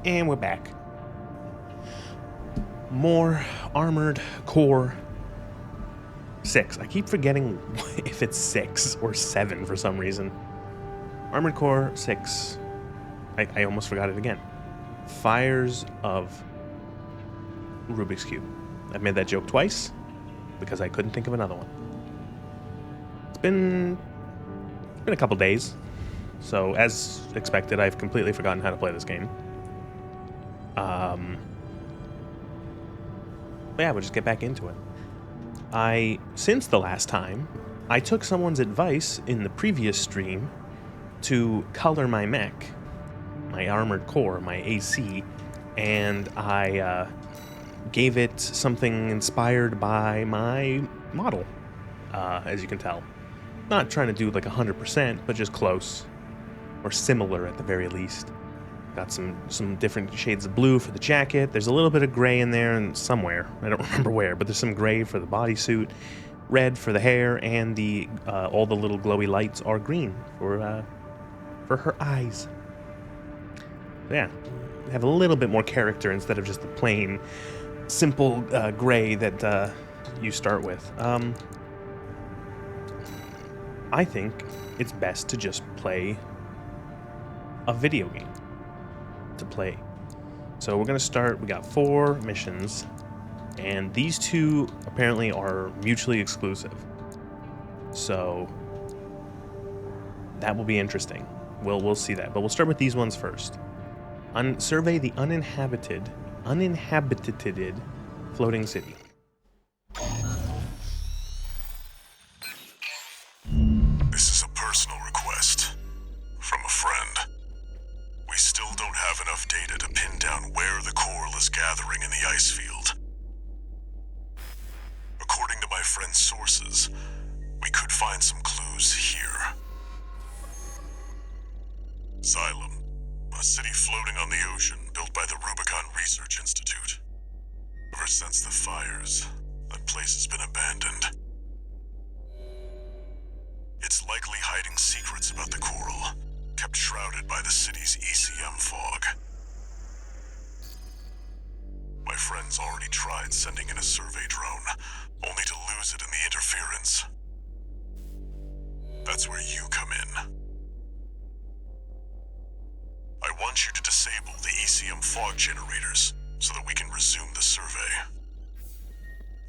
And we're back. More Armored Core 6. I keep forgetting if it's 6 or 7 for some reason. Armored Core 6. I almost forgot it again. Fires of Rubik's Cube. I've made that joke twice because I couldn't think of another one. It's been a couple days, so as expected, I've completely forgotten how to play this game. But yeah, we'll just get back into it. Since the last time, I took someone's advice in the previous stream to color my mech, my Armored Core, my AC, and I gave it something inspired by my model, as you can tell. Not trying to do like 100%, but just close, or similar at the very least. Got some different shades of blue for the jacket. There's a little bit of gray in there and somewhere. I don't remember where, but there's some gray for the bodysuit, red for the hair, and all the little glowy lights are green for her eyes. So yeah, have a little bit more character instead of just the plain, simple gray that you start with. I think it's best to just play a video game to play. So we're gonna start. We got 4 missions, and these 2 apparently are mutually exclusive. So that will be interesting. We'll see that, but we'll start with these ones first. Survey the uninhabited floating city. This is a personal request from a friend. We still don't have enough data to pin down where the coral is gathering in the ice field. According to my friend's sources, we could find some clues here. Xylem, a city floating on the ocean built by the Rubicon Research Institute. Ever since the fires, that place has been abandoned. It's likely hiding secrets about the coral, kept shrouded by the city's ECM fog. My friend's already tried sending in a survey drone, only to lose it in the interference. That's where you come in. I want you to disable the ECM fog generators so that we can resume the survey.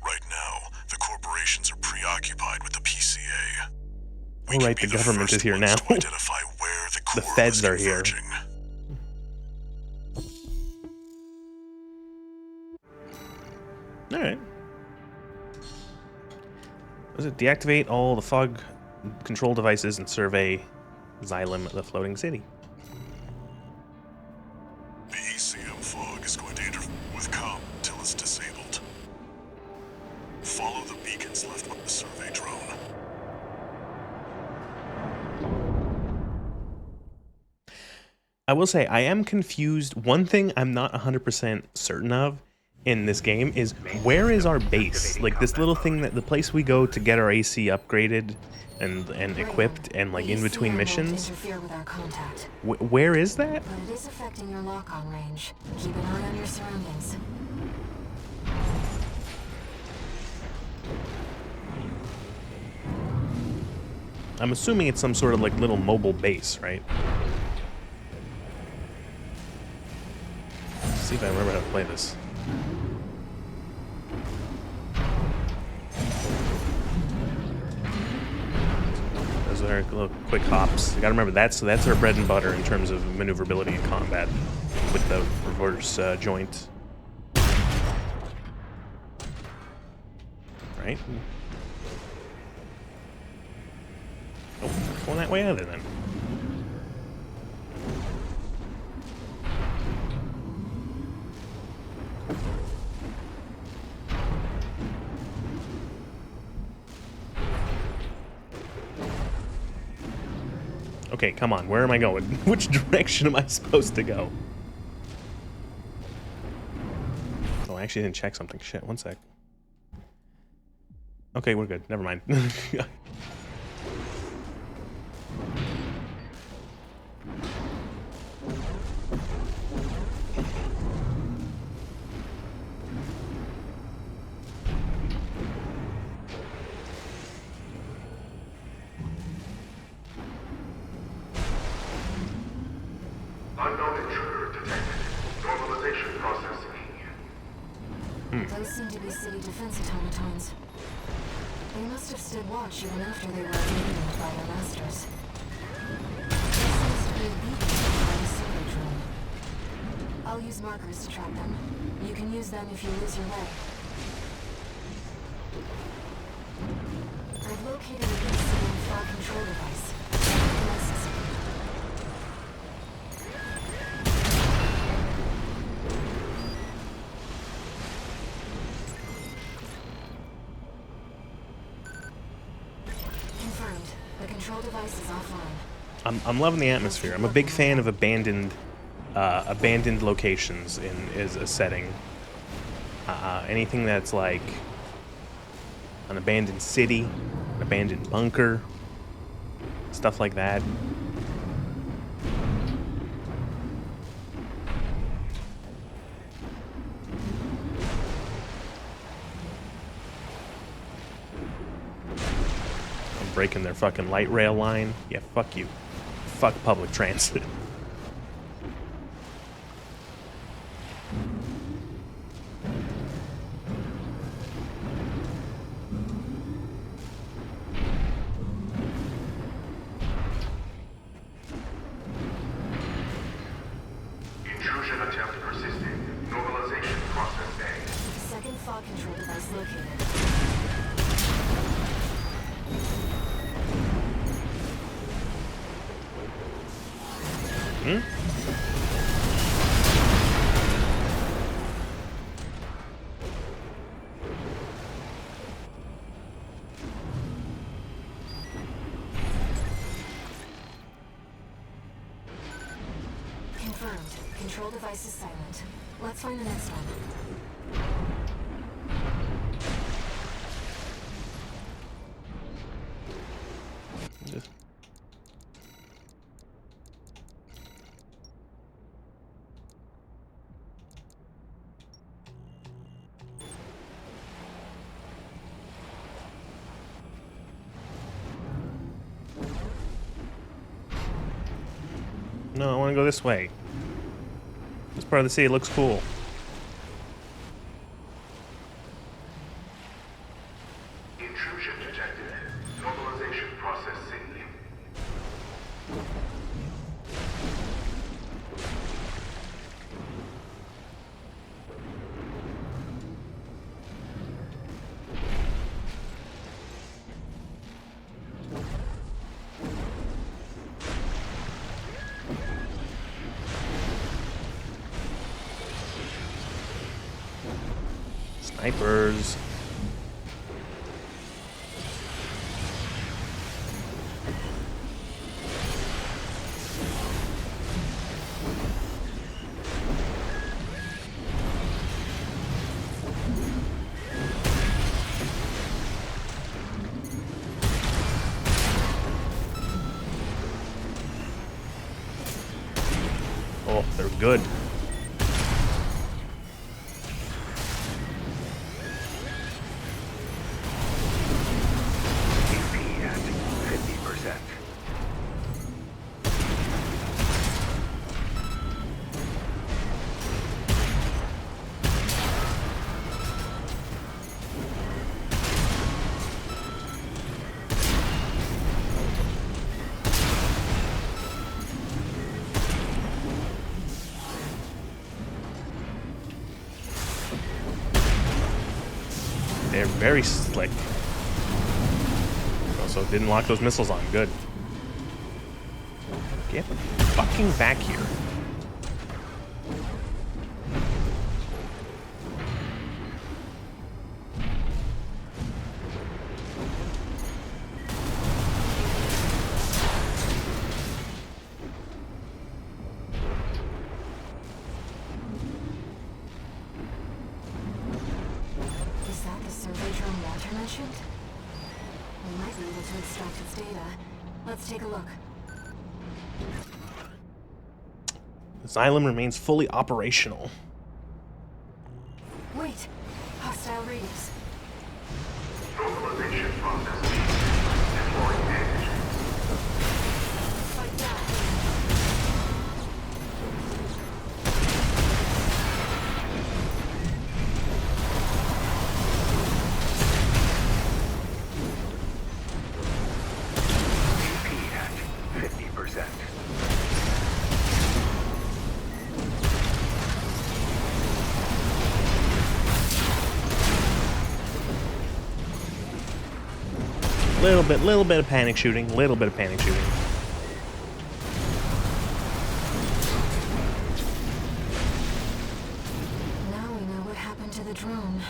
Right now, the corporations are preoccupied with the PCA. All right, the government is here now. The feds are here. All right. Was it deactivate all the fog control devices and survey Xylem, the floating city? The ECM fog is going to interfere with comm until it's disabled. Follow the beacons left by the survey drone. I will say, I am confused. One thing I'm not 100% certain of in this game is, where is our base? Like, this little thing, that the place we go to get our AC upgraded and equipped and, like, in between missions? Where is that? But it is affecting your lock-on range. Keep an eye on your surroundings. I'm assuming it's some sort of, like, little mobile base, right? Let's see if I remember how to play this. Those are little quick hops. You gotta remember that, so that's our bread and butter in terms of maneuverability in combat with the reverse joint. Right? Oh, going that way either then. Okay, come on, where am I going? Which direction am I supposed to go? Oh, I actually didn't check something. Shit, one sec. Okay, we're good. Never mind. Unknown intruder detected. Normalization processing. Those seem to be city defense automatons. They must have stood watch even after they were abandoned by their masters. There seems to be a beacon by the survey drone. I'll use markers to track them. You can use them if you lose your way. I've located a ECM fog control device. Necessary. Confirmed. The control device is offline. I'm loving the atmosphere. I'm a big fan of abandoned locations as a setting. Anything that's like an abandoned city, an abandoned bunker, stuff like that. I'm breaking their fucking light rail line. Yeah, fuck you. Fuck public transit. Intrusion attempt persisting. Normalization process A. Second fog control device located. Confirmed. Control device is silent. Let's find the next one. Just- No, I want to go this way. This part of the city looks cool. Intrusion detected. Normalization process C. Snipers. Oh, they're good. TP at 50%. They're very slick. Also, didn't lock those missiles on. Good. Get fucking back here. Is that the survey drone Walter mentioned? We might be able to extract its data. Let's take a look. Xylem remains fully operational. Wait! Hostile readings. Normalization process B. Deploying edge. Fight back. Little bit of panic shooting. Little bit of panic shooting. Now we know what happened to the drone.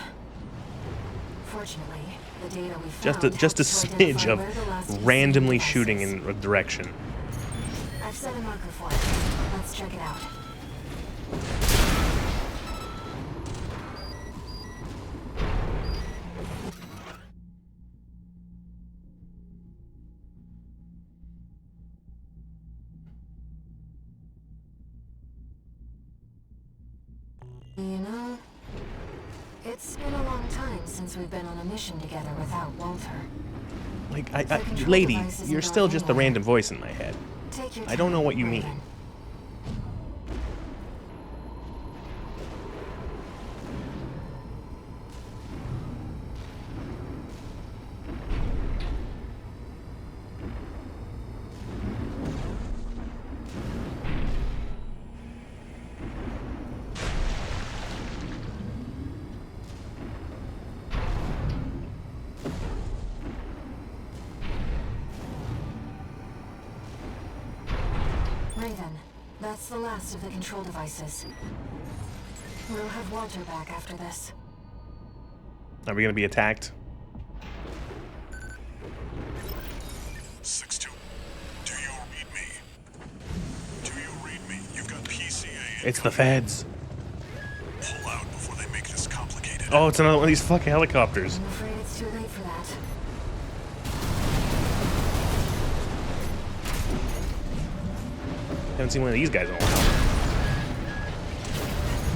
Fortunately, the data we found Just a helped to smidge identify of where the last ECM randomly device shooting is. in a direction. I've set a marker for it. Let's check it out. You know, it's been a long time since we've been on a mission together without Walter. Like, The control lady, device isn't you're still going just a anywhere. random voice in my head. Take your I don't know time, what you Raven. mean. Raven, that's the last of the control devices. We'll have Walter back after this. Are we gonna be attacked? 6-2. Do you read me? Do you read me? You've got PCA. It's the feds. Pull out before they make this complicated. Oh, it's another one of these fucking helicopters. I'm afraid it's too late for that. Haven't seen one of these guys in a while.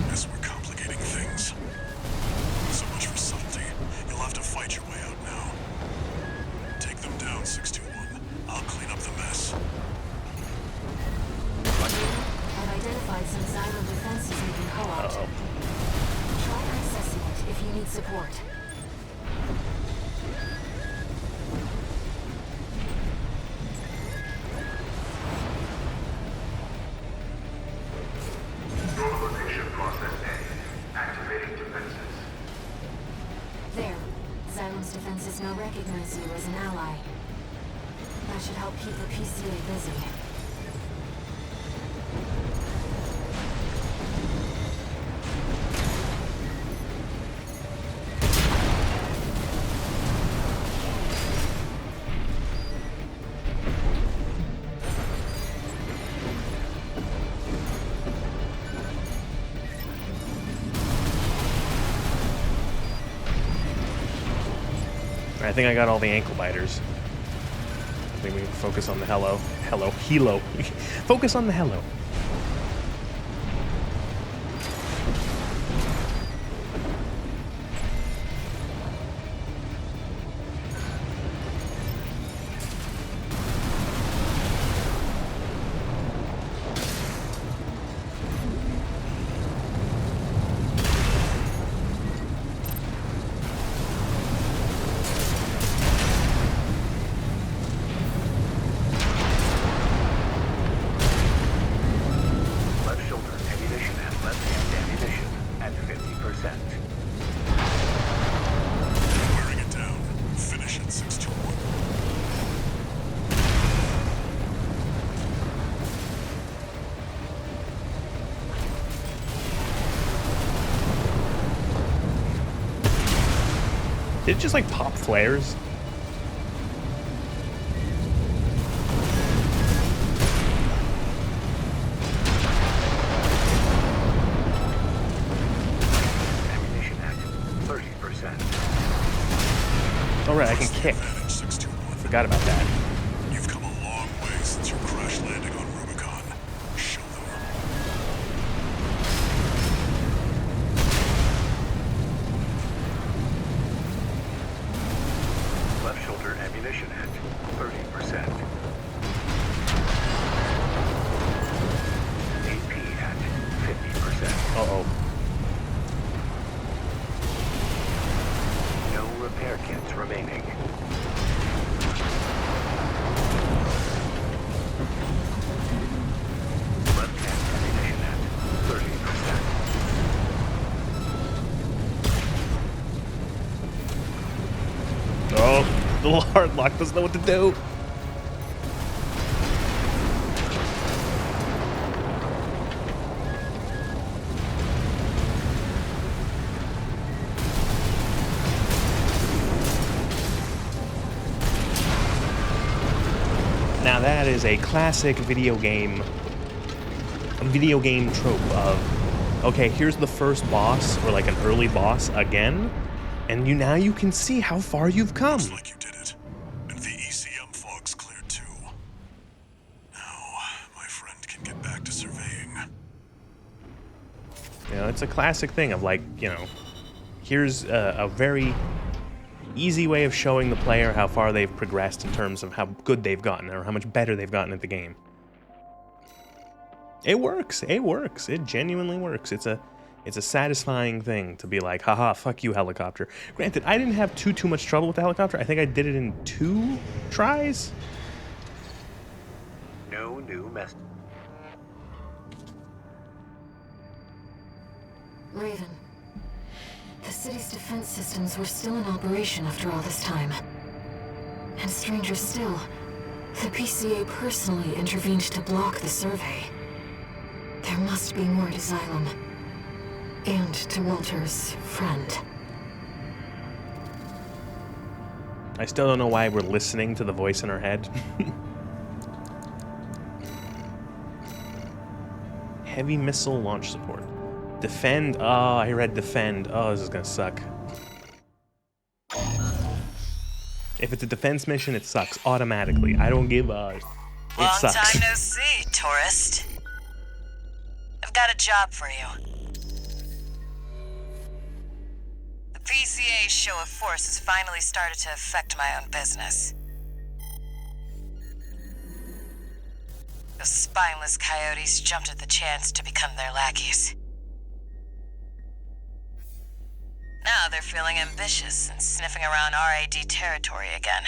Yes, we're complicating things. So much for subtlety. You'll have to fight your way out now. Take them down, 621. I'll clean up the mess. I've identified some silo defenses we can co-opt. Uh-oh. Try accessing it if you need support. Normalization process A. Activating defenses. There. Xylem's defenses now recognize you as an ally. That should help keep the PCA busy. I think I got all the ankle biters. I think we can focus on the helo. Helo. Focus on the helo. Left shoulder ammunition and left hand ammunition at 50%. Wearing it down. Finish it, 621. Did it just like pop flares? Ammunition at 30%. Alright, I can Press the kick. advantage, 621. Forgot about that. You've come a long way since your crash landing on Rubicon. Show them. Left shoulder ammunition at 30%. AP at 50%. Uh-oh. No repair kits remaining. The little hard lock doesn't know what to do. Now that is a classic video game trope of, okay, here's the first boss, or like an early boss again, and now you can see how far you've come. Looks like you did it. And the ECM fog's cleared too. Now, my friend can get back to surveying. You know, it's a classic thing of like, you know, here's a very easy way of showing the player how far they've progressed in terms of how good they've gotten or how much better they've gotten at the game. It works. It works. It genuinely works. It's a satisfying thing to be like, haha, fuck you, helicopter. Granted, I didn't have too much trouble with the helicopter. I think I did it in 2 tries. No new message. Raven, the city's defense systems were still in operation after all this time. And stranger still, the PCA personally intervened to block the survey. There must be more to Xylem. And to Walter's friend. I still don't know why we're listening to the voice in our head. Heavy missile launch support. Defend. Oh, I read defend. Oh, this is gonna suck. If it's a defense mission, it sucks automatically. I don't give a... It Long sucks. time no see, tourist. I've got a job for you. The PCA's show of force has finally started to affect my own business. Those spineless coyotes jumped at the chance to become their lackeys. Now they're feeling ambitious and sniffing around RAD territory again.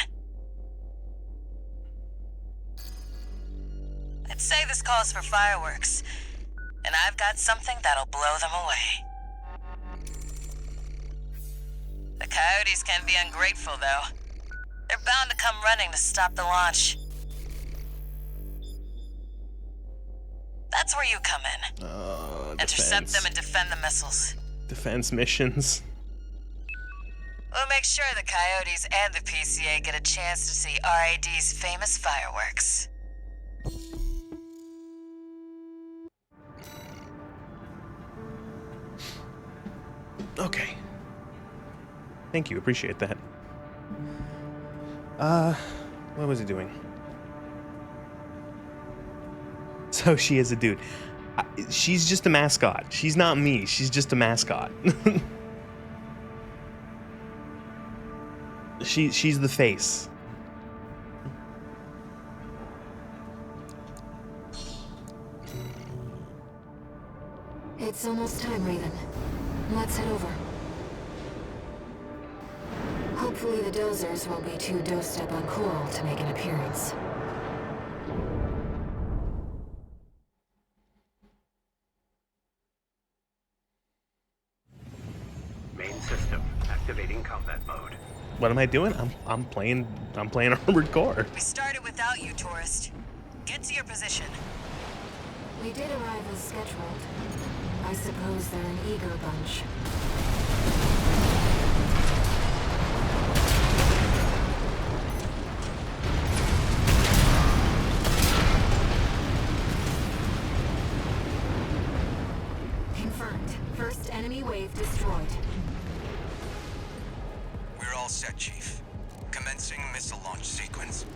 I'd say this calls for fireworks, and I've got something that'll blow them away. The coyotes can be ungrateful, though. They're bound to come running to stop the launch. That's where you come in. Intercept them and defend the missiles. Defense missions. We'll make sure the coyotes and the PCA get a chance to see RAD's famous fireworks. Okay. Thank you, appreciate that. What was he doing? So she is a dude. She's just a mascot. She's not me. She's just a mascot. She's the face. It's almost time, Raven. Let's head over. Hopefully the dozers won't be too dosed up on coral to make an appearance. Main system activating combat mode. What am I doing? I'm playing Armored Core. We started without you, tourist. Get to your position. We did arrive as scheduled. I suppose they're an eager bunch. Confirmed. First enemy wave destroyed. We're all set, Chief. Commencing missile launch sequence.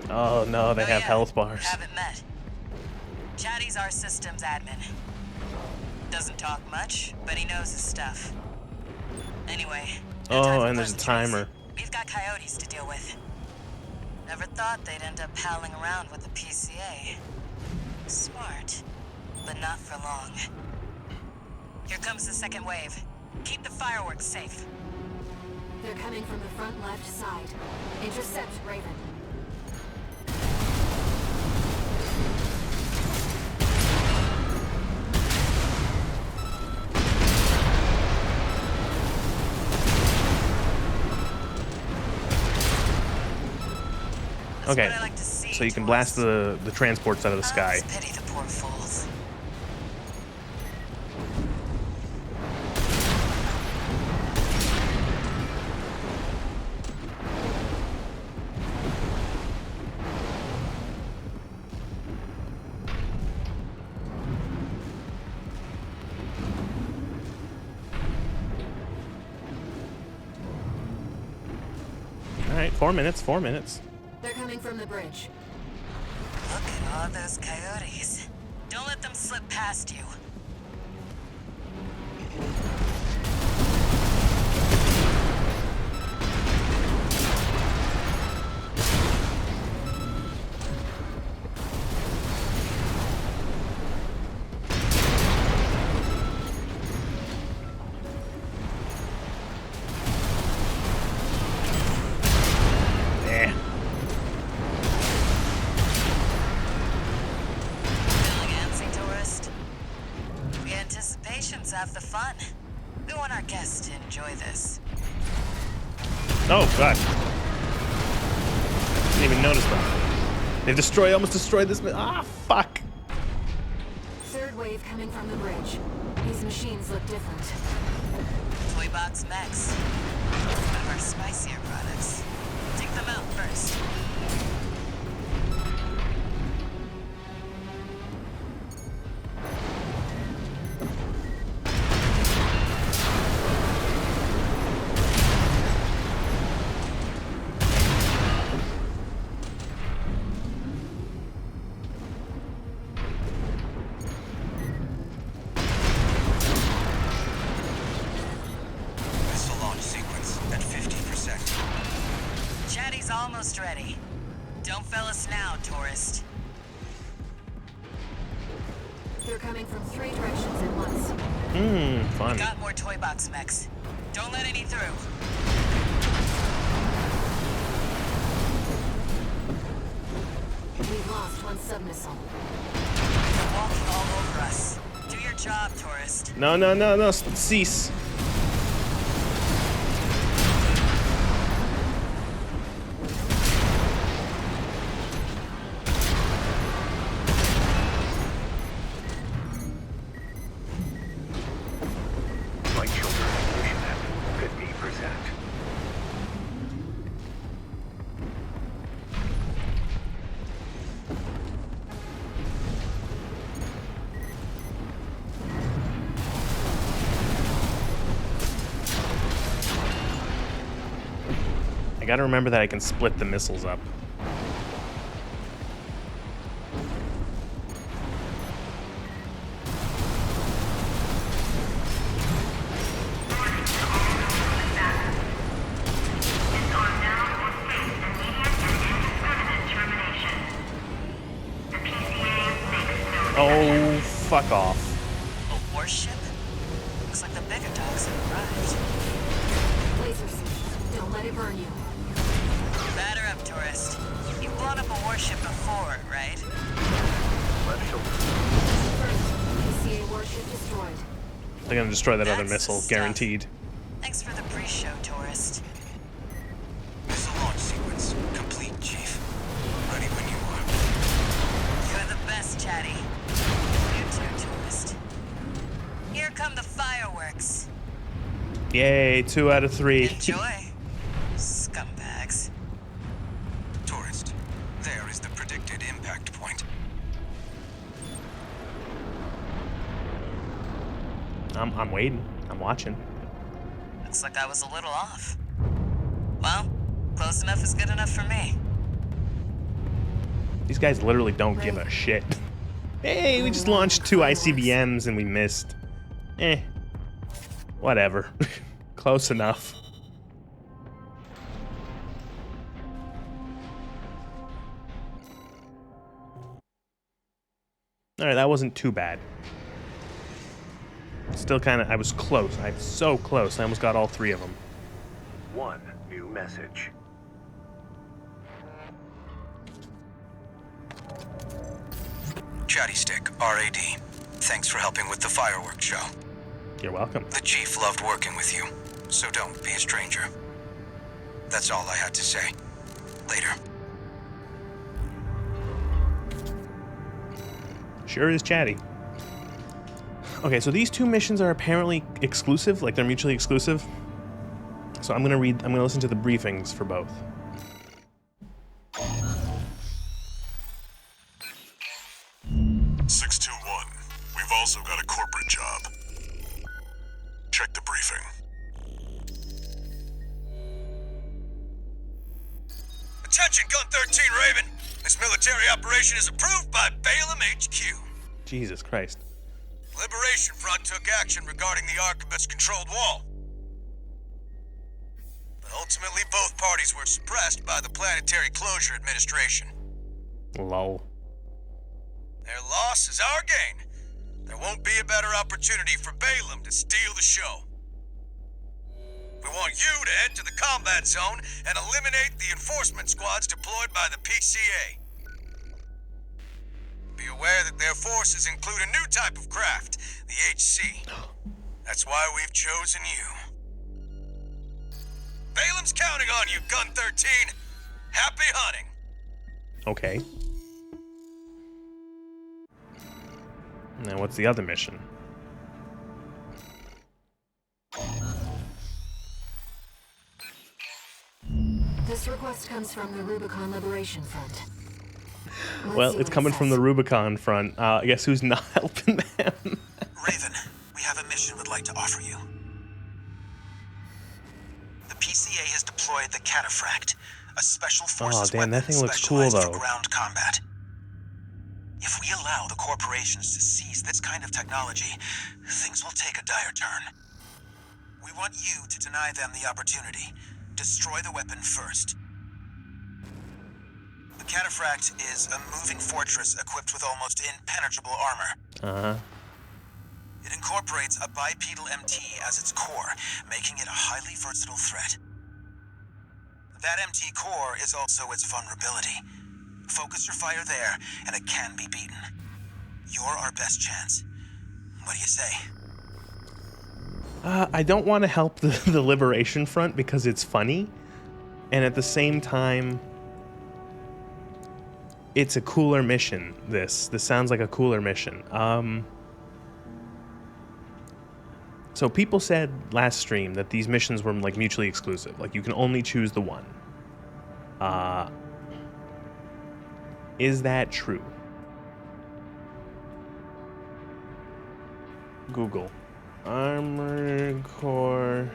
Oh no, they have yeah, health bars. Haven't met. Chatty's our systems admin. Doesn't talk much, but he knows his stuff. Anyway. no time Oh, for and there's a pleasantries. timer. We've got coyotes to deal with. Never thought they'd end up palling around with the PCA. Smart, but not for long. Here comes the second wave. Keep the fireworks safe. They're coming from the front left side. Intercept, Raven. That's Okay, what I like to see, so you can blast the transports out of the I sky. always pity the poor fools. All right, 4 minutes, 4 minutes. They're coming from the bridge. Look at all those coyotes. Don't let them slip past you. Eh. Feeling antsy, tourist? The anticipation's half the fun. We want our guests to enjoy this. Oh, God. Didn't even notice them. They almost destroyed this. Ah, fuck. Third wave coming from the bridge. These machines look different. Toy box mechs. One of our spicier products. Take them out first. Missile launch sequence at 50%. Chatty's almost ready. Don't fail us now, tourist. They're coming from 3 directions at once. Fun. Got more toy box mechs. Don't let any through. We've lost 1 submissile. They're walking all over us. Do your job, tourist. No, no, no, no. Cease. Flight shoulder ignition at 50%. I gotta remember that I can split the missiles up. Oh, fuck off. A warship? Looks like the bigger dogs have arrived. Laser seed. Don't let it burn you. Batter up, tourist. You've blown up a warship before, right? Left shoulder. First, PCA warship destroyed. They're gonna destroy that other That's the missile, stuff. guaranteed. Thanks for the pre-show, tourist. Missile launch sequence complete, Chief. Ready when you are. You're the best, Chatty. You too, tourist. Here come the fireworks. Yay, 2 out of 3. Enjoy, scumbags. Tourist, there is the predicted impact point. I'm waiting. I'm watching. Looks like I was a little off. Well, close enough is good enough for me. These guys literally don't give a shit. Hey, we just launched 2 ICBMs and we missed. Eh. Whatever. Close enough. Alright, that wasn't too bad. Still kind of, I was close. I'm so close. I almost got all 3 of them. 1 new message. Chatty Stick, RAD. Thanks for helping with the fireworks show. You're welcome. The Chief loved working with you, so don't be a stranger. That's all I had to say. Later. Sure is chatty. Okay, so these two missions are apparently exclusive, like they're mutually exclusive. So I'm gonna listen to the briefings for both. "621, we've also got a corporate job. Check the briefing. Attention, Gun 13 Raven. This military operation is approved by Balaam HQ. Jesus Christ. Liberation Front took action regarding the Arquebus-controlled wall. But ultimately, both parties were suppressed by the Planetary Closure Administration. Lol. Their loss is our gain. There won't be a better opportunity for Balaam to steal the show. We want you to head to the combat zone and eliminate the enforcement squads deployed by the PCA. Be aware that their forces include a new type of craft, the HC. That's why we've chosen you. Balaam's counting on you, Gun 13. Happy hunting. Okay. Now what's the other mission? This request comes from the Rubicon Liberation Front. Let's Well, see it's what it coming from says. the Rubicon front. I guess who's not helping them? Raven, we have a mission we'd like to offer you. The PCA has deployed the Cataphract, a special forces damn, that weapon thing looks cool, specialized though. for ground combat. If we allow the corporations to seize this kind of technology, things will take a dire turn. We want you to deny them the opportunity. Destroy the weapon first. The Cataphract is a moving fortress equipped with almost impenetrable armor. Uh-huh. It incorporates a bipedal MT as its core, making it a highly versatile threat. That MT core is also its vulnerability. Focus your fire there, and it can be beaten. You're our best chance. What do you say? I don't want to help the Liberation Front because it's funny, and at the same time, it's a cooler mission. This sounds like a cooler mission. So people said last stream that these missions were like mutually exclusive. Like you can only choose the one. Is that true? Google. Armored Core.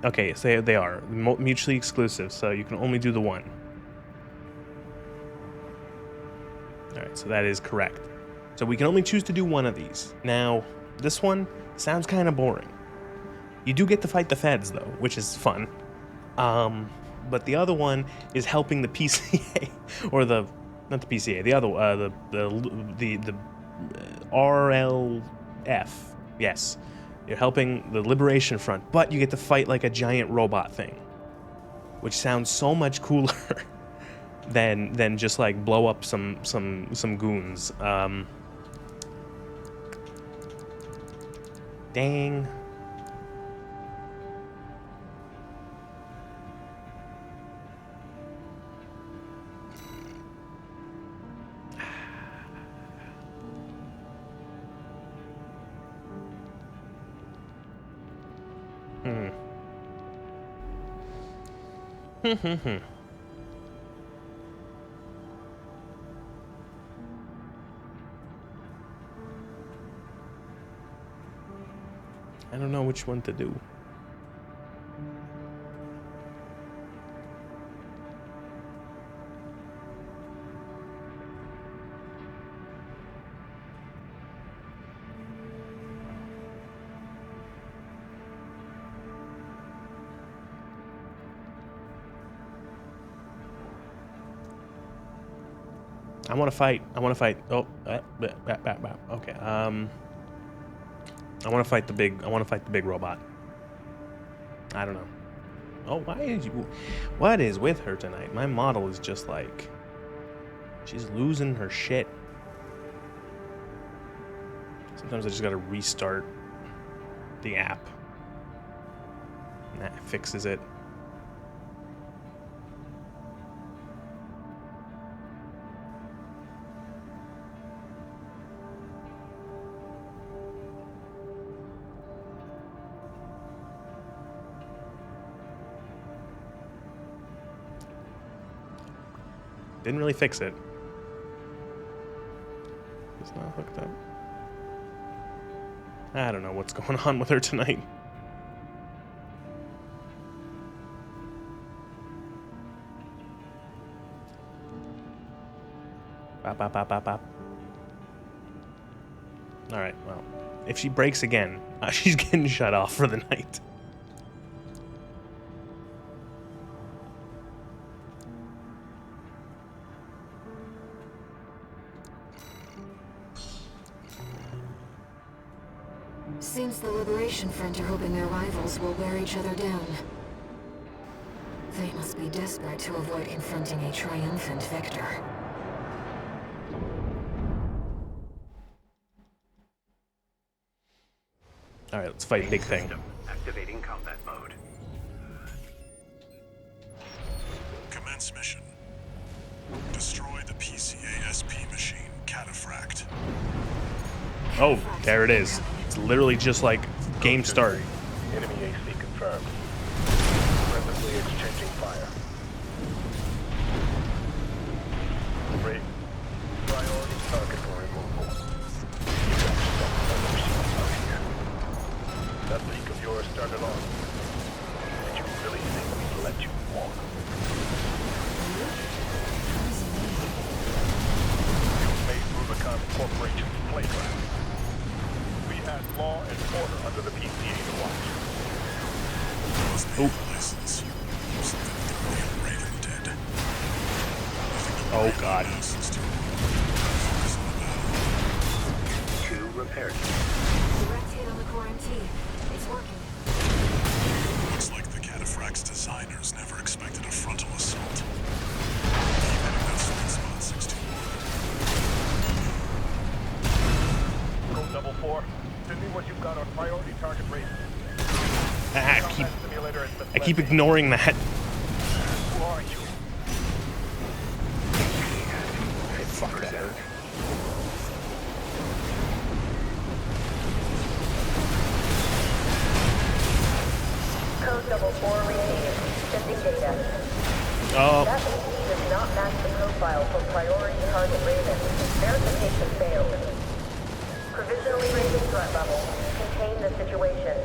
Okay, so they are mutually exclusive, so you can only do the one. Alright, so that is correct. So we can only choose to do one of these. Now, this one sounds kind of boring. You do get to fight the feds, though, which is fun. But the other one is helping the PCA, or not the PCA, the other, the RLF. Yes, you're helping the Liberation Front, but you get to fight like a giant robot thing, which sounds so much cooler than just like blow up some goons. Dang. I don't know which one to do. I want to fight. Oh, okay. I want to fight the big robot. I don't know. Oh, what is with her tonight? My model, is just like, she's losing her shit. Sometimes I just gotta restart the app. And that fixes it. Didn't really fix it. It's not hooked up. I don't know what's going on with her tonight. Bop, bop, bop, bop, bop. Alright, well, if she breaks again, she's getting shut off for the night. Seems the Liberation Front are hoping their rivals will wear each other down. They must be desperate to avoid confronting a triumphant victor. Alright, let's fight Big Thing. System activating combat mode. Commence mission. Destroy the PCA-SP machine, Cataphract. Oh, there it is. It's literally just like game start. Enemy AC confirmed. Rapidly exchanging fire. Raid. Priority target for removal. You got some other machines out here. That leak of yours started off. Did you really think we'd let you walk? You made Rubicon Corporation's playground. We had law and order under the PCA to watch. Oh. License. Something with the Raven dead. Oh god. Two repaired. Direct hit on the core MT. It's working. Looks like the Cataphract's designers never expected a frontal assault. Keep hitting that sweet spot, 621. Code double 4. Send me what you've got on priority target rate. I keep ignoring that. Who are you? Fuck that. Code double 4 received. Sending data. Oh, That PC does not match the profile for priority target Raven. Verification failed. Provisionally raising threat level. Contain the situation.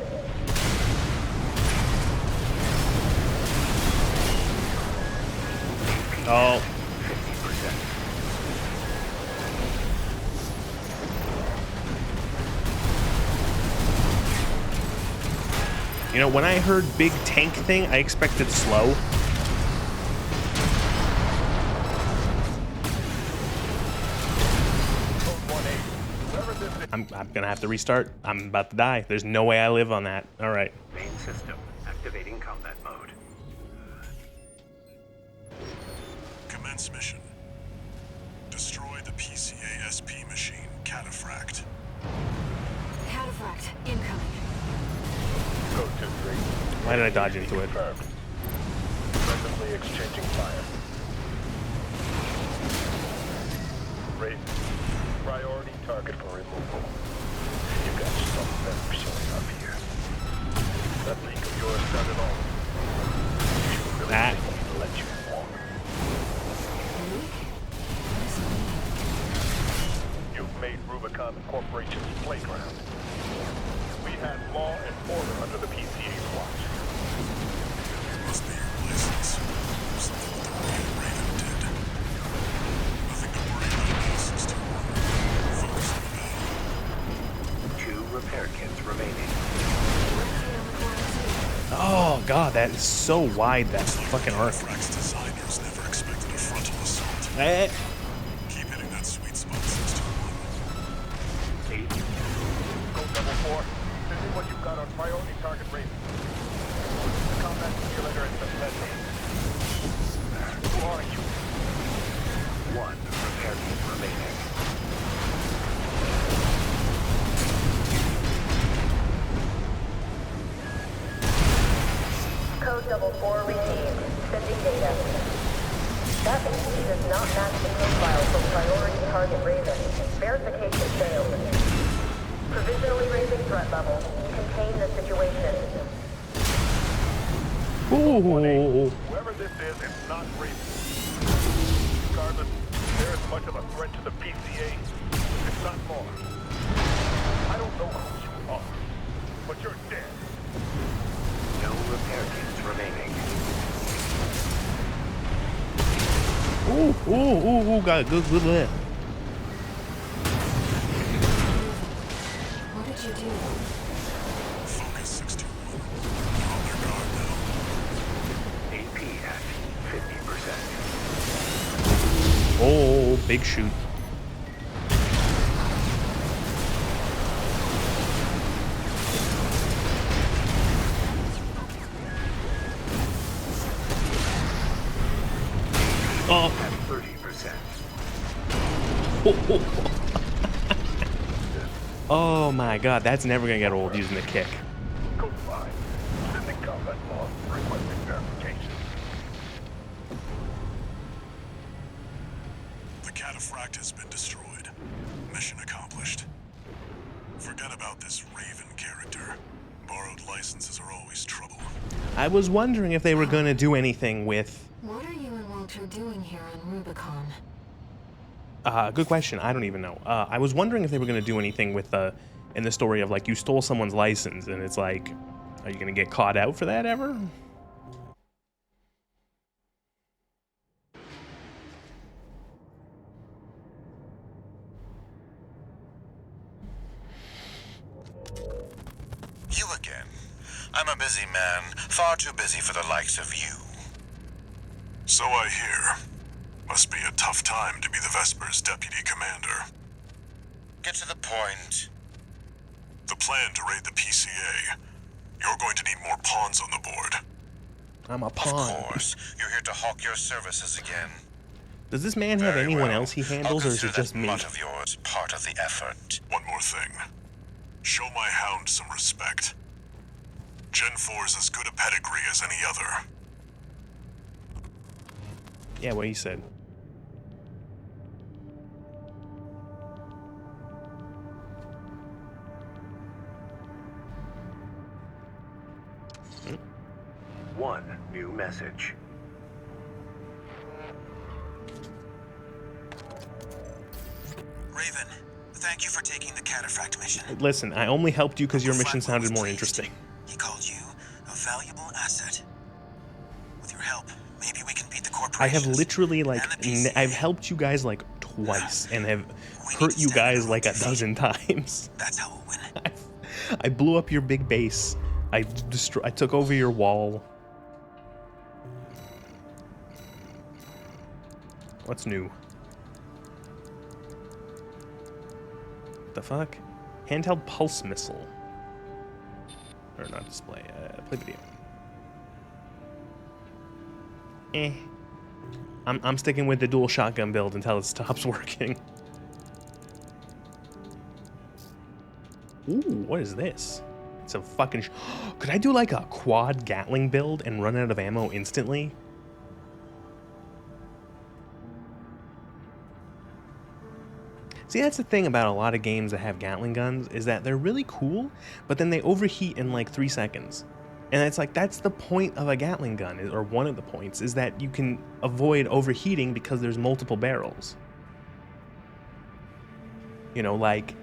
oh. 50%. You know, when I heard big tank thing, I expected slow. I'm gonna have to restart. I'm about to die. There's no way I live on that. Alright. Main system activating combat mode. Commence mission. Destroy the PCA-SP machine, Cataphract. Cataphract incoming. Code 2-3. Why did I dodge into it? Confirmed. Presently exchanging fire. Raid. Priority target for removal. You got some better showing up here. That leak of yours started off. You really That. think we'd let you walk? You've made Rubicon Corporation's playground. We had law and order under the PCA's watch. Must be your license. Something with the Raven dead. Nothing to worry about now, 621. Focus on the battle. 2 repair kits remaining. Direct hit on the core MT. Oh god, that is so wide, that fucking arc. Cataphract's designers never expected a frontal assault. Eh. Keep hitting that sweet spot, 621. 8. Code double 4. Send me what you've got on priority target Raven. The combat simulator is suspended. Who are you? 1 repair kit remaining. level 4 received. Sending data. That AT does not match the profile for priority target Raven. Verification failed. Provisionally raising threat level. Contain the situation. Ooh. Whoever this is, it's not Raven. Regardless, they're as much of a threat to the PCA, if not more. I don't know who you are, but you're dead. No repair kits remaining. Ooh, got a good left. What did you do? Focus 61. They're on their guard now. AP at 50%. Oh, big shoot. Oh. At 30%. Oh my god, that's never gonna get old using the kick. Code 5. Sending combat log. Requesting verification. The cataphract has been destroyed. Mission accomplished. Forget about this Raven character. Borrowed licenses are always trouble. I was wondering if they were gonna do anything with... What are you and Walter doing here on Rubicon? good question. I don't even know. I was wondering if they were gonna do anything with in the story of like you stole someone's license and it's like, are you gonna get caught out for that ever? You again. I'm a busy man, far too busy for the likes of you. So I hear. Must be a tough time to be the Vesper's deputy commander. Get to the point. The plan to raid the PCA. You're going to need more pawns on the board. I'm a Of pawn. course, you're here to hawk your services again. Does this man have Very anyone well. else he I'll handles, or is consider it just that me? mutt of yours part of the effort. One more thing. Show my hound some respect. Gen 4's as good a pedigree as any other. Yeah, what he said. One new message. Raven, thank you for taking the cataphract mission. Listen, I only helped you because your Uncle mission Franklin was sounded more pleased. interesting. He called you a valuable asset. With your help, maybe we can beat the I corporations. have literally like and the PCA. I've helped you guys like twice and have We need hurt to you stand on guys our like a own 2 dozen times. That's how we'll win. I blew up your big base. I took over your wall. What's new? The fuck? Handheld pulse missile. Or not display. Play video. I'm sticking with the dual shotgun build until it stops working. Ooh, what is this? It's a fucking... Could I do like a quad Gatling build and run out of ammo instantly? See, that's the thing about a lot of games that have Gatling guns, is that they're really cool, but then they overheat in like 3 seconds. And it's like, that's the point of a Gatling gun, or one of the points, is that you can avoid overheating because there's multiple barrels. You know, like,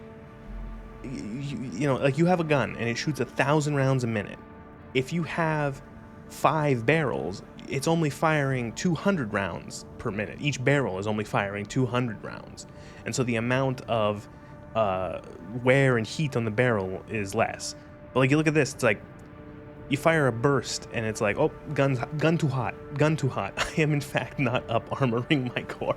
you know, like you have a gun and it shoots 1,000 rounds a minute. If you have 5 barrels, it's only firing 200 rounds per minute. Each barrel is only firing 200 rounds. And so the amount of wear and heat on the barrel is less. But like, you look at this, it's like, you fire a burst and it's like, oh, gun too hot, gun too hot. I am in fact not up armoring my core.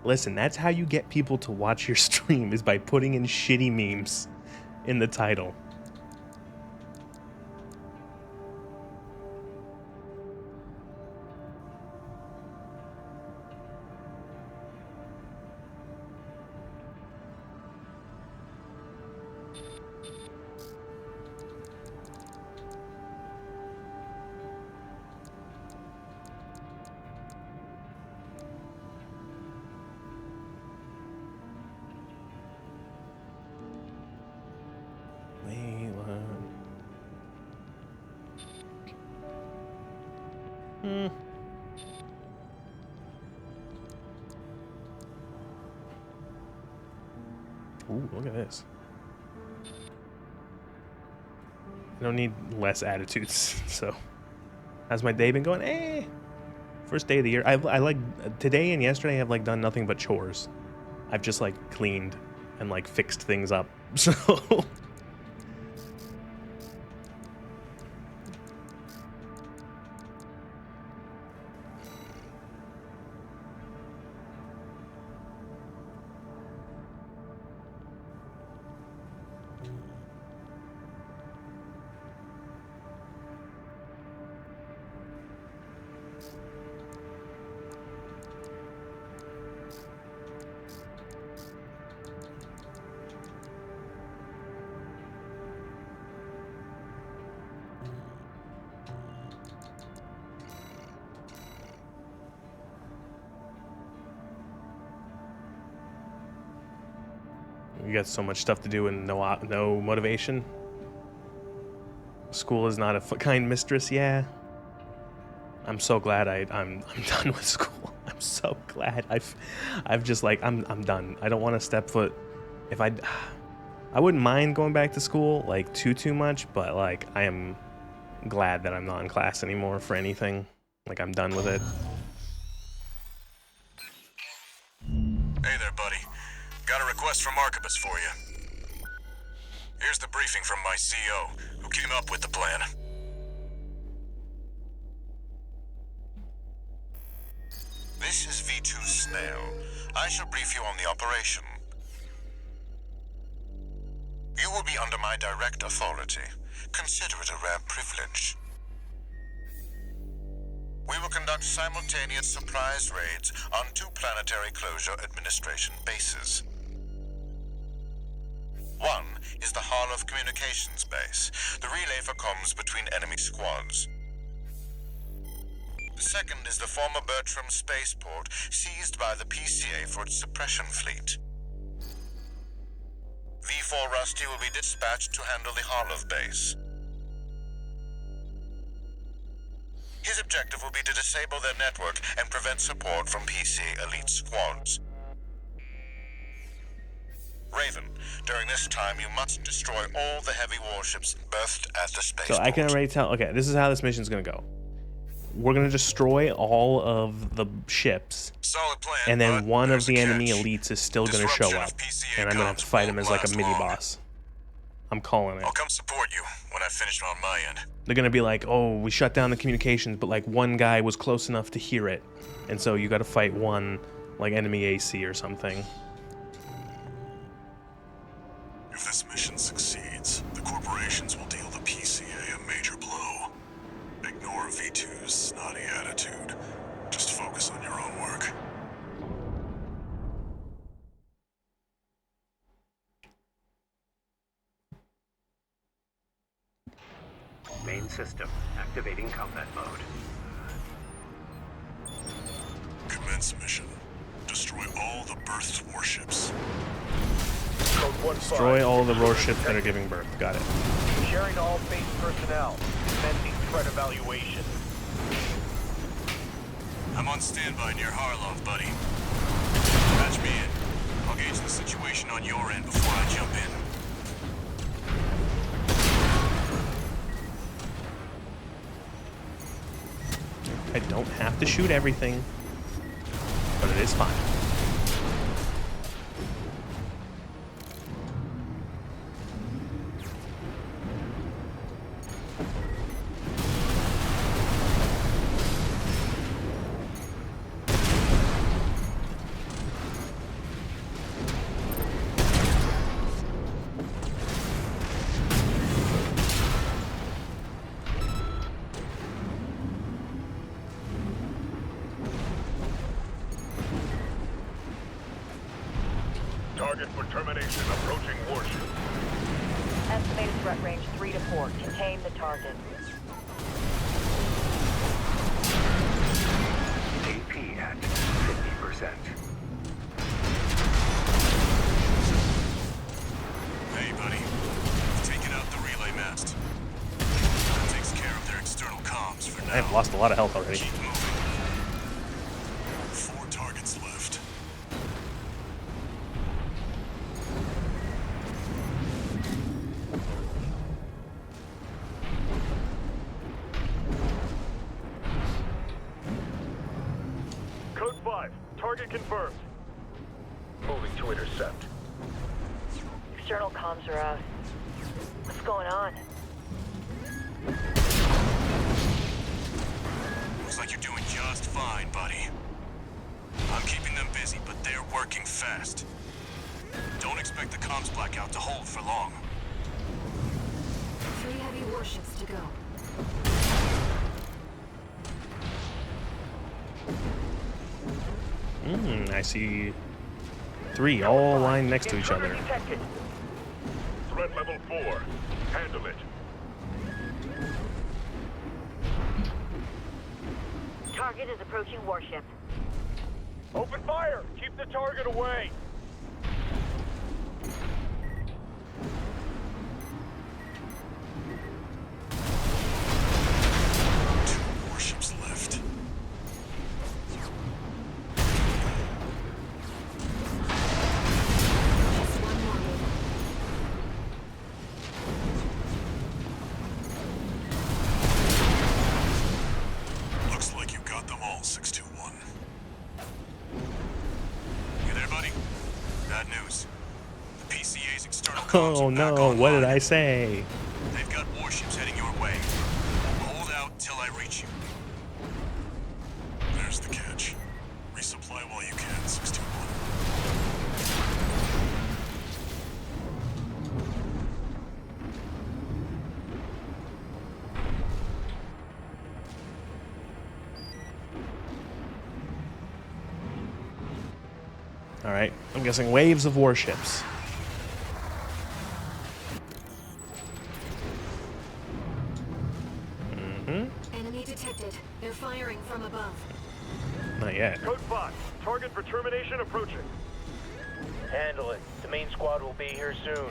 Listen, that's how you get people to watch your stream, is by putting in shitty memes in the title. Ooh, look at this. I don't need less attitudes, so. How's my day been going? First day of the year. I like, today and yesterday I've like done nothing but chores. I've just like cleaned and like fixed things up, so. You got so much stuff to do and no motivation. School is not a kind mistress. Yeah. I'm so glad I'm done with school. I'm so glad I've just like I'm done. I don't want to step foot. If I wouldn't mind going back to school like too much, but like I am glad that I'm not in class anymore for anything. Like I'm done with it. Hey there, buddy. Got a request from Archibus for you. Here's the briefing from my CO, who came up with the plan. This is V2 Snail. I shall brief you on the operation. You will be under my direct authority. Consider it a rare privilege. We will conduct simultaneous surprise raids on 2 planetary closure administration bases. One is the Hall of Communications base, the relay for comms between enemy squads. The second is the former Bertram spaceport, seized by the PCA for its suppression fleet. V4 Rusty will be dispatched to handle the Harlov base. His objective will be to disable their network and prevent support from PCA elite squads. Raven, during this time you must destroy all the heavy warships berthed at the spaceport. So I can already tell. Okay, this is how this mission's gonna go. We're gonna destroy all of the ships, Solid plan, and then one of there's a the enemy catch. elites is still gonna Disruption show of up, PCA and I'm gonna have to fight him as like a comms mini won't last boss. I'm calling it. I'll come support you when I finish on my end. They're gonna be like, oh, we shut down the communications, but like one guy was close enough to hear it, and so you got to fight one like enemy AC or something. If this mission succeeds, the corporations will deal the PCA a major blow. Ignore V2's snotty attitude. Just focus on your own work. Main system activating combat mode. Commence mission. Destroy all the berthed warships. Code 1-5. Destroy all the warships that are giving birth. Got it. Sharing all base personnel. Commencing threat evaluation. I'm on standby near Harlov, buddy. Patch me in. I'll gauge the situation on your end before I jump in. I don't have to shoot everything, but it is fine. Target for termination approaching warship. Estimated threat range 3 to 4. Contain the target. AP at 50%. Hey, buddy. I've taken out the relay mast. That takes care of their external comms for I have now. lost a lot of health already. Keep moving. 4 targets left. Code 5. Target confirmed. Moving to intercept. External comms are out. What's going on? Looks like you're doing just fine, buddy. I'm keeping them busy, but they're working fast. Don't expect the comms blackout to hold for long. 3 heavy warships to go. I see 3 all lined next to each other. Detected. Threat level 4. Handle it. Target is approaching warship. Open fire! Keep the target away! Two warships left. Just 1 more. Looks like you got them all, 621. You there, buddy? Bad news. The PCA's external comms Oh are back no, what did online. I say? They've got warships heading your way. Hold out till I reach you. There's the catch. Resupply while you can, 621. Alright, I'm guessing waves of warships. Enemy detected. They're firing from above. Not yet. Code 5. Target for termination approaching. Handle it. The main squad will be here soon.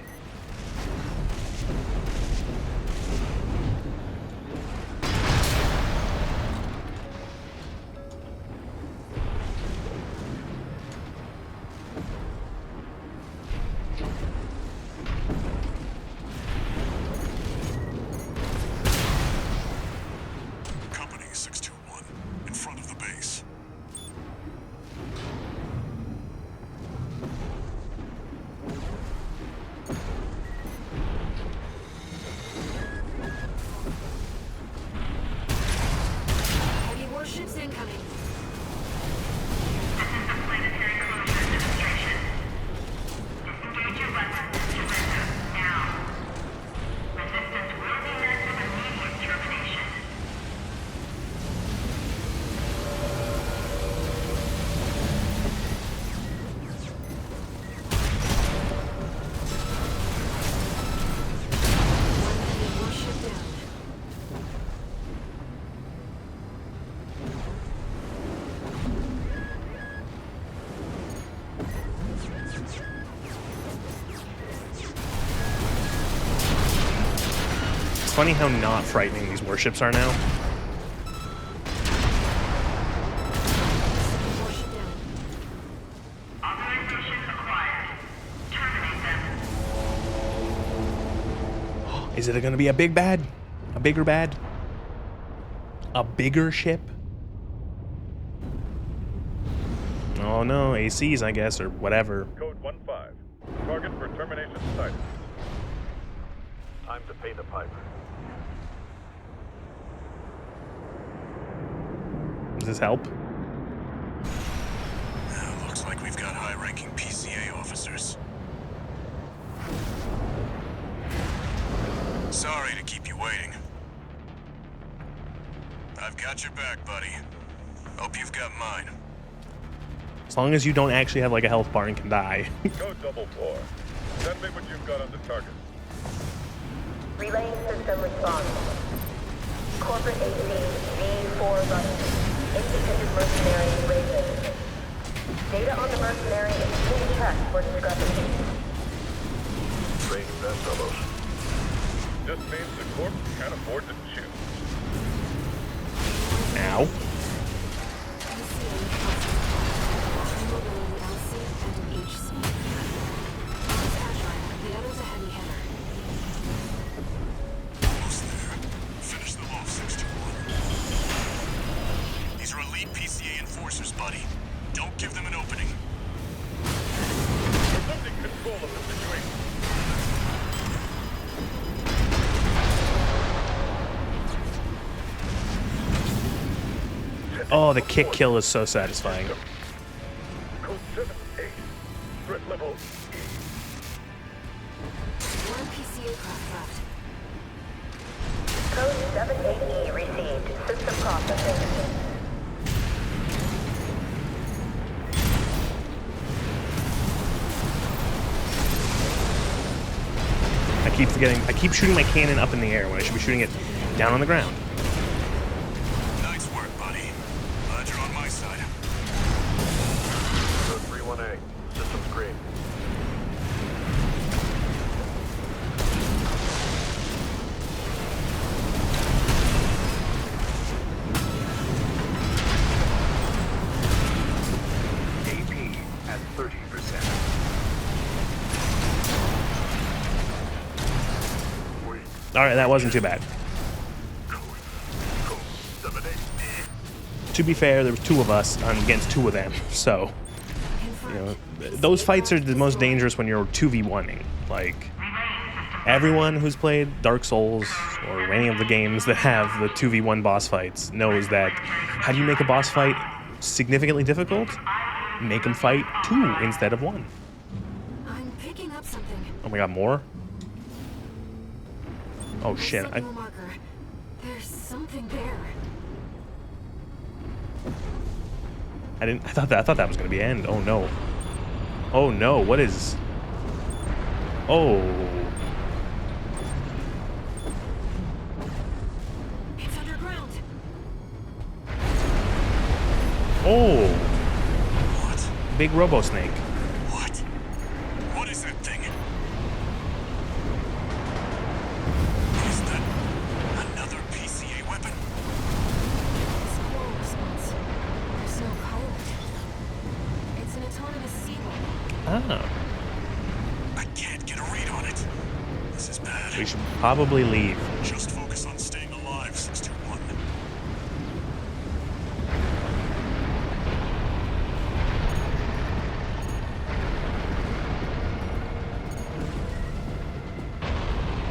Company 621, in front of the base. Heavy warships incoming. One heavy warship down. It's funny how not frightening these warships are now. Second warship down. Is it gonna be a big bad? A bigger bad? A bigger ship? Oh no, ACs I guess, or whatever. Code 1-5. Target for termination sighted. Time to pay the piper. Does this help? Looks like we've got high-ranking PCA officers. Sorry to keep you waiting. I've got your back, buddy. Hope you've got mine. As long as you don't actually have like a health bar and can die. Code 4. Send me what you've got on the target. Relaying system response. Corporate AC V4 button. Independent mercenary Raven. Data on the mercenary is being checked for discrepancies. Training them fellows. Just means the Corp can't afford to choose. Ow. Almost there. Finish them off, 621. These are elite PCA enforcers, buddy. Don't give them an opening. Defending control of the situation. Oh, the kick kill is so satisfying. Code 7A. Threat level E. One PCA craft left. Code 78E received. System processing. I keep shooting my cannon up in the air when I should be shooting it down on the ground. Nice work, buddy. Glad you're on my side. Code 31A. Systems green. AP at 30%. Wait. Alright, that wasn't too bad. Code 78E. To be fair, there was two of us against two of them, so you know, those fights are the most dangerous when you're 2v1ing. Like, everyone who's played Dark Souls or any of the games that have the 2v1 boss fights knows that how do you make a boss fight significantly difficult? Make them fight 2 instead of 1. I'm picking up something. Oh my god, more? Oh shit, Signal marker. There's something there. I thought that was gonna be end. Oh no. Oh no, what is... Oh. It's underground. Oh, What? big robo snake. What? What is that thing? Is that another PCA weapon? Squirrel response. There's no pilot. It's an autonomous seagull. Ah, I can't get a read on it. This is bad. we should probably leave. Just focus on staying alive, 621.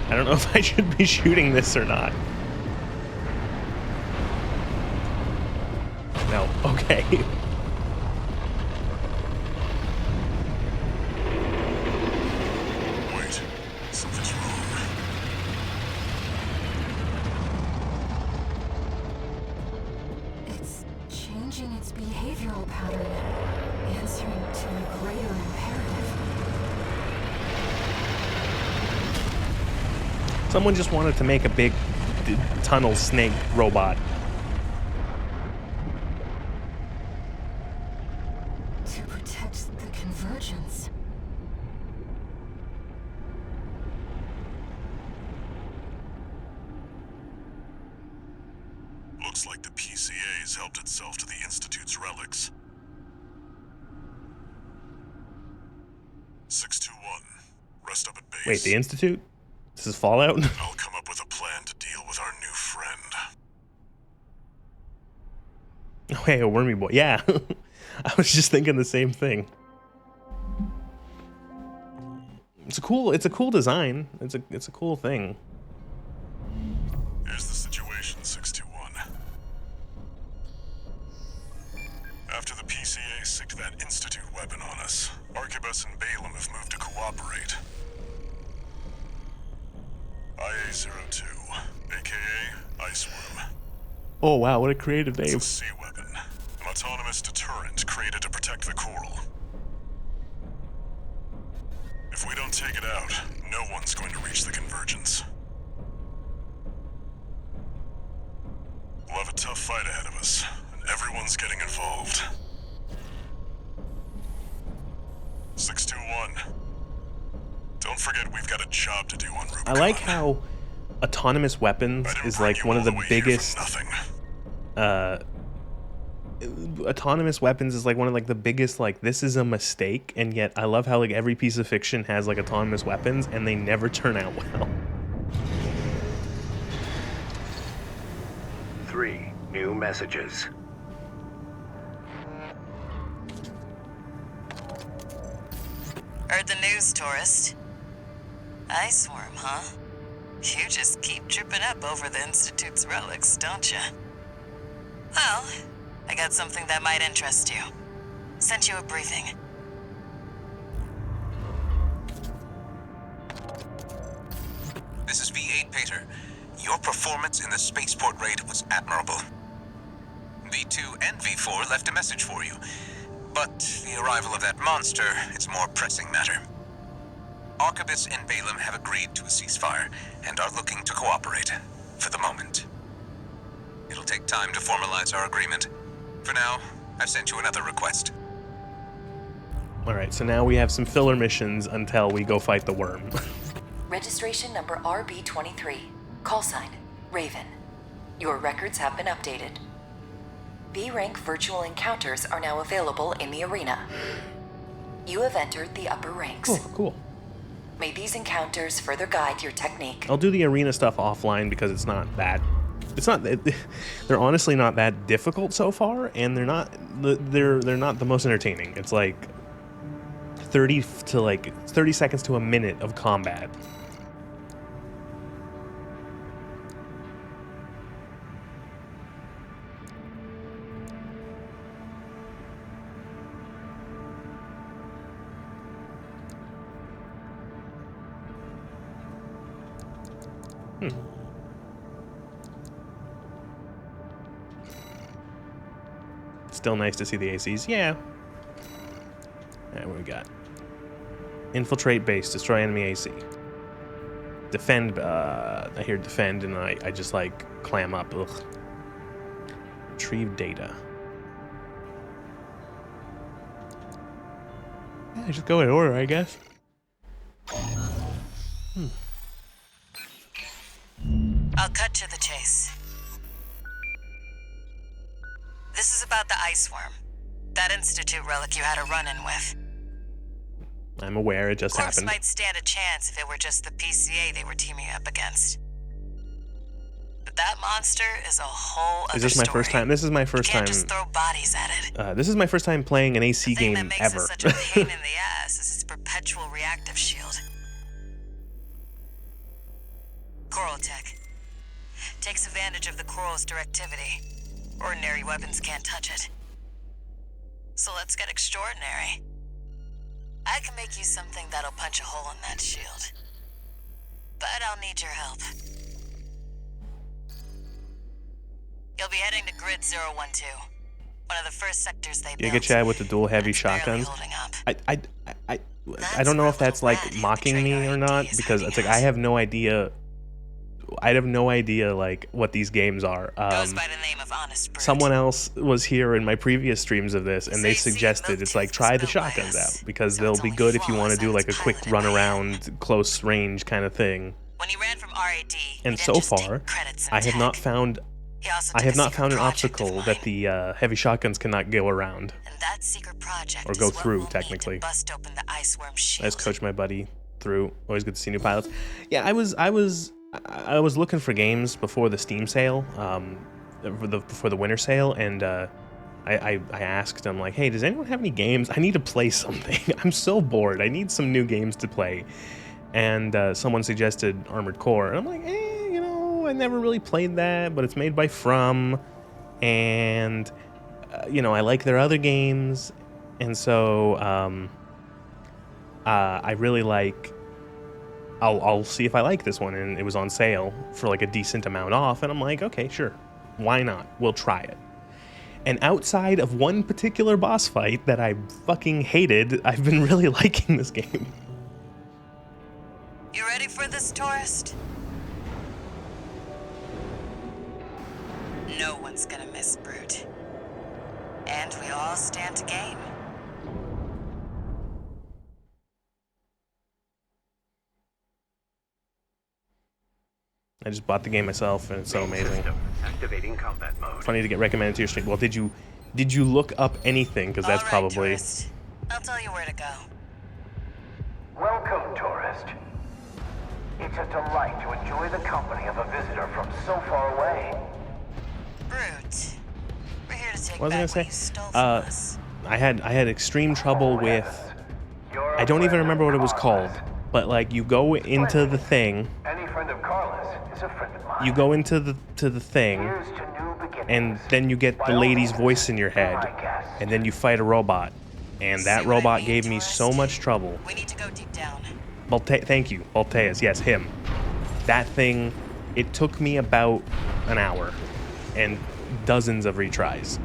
I don't know if I should be shooting this or not. No, okay. Wait, something's wrong. It's changing its behavioral pattern, answering to a greater imperative. Someone just wanted to make a big tunnel snake robot. To protect the convergence. Looks like the PCA has helped itself to the Institute's relics. 621, rest up at base. Wait, the Institute? This is Fallout? I'll come up with a plan to deal with our new friend. Oh, hey, a wormy boy. Yeah, I was just thinking the same thing. It's a cool design. It's a cool thing. Here's the situation, 621. After the PCA sicked that Institute weapon on us, Arquebus and Balaam have moved to cooperate. IA-02, aka Iceworm. Oh wow, what a creative name. It's a sea weapon, an autonomous deterrent created to protect the coral. If we don't take it out, no one's going to reach the convergence. We'll have a tough fight ahead of us, and everyone's getting involved. 621. Don't forget we've got a job to do on Rubicon. I like how autonomous weapons I didn't is bring like you one of all the the way here for biggest nothing. autonomous weapons is like one of like the biggest like this is a mistake, and yet I love how like every piece of fiction has like autonomous weapons and they never turn out well. 3 new messages. Heard the news, tourist. Ice worm, huh? You just keep tripping up over the Institute's relics, don't you? Well, I got something that might interest you. Sent you a briefing. This is V8, Pater. Your performance in the spaceport raid was admirable. V2 and V4 left a message for you. But the arrival of that monster is a more pressing matter. Arquebus and Balaam have agreed to a ceasefire and are looking to cooperate, for the moment. It'll take time to formalize our agreement. For now, I've sent you another request. Alright, so now we have some filler missions until we go fight the worm. Registration number RB23. Call sign, Raven. Your records have been updated. B-rank virtual encounters are now available in the arena. You have entered the upper ranks. Cool. May these encounters further guide your technique. I'll do the arena stuff offline because it's not that... they're honestly not that difficult so far, and they're not the most entertaining. It's like 30 seconds to a minute of combat. Still nice to see the ACs. Yeah. Alright, what we got? Infiltrate base, destroy enemy AC. Defend, I hear defend and I just like clam up. Ugh. Retrieve data. Yeah, just go in order, I guess. I'll cut to the chase. This is about the ice worm. That Institute relic you had a run-in with. I'm aware it just Corpse happened. might stand a chance if it were just the PCA they were teaming up against. But that monster is a whole other Is this my story. first time? This is my You first can't time. just throw bodies at it. This is my first time playing an AC The thing game that makes ever. it such a pain in the ass is its perpetual reactive shield. Coral tech. Takes advantage of the coral's directivity. Ordinary weapons can't touch it. So let's get extraordinary. I can make you something that'll punch a hole in that shield. But I'll need your help. You'll be heading to Grid 012. One of the first sectors they built. You get Chad with the dual heavy It's barely shotguns. holding up. I don't know if that's like mocking me or not, because it's like I have no idea. I have no idea like what these games are. Goes by the name of Honest Brute. Someone else was here in my previous streams of this, and they So you see, suggested it's like Motive try was the built by shotguns us, out because so they'll its be only good if you flaw want to is do that like a it's quick piloted run by him. around, close range kind of thing. When he ran from RAD, he And didn't so just far, take credits in I have not tech. found He also I took have a not secret found an project of obstacle that mine. the heavy shotguns cannot go around. And that secret project or go is what through, we'll need technically. to bust open the ice worm shield. I just coach my buddy through. Always good to see new pilots. Yeah, I was looking for games before the Steam sale, before the winter sale, and I asked him like, hey, does anyone have any games? I need to play something. I'm so bored. I need some new games to play. And someone suggested Armored Core, and I'm like, you know, I never really played that, but it's made by From, and you know, I like their other games, and so I really like. I'll see if I like this one, and it was on sale for like a decent amount off, and I'm like, okay, sure, why not? We'll try it. And outside of one particular boss fight that I fucking hated, I've been really liking this game. You ready for this, tourist? No one's gonna miss Brute. And we all stand to gain. I just bought the game myself, and it's so amazing. System Activating combat mode. Funny to get recommended to your stream. Well, did you look up anything? Because that's All right, probably. tourist. I'll tell you where to go. Welcome, tourist. It's a delight to enjoy the company of a visitor from so far away. Brute. We're here to take What was I back gonna what you say? stole from us. I had extreme trouble with. I don't even remember what it was called, but like you go into the thing. Any friend of Carlos is a friend of mine. You go into the thing, Here's to new beginnings. and then you get the lady's voice in your head, and then you fight a robot, and that See what I robot mean, gave me so tourist? much trouble. We need to go deep down. Thank you, Volteas. Yes, him. That thing. It took me about an hour, and dozens of retries.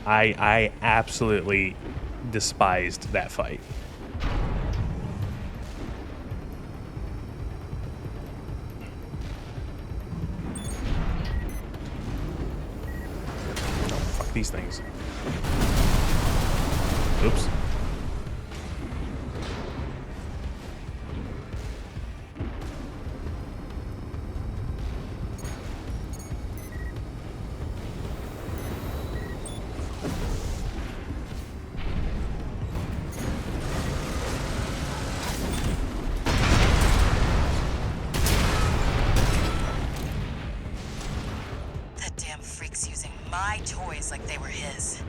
I absolutely despised that fight. Oh, fuck these things. Oops. That damn freak's using my toys like they were his.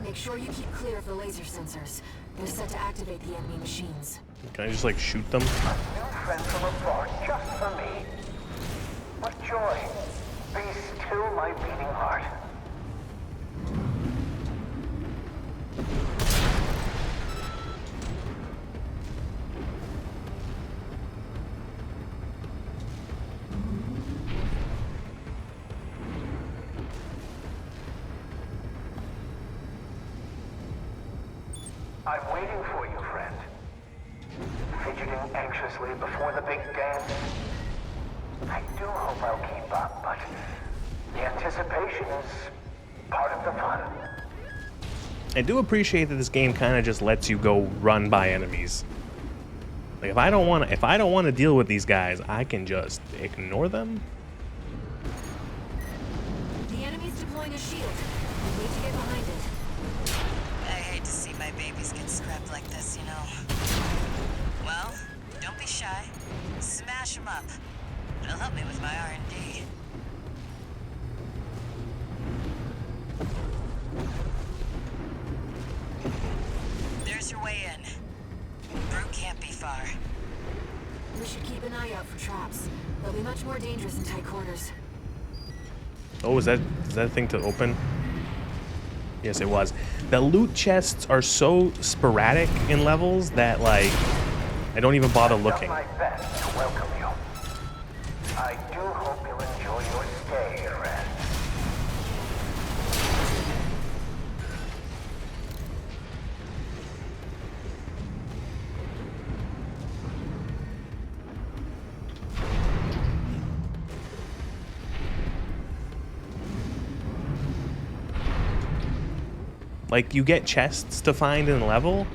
Make sure you keep clear of the laser sensors. They're set to activate the enemy machines. Can I just like shoot them? New friend from afar, just for me. What joy. Be still my beating heart. I'm waiting for you, friend. Fidgeting anxiously before the big dance. I do hope I'll keep up, but the anticipation is part of the fun. I do appreciate that this game kind of just lets you go run by enemies. Like if I don't want to deal with these guys, I can just ignore them. The enemy's deploying a shield. We need to get behind it. I hate to see my babies get scrapped like this, you know. Well, don't be shy. Smash them up. It'll help me with my R&D. There's your way in. Brute can't be far. We should keep an eye out for traps. They'll be much more dangerous in tight quarters. Oh, is that a thing to open? Yes, it was. The loot chests are so sporadic in levels that like I don't even bother looking. I've done my best to welcome you. I do hope you'll enjoy your stay, friend. Like you get chests to find in a level,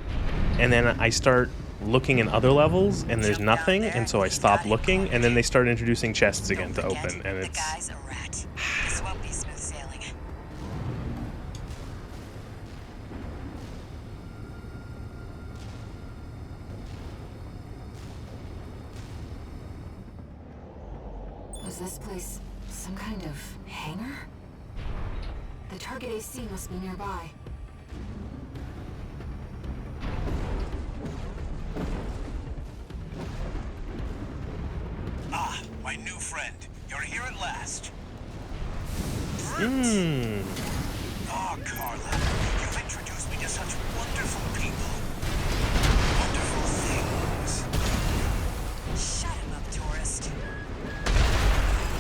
and then I start looking in other levels and there's nothing, and so I stop looking, and then they start introducing chests again to open, and The it's guy's a rat. This won't be smooth sailing. Was this place some kind of hangar? The target AC must be nearby. Ah, my new friend. You're here at last. Hmm. Oh, Carla, you've introduced me to such wonderful people. Wonderful things. Shut him up, tourist.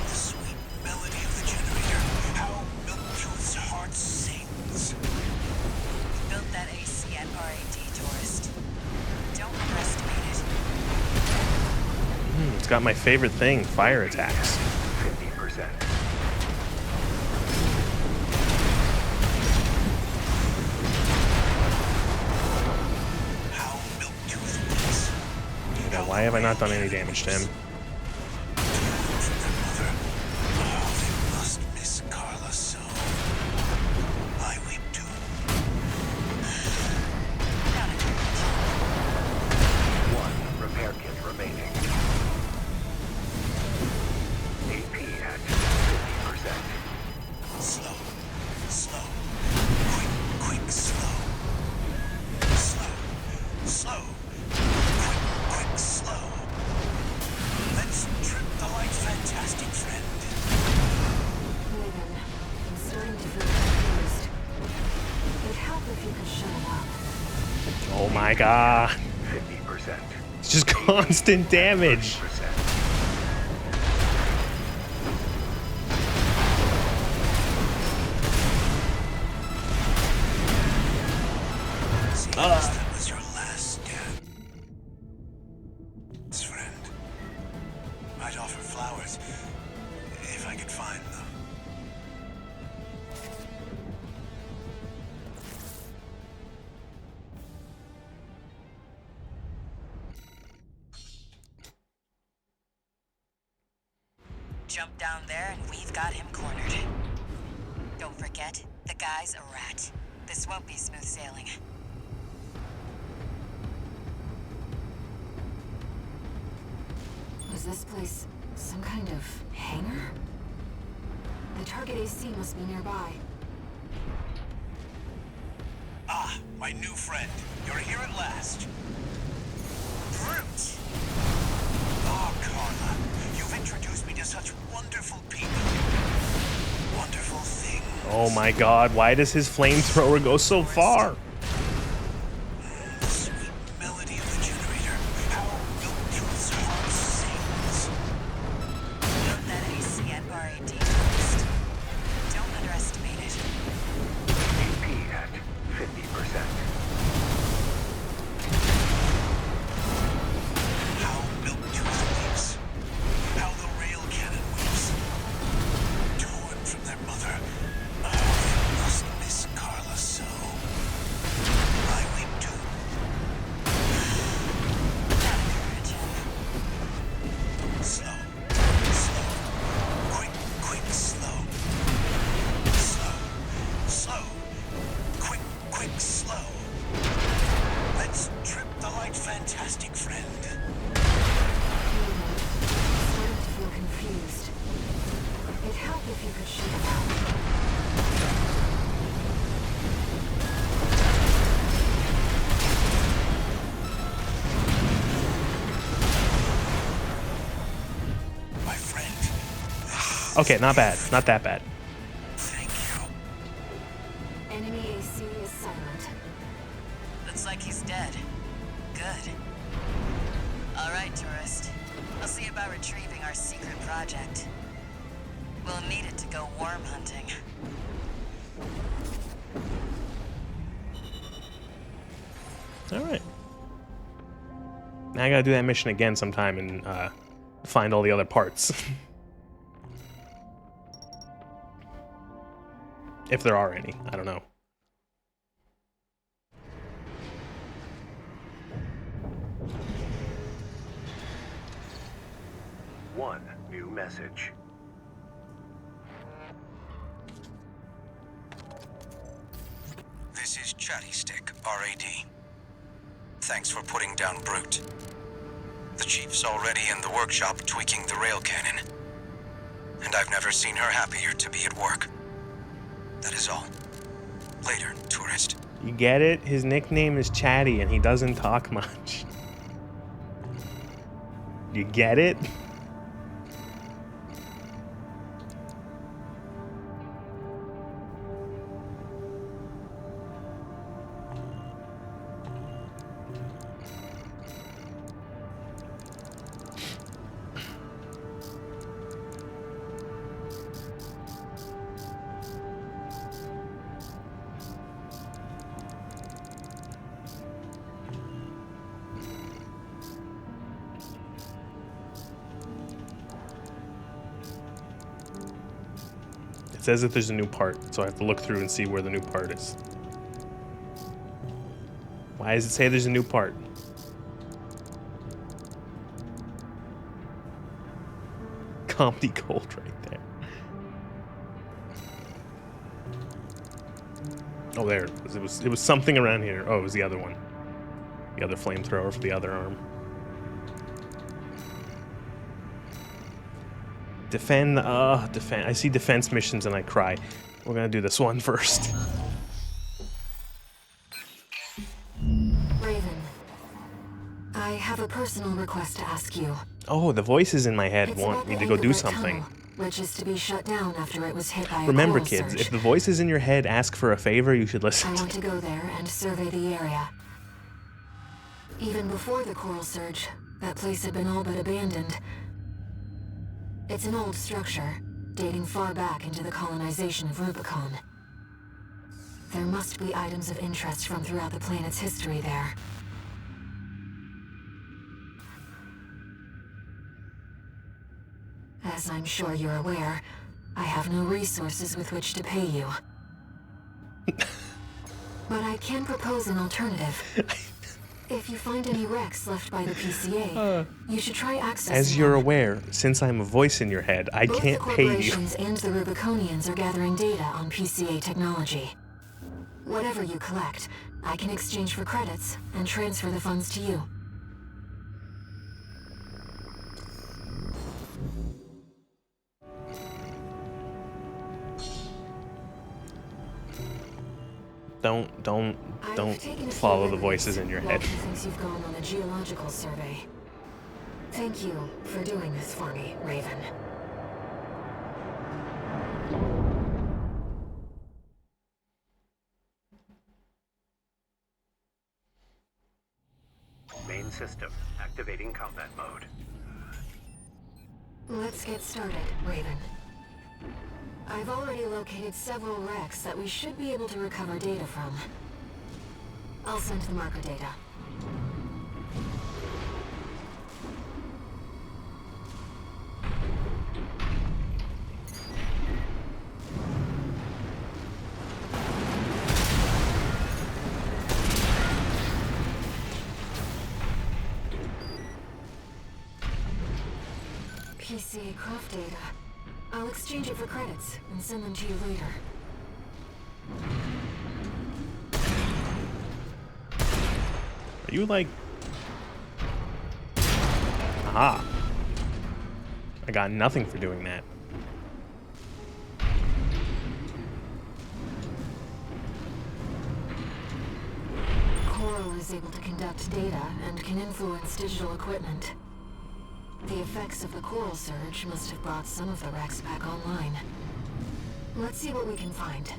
The sweet melody of the generator. How Milkjuice's heart sings. We built that AC at RAD, tourist. Don't underestimate it. It's got my favorite thing, fire attacks. 50%. god, why have I not done any damage to him? Must miss Carla so. I weep too. One repair kit remaining. AP at 50%. Slow, slow, quick, slow. Slow, slow, quick, slow. Let's trip the light fantastic friend. Raven, I'm starting to feel confused. It'd help if you could shut it up. Oh my god. 50%. It's just constant damage. 30%. Seems that was your last stand. Friend. I'd offer flowers if I could find them. Jump down there and we've got him cornered. Don't forget, the guy's a rat. This won't be smooth sailing. Is this place some kind of hangar? The target AC must be nearby. Ah, my new friend. You're here at last. Brute! Oh, Carla, you've introduced me to such wonderful people. Wonderful things. Oh my god, why does his flamethrower go so far? The sweet melody of the generator. How Milktoot's heart sings. Note that AC at RAD first. Don't underestimate it. AP at 50%. How Milktooth weeps. How the rail cannon weeps. Torn from their mother. Oh, they must miss Carla so. I weep too. Have courage, Em. Slow. Slow. Quick, slow. Slow. Slow. Quick, slow. Let's trip the light fantastic friend. Raven, I'm starting to feel confused. It'd help if you could shut it up. My friend. Okay, not bad. Not that bad. Thank you. Enemy AC is silent. Looks like he's dead. Good. All right, tourist. I'll see about retrieving our secret project. We'll need it to go worm hunting. Alright. Now I gotta do that mission again sometime and find all the other parts. If there are any. I don't know. One new message. This is Chatty Stick, RAD. Thanks for putting down Brute. The Chief's already in the workshop tweaking the rail cannon. And I've never seen her happier to be at work. That is all. Later, tourist. You get it? His nickname is Chatty and he doesn't talk much. You get it? It says that there's a new part, so I have to look through and see where the new part is. Why does it say there's a new part? comedy gold right there. Oh, there it was. It was something around here. Oh, it was the other one. The other flamethrower for the other arm. Defend. Defend. I see defense missions and I cry. We're gonna do this one first. Raven, I have a personal request to ask you. Oh, the voices in my head It's want about me the to go do Anchorite something. tunnel, which is to be shut down after it was hit by a Remember, coral kids, surge. if the voices in your head ask for a favor, you should I listen. want to go there and survey the area. Even before the coral surge, that place had been all but abandoned. It's an old structure, dating far back into the colonization of Rubicon. There must be items of interest from throughout the planet's history there. As I'm sure you're aware, I have no resources with which to pay you. But I can propose an alternative. If you find any wrecks left by the PCA, you should try accessing As you're them. aware, since I'm a voice in your head, I Both can't the pay you. corporations and the Rubiconians are gathering data on PCA technology. Whatever you collect, I can exchange for credits and transfer the funds to you. Don't I've taken a few follow the memories. voices in your head. Walter thinks you've gone on a geological survey. Thank you for doing this for me, Raven. Main system activating combat mode. Let's get started, Raven. I've already located several wrecks that we should be able to recover data from. I'll send the marker data. PCA craft data. I'll exchange it for credits and send them to you later. Are you like... Aha. I got nothing for doing that. Coral is able to conduct data and can influence digital equipment. The effects of the coral surge must have brought some of the wrecks back online. Let's see what we can find.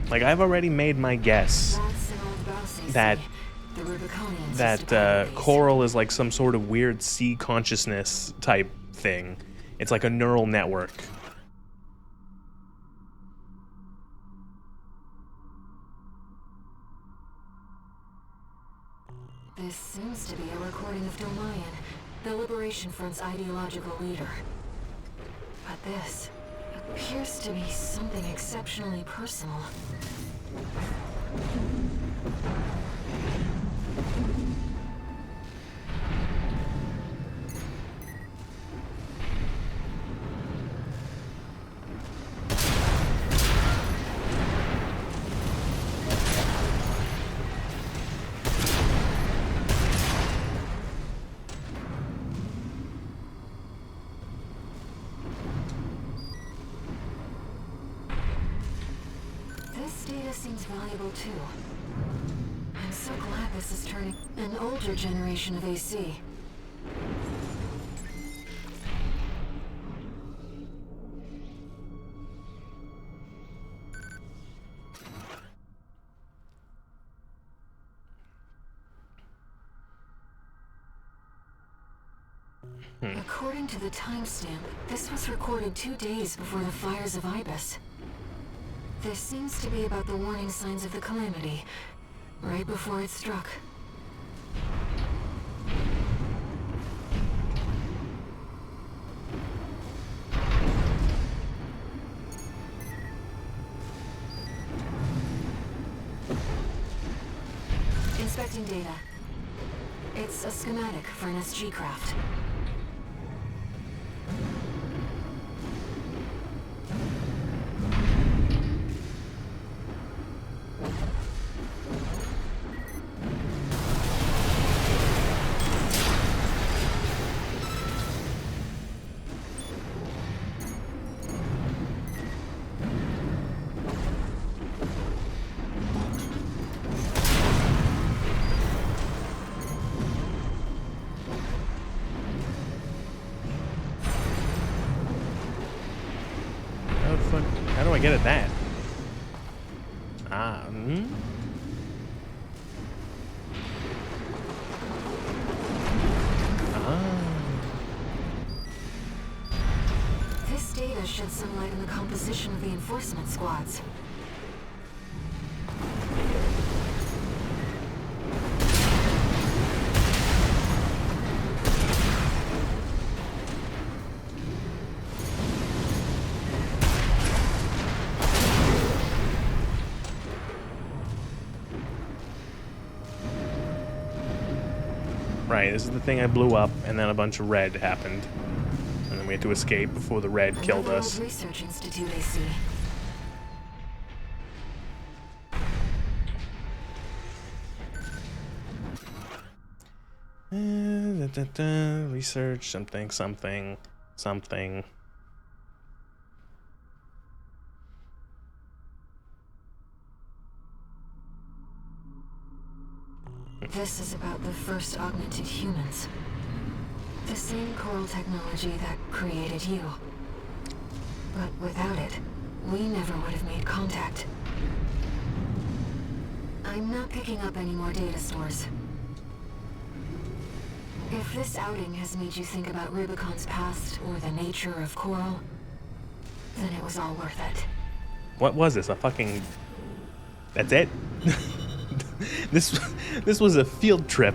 Like, I've already made my guess That's an old boss, I see. that The Rubiconians used that to power these. coral is like some sort of weird sea consciousness type thing. It's like a neural network. This seems to be a recording of Domayan, the Liberation Front's ideological leader. But this appears to be something exceptionally personal. This data seems valuable too. I'm so glad this is turning an older generation of AC. According to the timestamp, this was recorded 2 days before the fires of Ibis. This seems to be about the warning signs of the calamity, right before it struck. Requesting data. It's a schematic for an SG craft. How do I get at that? This data sheds some light on the composition of the enforcement squads. Right, this is the thing I blew up, and then a bunch of red happened. And then we had to escape before the red killed Another us. old research institute, I see. Research, something, something, something. This is about the first augmented humans. The same coral technology that created you. But without it, we never would have made contact. I'm not picking up any more data stores. If this outing has made you think about Rubicon's past or the nature of coral, then it was all worth it. What was this? A fucking... That's it? This was a field trip.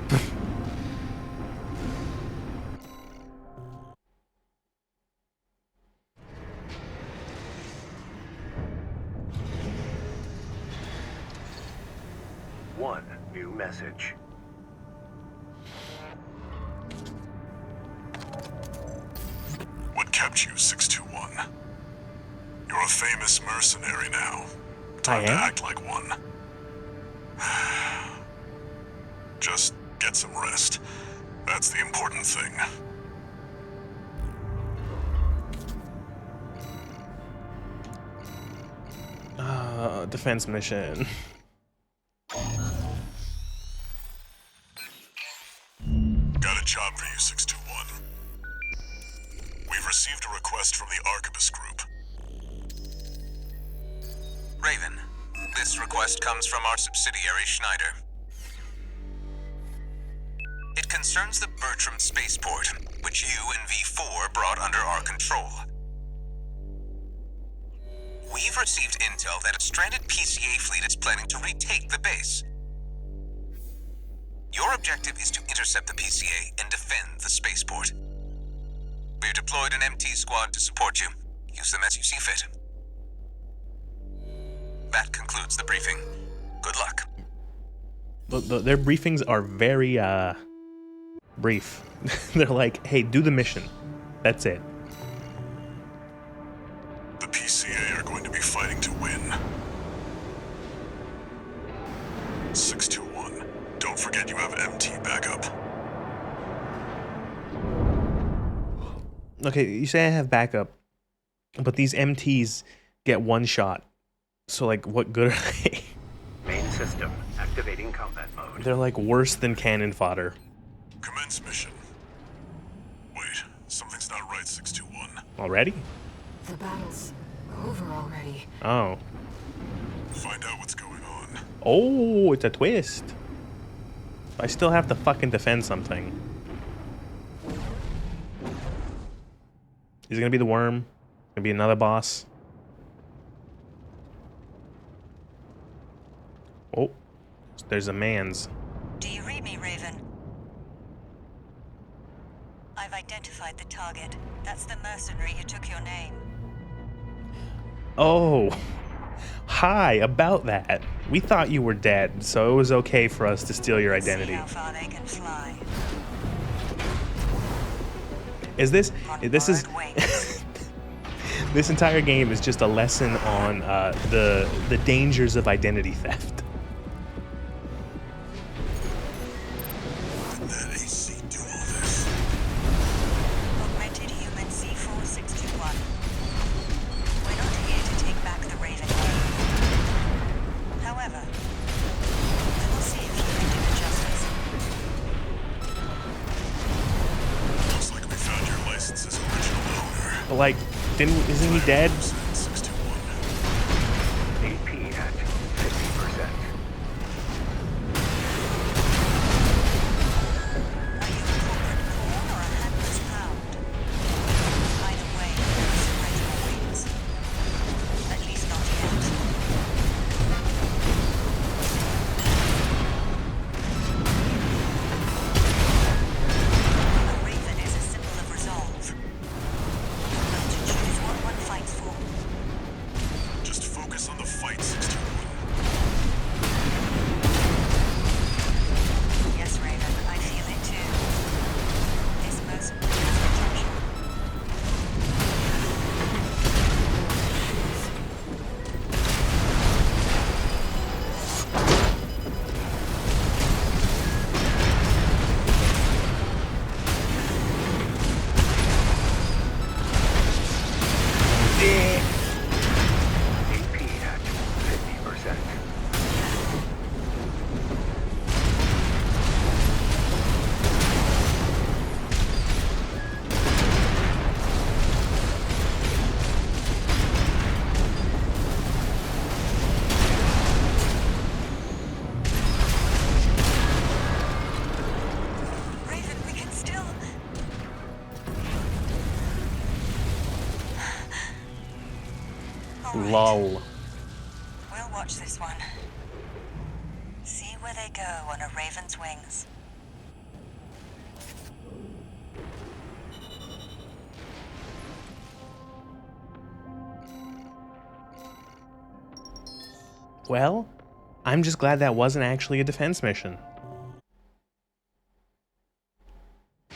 One new message. What kept you, 621? You're a famous mercenary now. Time to am? act like one. Just get some rest. That's the important thing. Defense mission. Got a job for you, 621. We've received a request from the Arquebus Group. Raven, this request comes from our subsidiary Schneider. It concerns the Bertram spaceport, which you and V4 brought under our control. We've received intel that a stranded PCA fleet is planning to retake the base. Your objective is to intercept the PCA and defend the spaceport. We've deployed an MT squad to support you. Use them as you see fit. That concludes the briefing. Good luck. Their briefings are very, brief. They're like, hey, do the mission. That's it. The PCA are going to be fighting to win. 621, don't forget you have MT backup. Okay, you say I have backup, but these MTs get one shot. So, like, what good are they? Main system activating combat mode. They're, like, worse than cannon fodder. Commence mission. Wait, something's not right, 621. Already? The battle's over already. Oh. Find out what's going on. Oh, it's a twist. I still have to fucking defend something. Is it gonna be the worm? Gonna be another boss? Oh, there's a man's. Do you read me, Raven? I've identified the target. That's the mercenary who took your name. Oh, Hi, about that. We thought you were dead, so it was okay for us to steal your identity. See how far they can fly. Is this On this is borrowed wings. this entire game is just a lesson on the dangers of identity theft. Did that AC do all this? Augmented human C4621. We're not here to take back the Raven name. However, we will see if you can do it justice. Looks like we found your license's original owner. But like, isn't he dead? 621. AP at 50%. Are you a corporate pawn or a handless hound? Either way, there's original wings. At least not yet. A raven is a symbol of resolve. You're willing to choose what one fights for. Just focus on the fight, 621. Yes, Raven, I feel it too. This person is rejection. AP at 50%. Raven, we can still... All right. Lol. We'll watch this one. See where they go on a raven's wings. Well, I'm just glad that wasn't actually a defense mission.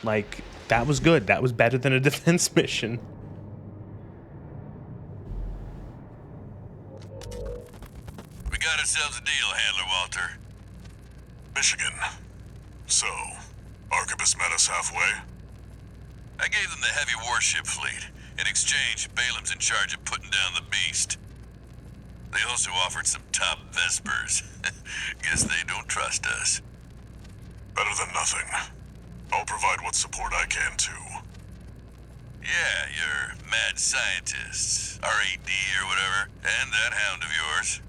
Like, that was good. That was better than a defense mission. We got ourselves a deal, Handler Walter. Michigan. So, Arquebus met us halfway? I gave them the heavy warship fleet. In exchange, Balaam's in charge of putting down the beast. They also offered some top Vespers. Guess they don't trust us. Better than nothing. I'll provide what support I can, too. Yeah, your mad scientists, RAD or whatever, and that hound of yours.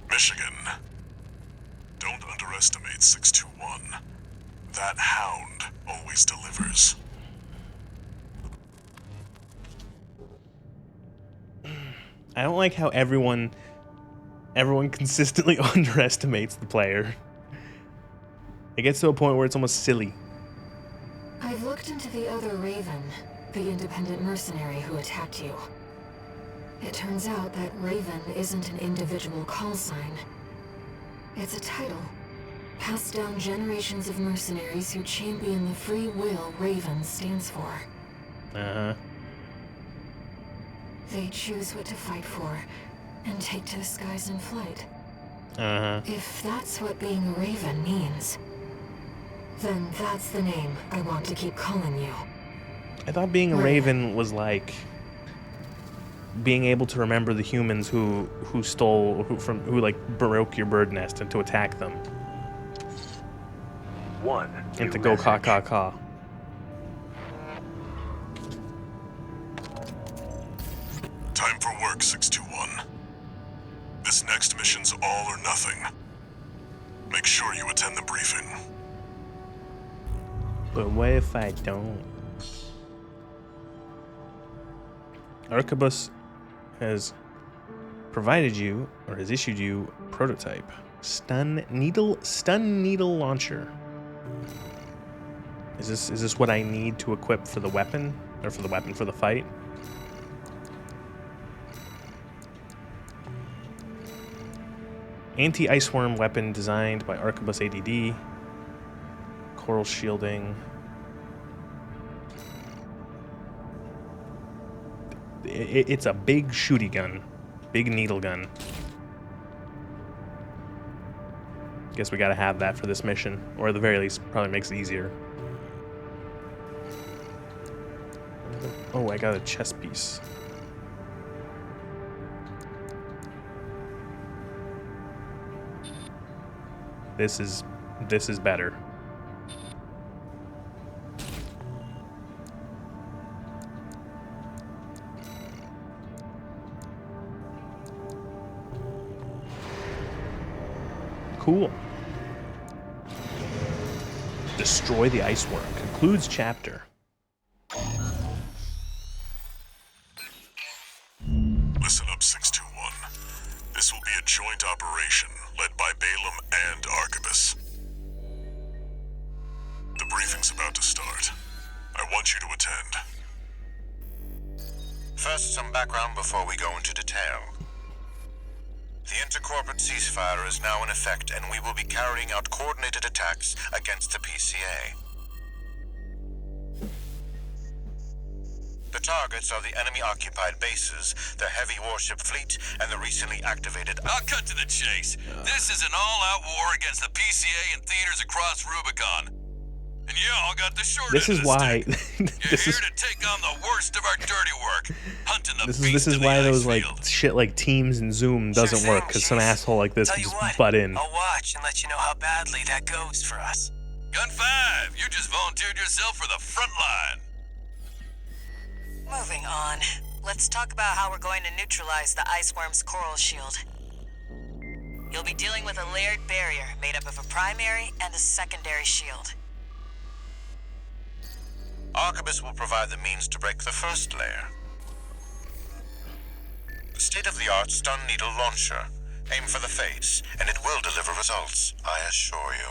Michigan. Don't underestimate 621. That hound always delivers. I don't like how everyone consistently underestimates the player. It gets to a point where it's almost silly. I've looked into the other Raven, the independent mercenary who attacked you. It turns out that Raven isn't an individual call sign. It's a title, passed down generations of mercenaries who champion the free will Raven stands for. Uh-huh. They choose what to fight for, and take to the skies in flight. Uh-huh. If that's what being a Raven means, then that's the name I want to keep calling you. I thought being a Right. Raven was like being able to remember the humans who broke your bird nest and to attack them One. and new to go message. caw caw caw. Time for work, 621. This next mission's all or nothing. Make sure you attend the briefing. But what if I don't? Arquebus has provided you, or has issued you, prototype. Stun needle launcher. Is this what I need to equip for the weapon? Or for the fight? Anti-iceworm weapon designed by Arquebus ADD. Coral shielding. It's a big shooty gun. Big needle gun. Guess we gotta have that for this mission. Or at the very least, probably makes it easier. Oh, I got a chess piece. This is better. Cool. Destroy the iceworm concludes chapter. Listen up, 621. This will be a joint operation led by Balaam and Arquebus. The briefing's about to start. I want you to attend. First, some background before we go into detail. The intercorporate ceasefire is now in effect, and we will be carrying out coordinated attacks against the PCA. The targets are the enemy-occupied bases, the heavy warship fleet, and the recently activated... I'll cut to the chase. This is an all-out war against the PCA and theaters across Rubicon. And y'all got the short This end is of the why stick. You're this here is to take on the worst of our dirty work, hunting the this beast is in the why ice those like field. shit like Teams and Zoom doesn't work, because some asshole like this Tell can you just what, butt in. I'll watch and let you know how badly that goes for us. Gun 5, you just volunteered yourself for the front line. Moving on. Let's talk about how we're going to neutralize the iceworm's coral shield. You'll be dealing with a layered barrier made up of a primary and a secondary shield. Arquebus will provide the means to break the first layer. State-of-the-art stun needle launcher. Aim for the face, and it will deliver results, I assure you.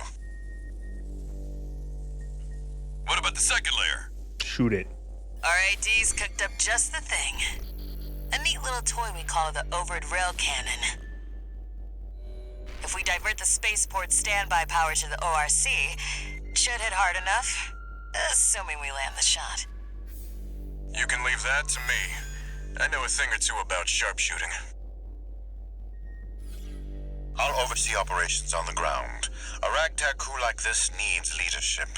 What about the second layer? Shoot it. RAD's cooked up just the thing. A neat little toy we call the overed rail cannon. If we divert the spaceport standby power to the ORC, should hit hard enough, assuming we land the shot. You can leave that to me. I know a thing or two about sharpshooting. I'll oversee operations on the ground. A ragtag crew like this needs leadership.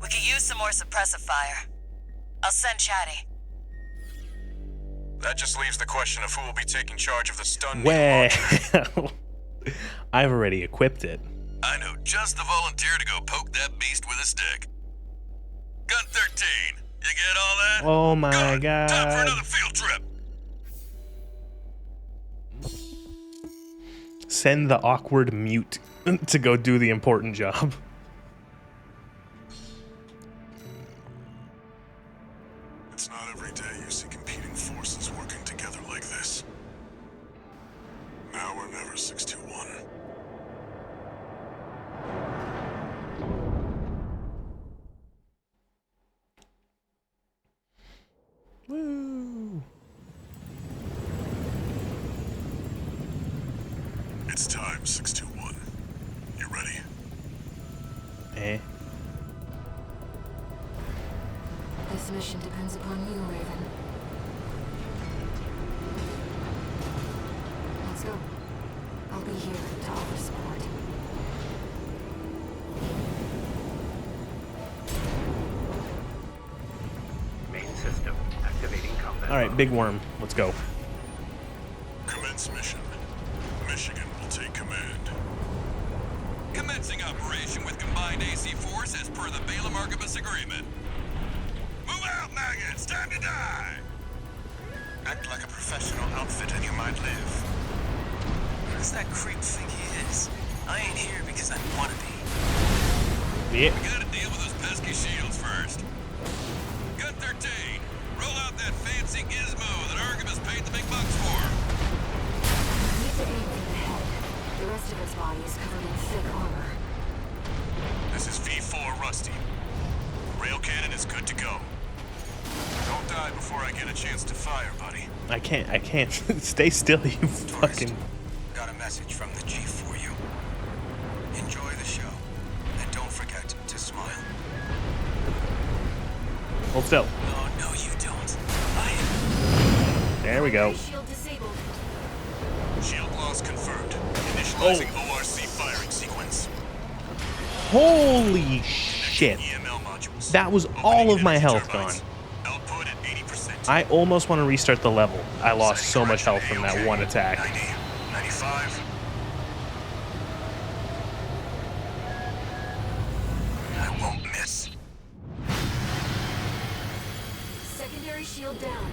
We could use some more suppressive fire. I'll send Chatty. That just leaves the question of who will be taking charge of the stun needle Well, launcher. I've already equipped it. I know just the volunteer to go poke that beast with a stick. Gun 13, you get all that? Oh my Good. god. Time for another field trip. Send the awkward mute to go do the important job. It's not every day you see competing forces working together like this. Now or never, 621. Woo. It's time, 621. You ready? Eh? This mission depends upon you, Raven. Let's go. I'll be here to offer support. Main system activating combat. All right, big worm. Let's go. Commence mission. Michigan will take command. Commencing operation with combined AC force as per the Balaam Arquebus agreement. Move out, maggots! Time to die! Act like a professional outfit and you might live. Who does that creep think he is? I ain't here because I want to be. Yeah. We gotta deal with those pesky shields first. Gun 13, roll out that fancy gizmo that Arquebus paid the big bucks for. We need to aim for the head. The rest of his body is covered in thick armor. This is V4 Rusty. Rail cannon is good to go. Don't die before I get a chance to fire, buddy. I can't. Stay still, you fucking. got a message from the chief for you. Enjoy the show, and don't forget to smile. Hold still. Oh, no, you don't. There we go. Shield disabled. Shield loss confirmed. Initializing ORC firing sequence. Holy shit. EML modules. That was Opening all of my energy health turbines. gone. Output at 80%. I almost want to restart the level. I lost so much health from that one attack. 90, 95. I won't miss. Secondary shield down.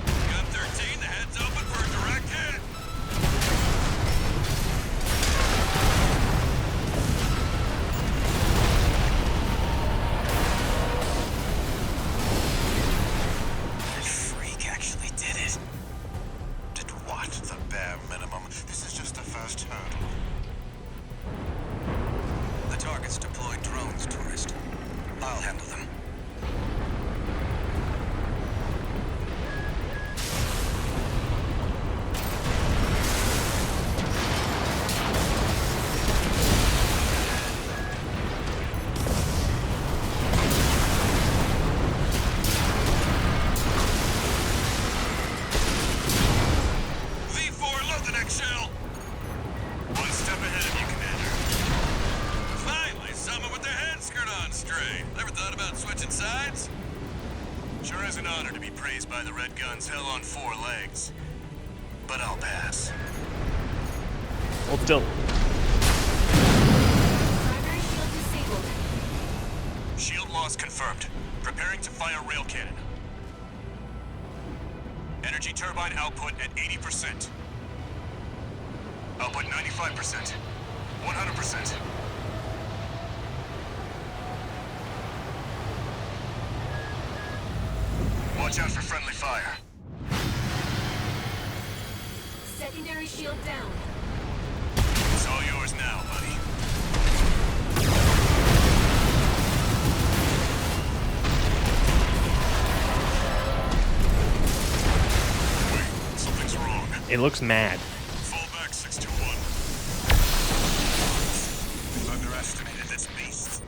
Gun 13, the head's open for a direct hit. That freak actually did it. Did what? The bare minimum. This is just the first hurdle. The target's deployed drones, tourist. I'll handle them. V4, load the next shell. One step ahead of you, Commander. Finally, someone with their head skirt on straight. Ever thought about switching sides? Sure is an honor to be praised by the Red Guns hell on 4 legs. But I'll pass. Hold still. Primary shield disabled. Shield loss confirmed. Preparing to fire rail cannon. Energy turbine output at 80%. Output 95%. 100%. Watch out for friendly fire. Secondary shield down. It's all yours now, buddy. Wait, something's wrong. It looks mad. Fall back, 621. We've underestimated this beast.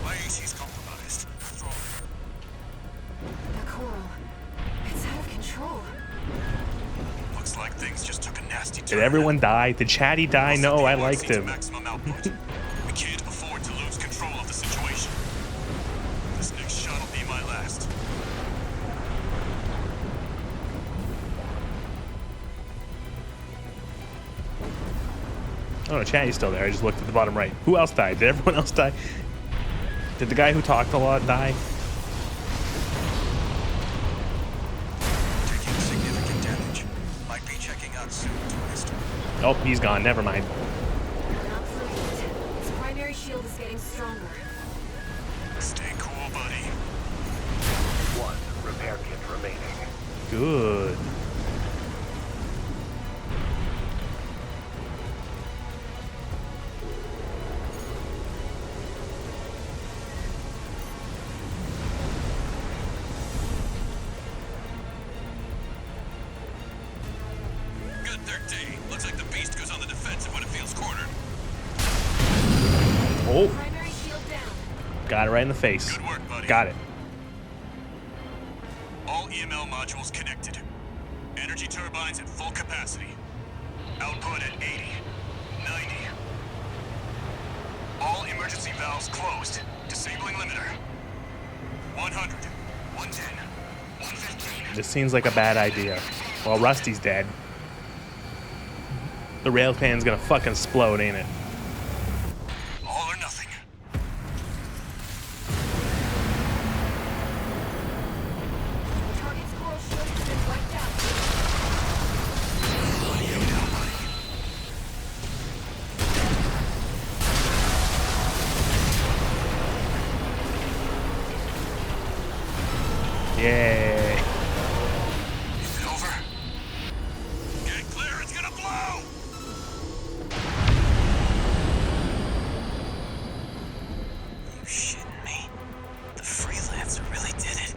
My AC's compromised. Strong. The coral. It's out of control. Looks like things just took a nasty turn. Did everyone die? Did Chatty die? We'll set No, the I ORC liked to him. maximum output. We can't afford to lose control of the situation. This next shot will be my last. Oh no, Chatty's still there. I just looked at the bottom right. Who else died? Did everyone else die? Did the guy who talked a lot die? Taking significant damage. Might be checking out soon, tourist. Oh, he's gone. Never mind. Not through yet. His primary shield is getting stronger. Stay cool, buddy. One repair kit remaining. Good. Good 13. Looks like the beast goes on the defensive when it feels cornered. Oh, Primary shield down. got it right in the face. Good work, buddy. Got it. All EML modules connected. Energy turbines at full capacity. Output at 80, 90. All emergency valves closed. Disabling limiter. 100, 110, 115. This seems like a bad idea. Well, Rusty's dead. The railpan's gonna fucking explode, ain't it? All or nothing. Target's coral shield has been wiped out. Yay. Is it over? Get clear, it's gonna blow! You shitting me? The freelancer really did it.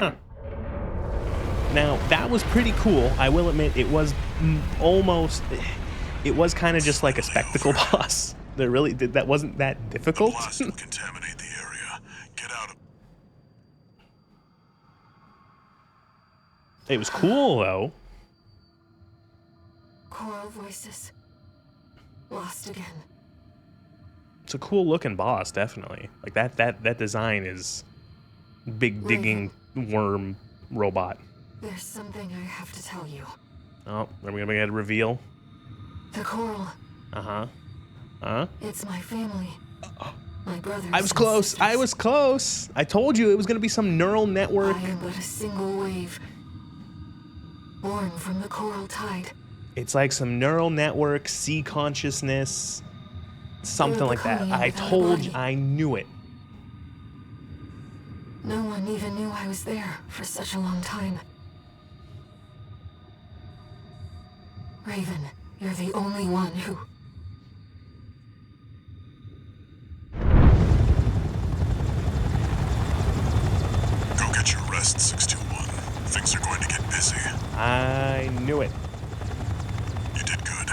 Huh. Now, that was pretty cool. I will admit, it was almost... It was kind of just like a spectacle boss. That wasn't that difficult. The blast will contaminate the area. Get out of... It was cool, though. Choral voices. Lost again. It's a cool looking boss, definitely. Like that design is big digging worm robot. There's something I have to tell you. Oh, are we gonna get a reveal? The coral. It's my family. My brothers. I was close. I was close. I told you it was gonna be some neural network. I am but a single wave, born from the coral tide. It's like some neural network, sea consciousness, something like that. I told you, I knew it. No one even knew I was there for such a long time. Raven, you're the only one who... Go get your rest, 621. Things are going to get busy. I knew it. You did good.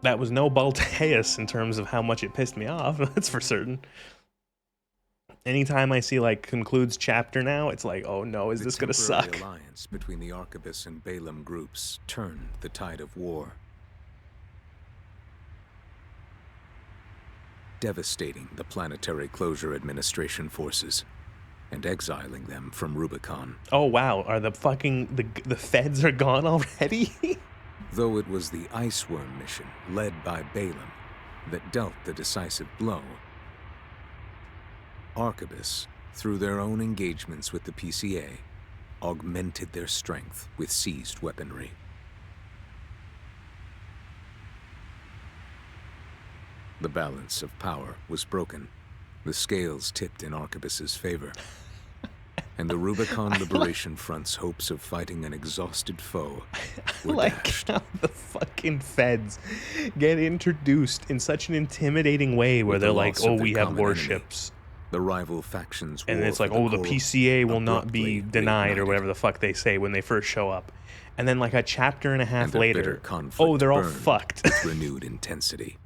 That was no Balteus in terms of how much it pissed me off, that's for certain. Anytime I see, like, concludes chapter now, it's like, oh no, is this gonna suck? The alliance between the Arquebus and Balaam groups turned the tide of war. Devastating the Planetary Closure Administration forces and exiling them from Rubicon. Oh wow, are the fucking, the feds are gone already? Though it was the Iceworm mission, led by Balaam, that dealt the decisive blow, Arquebus, through their own engagements with the PCA, augmented their strength with seized weaponry. The balance of power was broken. The scales tipped in Arquebus's favor. And the Rubicon Liberation Front's hopes of fighting an exhausted foe were dashed. How the fucking feds get introduced in such an intimidating way where they're like, oh, we have warships. The rival factions, and it's like, oh, the PCA will not be denied, or whatever the fuck they say when they first show up. And then like a chapter and a half later, oh, they're all fucked. With renewed intensity.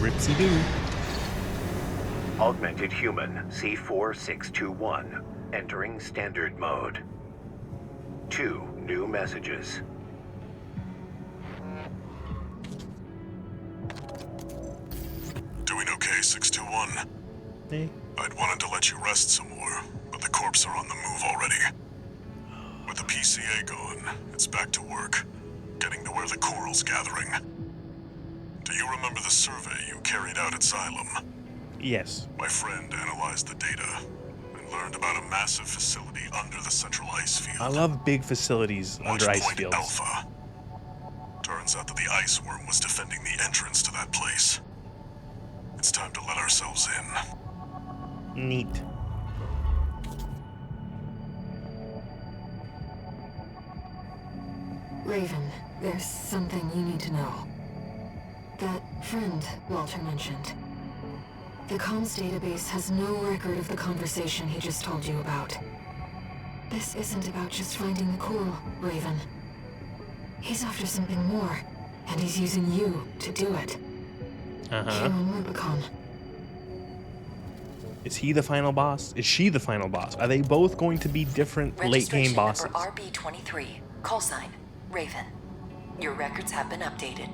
Ripsy-doo. Augmented Human C4621, entering standard mode. 2 new messages. Doing okay, 621? Hey. I'd wanted to let you rest some more, but the corps are on the move already. With the PCA gone, it's back to work, getting to where the coral's gathering. Do you remember the survey you carried out at Xylem? Yes. My friend analyzed the data and learned about a massive facility under the central ice field. I love big facilities under ice Point fields. Alpha. Turns out that the Iceworm was defending the entrance to that place. It's time to let ourselves in. Neat. Raven, there's something you need to know. That friend Walter mentioned. The comms database has no record of the conversation he just told you about. This isn't about just finding the coral, Raven. He's after something more, and he's using you to do it. Here on Rubicon. Is he the final boss? Is she the final boss? Are they both going to be different late game bosses? Number RB23, call sign, Raven. Your records have been updated.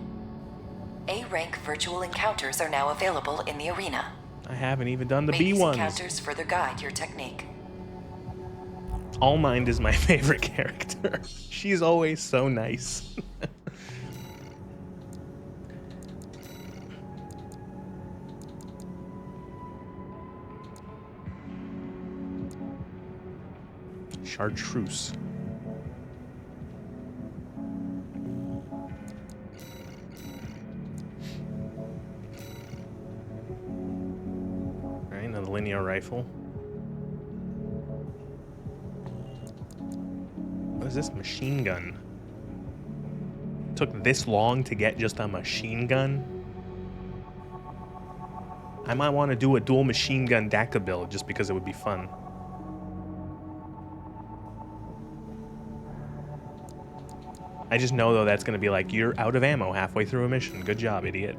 A-rank virtual encounters are now available in the arena. I haven't even done the May B these ones. encounters further guide your technique. Allmind is my favorite character. She's always so nice. Chartreuse. Alright, another linear rifle. is this? Machine gun. Took this long to get just a machine gun? I might want to do a dual machine gun DACA build just because it would be fun. I just know, though, that's going to be like, you're out of ammo halfway through a mission. Good job, idiot.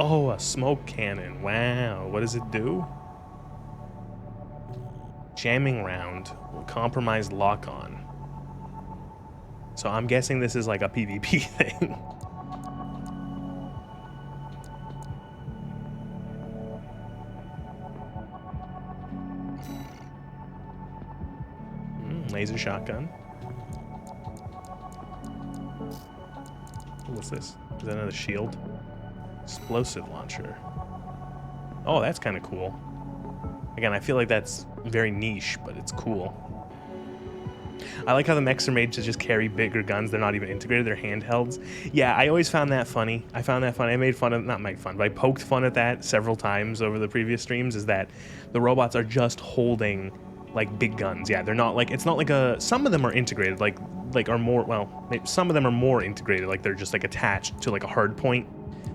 Oh, a smoke cannon. Wow. What does it do? Jamming round will compromise lock-on. So I'm guessing this is like a PvP thing. Laser shotgun. What's this? Is that another shield? Explosive launcher. Oh, that's kind of cool. Again, I feel like that's very niche, but it's cool. I like how the mechs are made to just carry bigger guns. They're not even integrated. They're handhelds. Yeah, I always found that funny. I found that funny. I made fun of, not made fun, but I poked fun at that several times over the previous streams, is that the robots are just holding like big guns. Yeah, they're not like, it's not like a, some of them are integrated, like are more, well, some of them are more integrated, like they're just like attached to like a hard point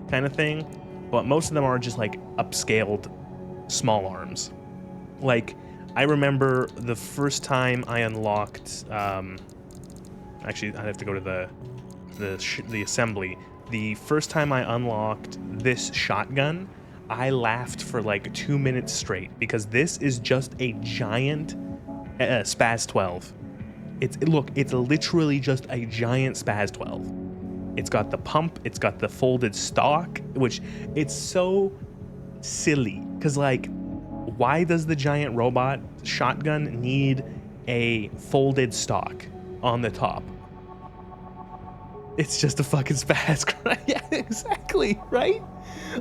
kind of thing, but most of them are just like upscaled small arms. Like, I remember the first time I unlocked, actually I'd have to go to the assembly. The first time I unlocked this shotgun, I laughed for like 2 minutes straight, because this is just a giant Spaz 12. Look, it's literally just a giant Spaz 12. It's got the pump, it's got the folded stock, which it's so silly, because like, why does the giant robot shotgun need a folded stock on the top? It's just a fucking Spaz. Yeah, exactly, right?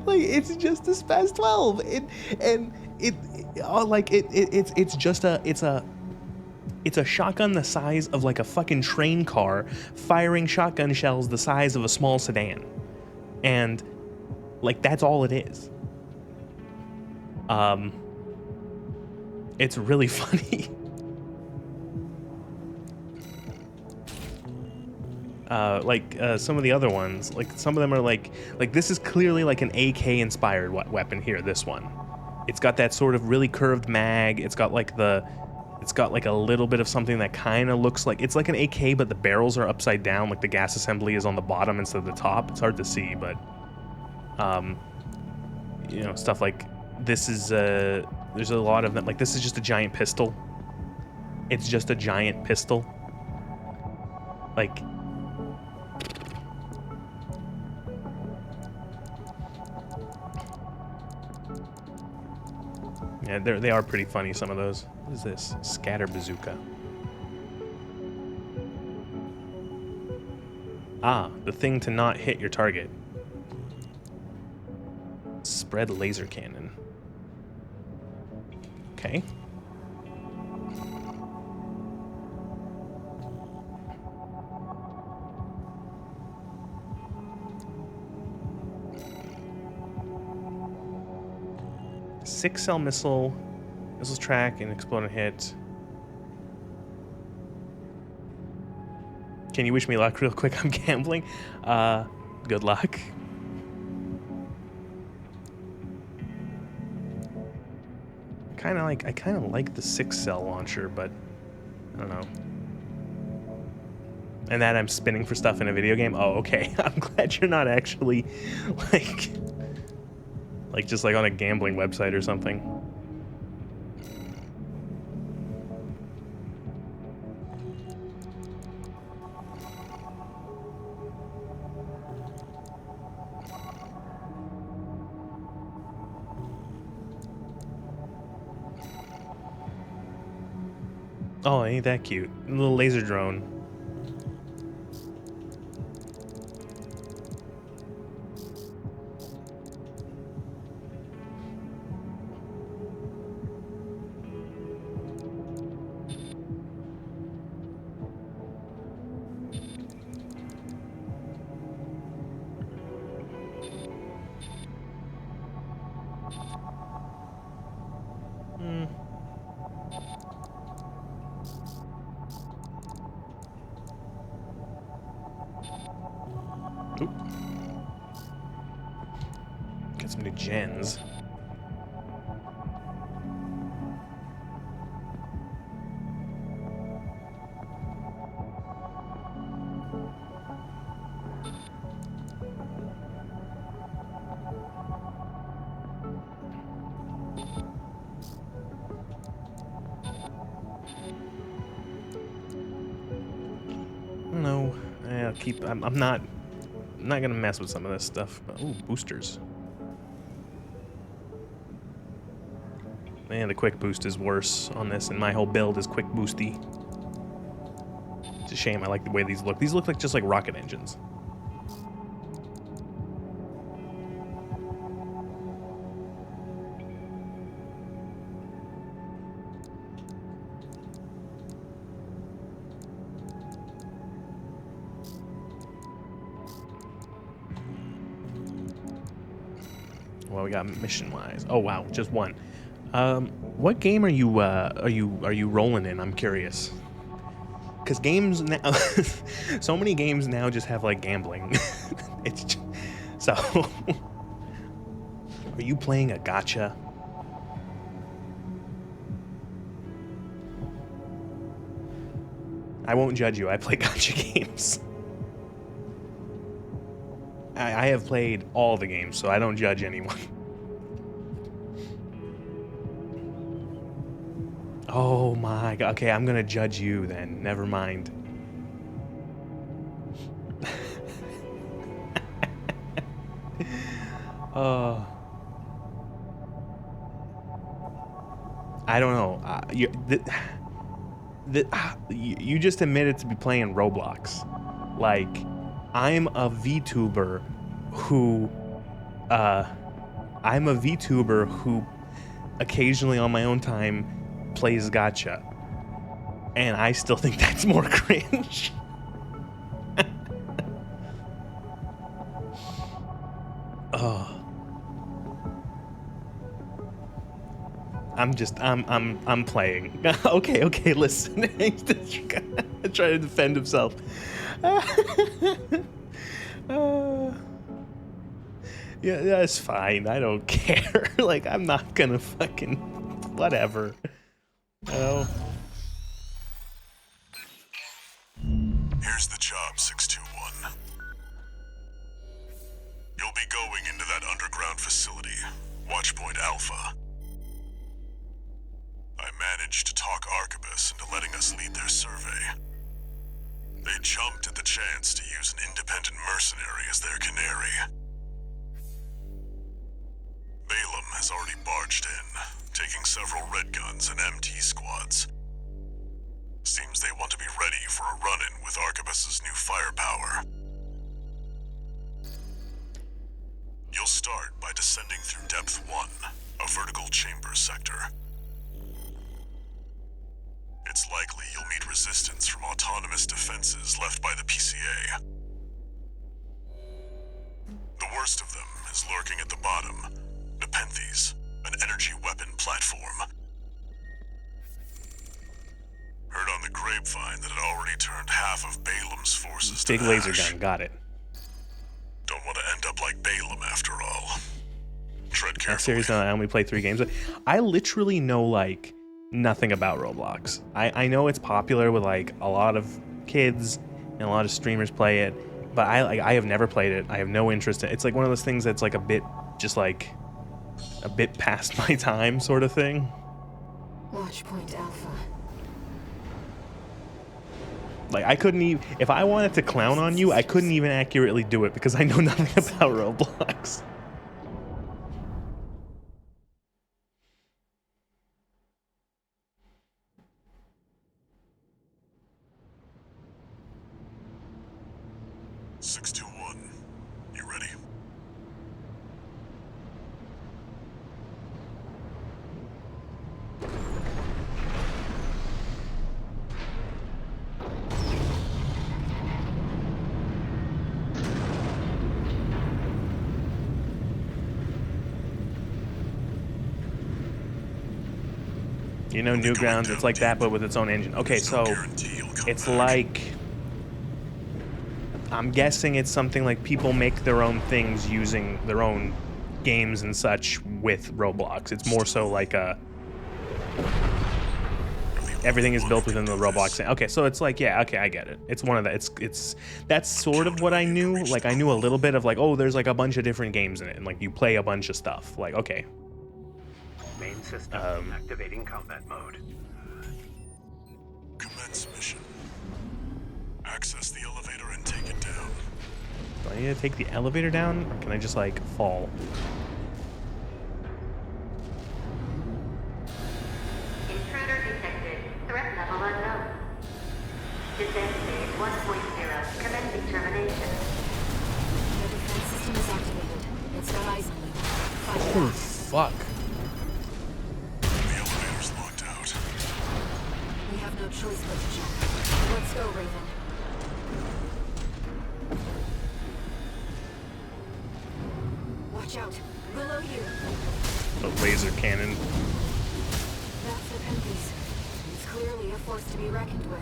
Like, it's just a Spaz 12. It's a shotgun the size of like a fucking train car firing shotgun shells the size of a small sedan. And like, that's all it is. It's really funny. Some of the other ones, like some of them are like this is clearly like an AK inspired weapon here, this one. It's got that sort of really curved mag. It's got like a little bit of something that kind of looks like, it's like an AK, but the barrels are upside down, like the gas assembly is on the bottom instead of the top. It's hard to see, but you know, stuff like this is there's a lot of them. Like, this is just a giant pistol. It's just a giant pistol. Like, yeah, they are pretty funny, some of those. What is this? Scatter bazooka. Ah, the thing to not hit your target. Spread laser cannon. Okay. Six-cell missile, missiles track and explode and hit. Can you wish me luck real quick? I'm gambling. Good luck. I kind of like the 6-cell launcher, but I don't know. And that I'm spinning for stuff in a video game. Oh, okay. I'm glad you're not actually like just like on a gambling website or something. Oh, ain't that cute. A little laser drone. Oop. Get some new gens. No, I'll keep. I'm not gonna mess with some of this stuff. But, ooh, boosters. Man, the quick boost is worse on this, and my whole build is quick boosty. It's a shame. I like the way these look. These look like just like rocket engines. Well, we got mission-wise. Oh wow, just one. What game are you rolling in? I'm curious. Because games now, so many games now just have like gambling. It's just, so. Are you playing a gacha? I won't judge you. I play gacha games. I have played all the games, so I don't judge anyone. Oh my god. Okay, I'm gonna judge you then. Never mind. I don't know. You just admitted to be playing Roblox. Like, I'm a VTuber who occasionally on my own time plays gacha, and I still think that's more cringe. Oh, I'm playing. Okay, listen. He's just trying to defend himself. Yeah, that's fine. I don't care. Like, I'm not gonna fucking whatever. Oh. Here's the job, 621. You'll be going into that underground facility, Watchpoint Alpha. I managed to talk Arquebus into letting us lead their survey. They jumped at the chance to use an independent mercenary as their canary. Balaam has already barged in, taking several red guns and MT squads. Seems they want to be ready for a run-in with Arquebus's new firepower. You'll start by descending through Depth 1, a vertical chamber sector. It's likely you'll meet resistance from autonomous defenses left by the PCA. The worst of them is lurking at the bottom, Nepenthes, an energy weapon platform. Heard on the grapevine that it already turned half of Balaam's forces to Big laser ash. gun, got it. Don't want to end up like Balaam after all. Tread I'm carefully. serious, no, I only play 3 games. I literally know, like, nothing about Roblox. I know it's popular with, like, a lot of kids and a lot of streamers play it, but I have never played it. I have no interest in it. It's like one of those things that's like a bit, just like, a bit past my time sort of thing. Watchpoint Alpha. Like, I couldn't even, if I wanted to clown on you, I couldn't even accurately do it because I know nothing about Roblox. You ready? You know, Newgrounds, it's like that, but with its own engine. Okay, so it's like, I'm guessing it's something like people make their own things using their own games and such with Roblox. It's more so like a everything is built within the Roblox. Okay, so it's like, yeah, okay, I get it. It's one of the it's that's sort of what I knew. Like I knew a little bit of like, oh, there's like a bunch of different games in it, and like you play a bunch of stuff. Like, okay. Main system activating combat mode. Commence mission. Access the elevator and take it down. Do I need to take the elevator down, or can I just like fall? Intruder detected. Threat level unknown. Descent phase 1.0. Commencing termination. The defense system is activated. It's got eyes on you. Fight Oh, back. fuck. The elevator's locked out. We have no choice but to jump. Let's go, Raven. Watch out. Below you. The laser cannon. That's the Penpies. It's clearly a force to be reckoned with.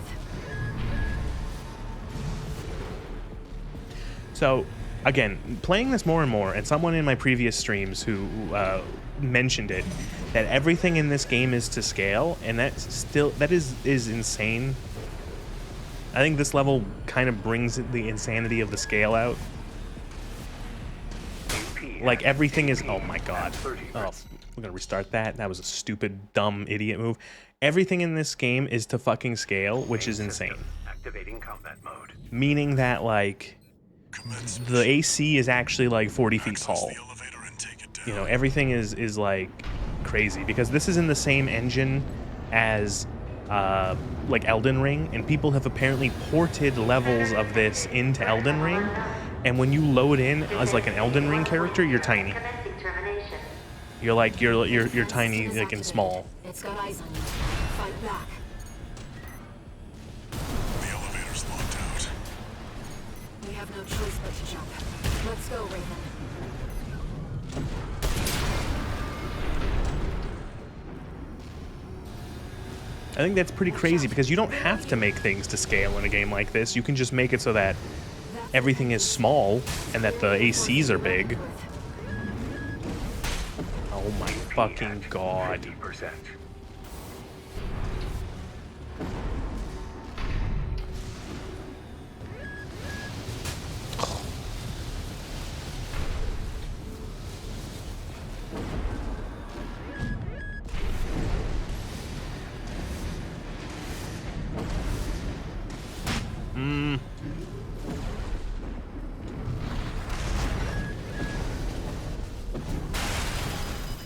So, again, playing this more and more, and someone in my previous streams who mentioned it, that everything in this game is to scale, and that is insane. I think this level kind of brings the insanity of the scale out. Like everything is, oh my god. Oh, we're gonna restart that. That was a stupid, dumb, idiot move. Everything in this game is to fucking scale, which is insane. Activating combat mode. Meaning that like the AC is actually like 40 feet tall. You know, everything is like crazy because this is in the same engine as like Elden Ring, and people have apparently ported levels of this into Elden Ring. And when you load in as like an Elden Ring character, you're tiny. You're like you're tiny, like and small. It's got eyes on you. Fight back. The elevator's locked out. We have no choice but to jump. Let's go, Raven. I think that's pretty crazy because you don't have to make things to scale in a game like this. You can just make it so that everything is small and that the ACs are big. Oh my fucking god. 50%.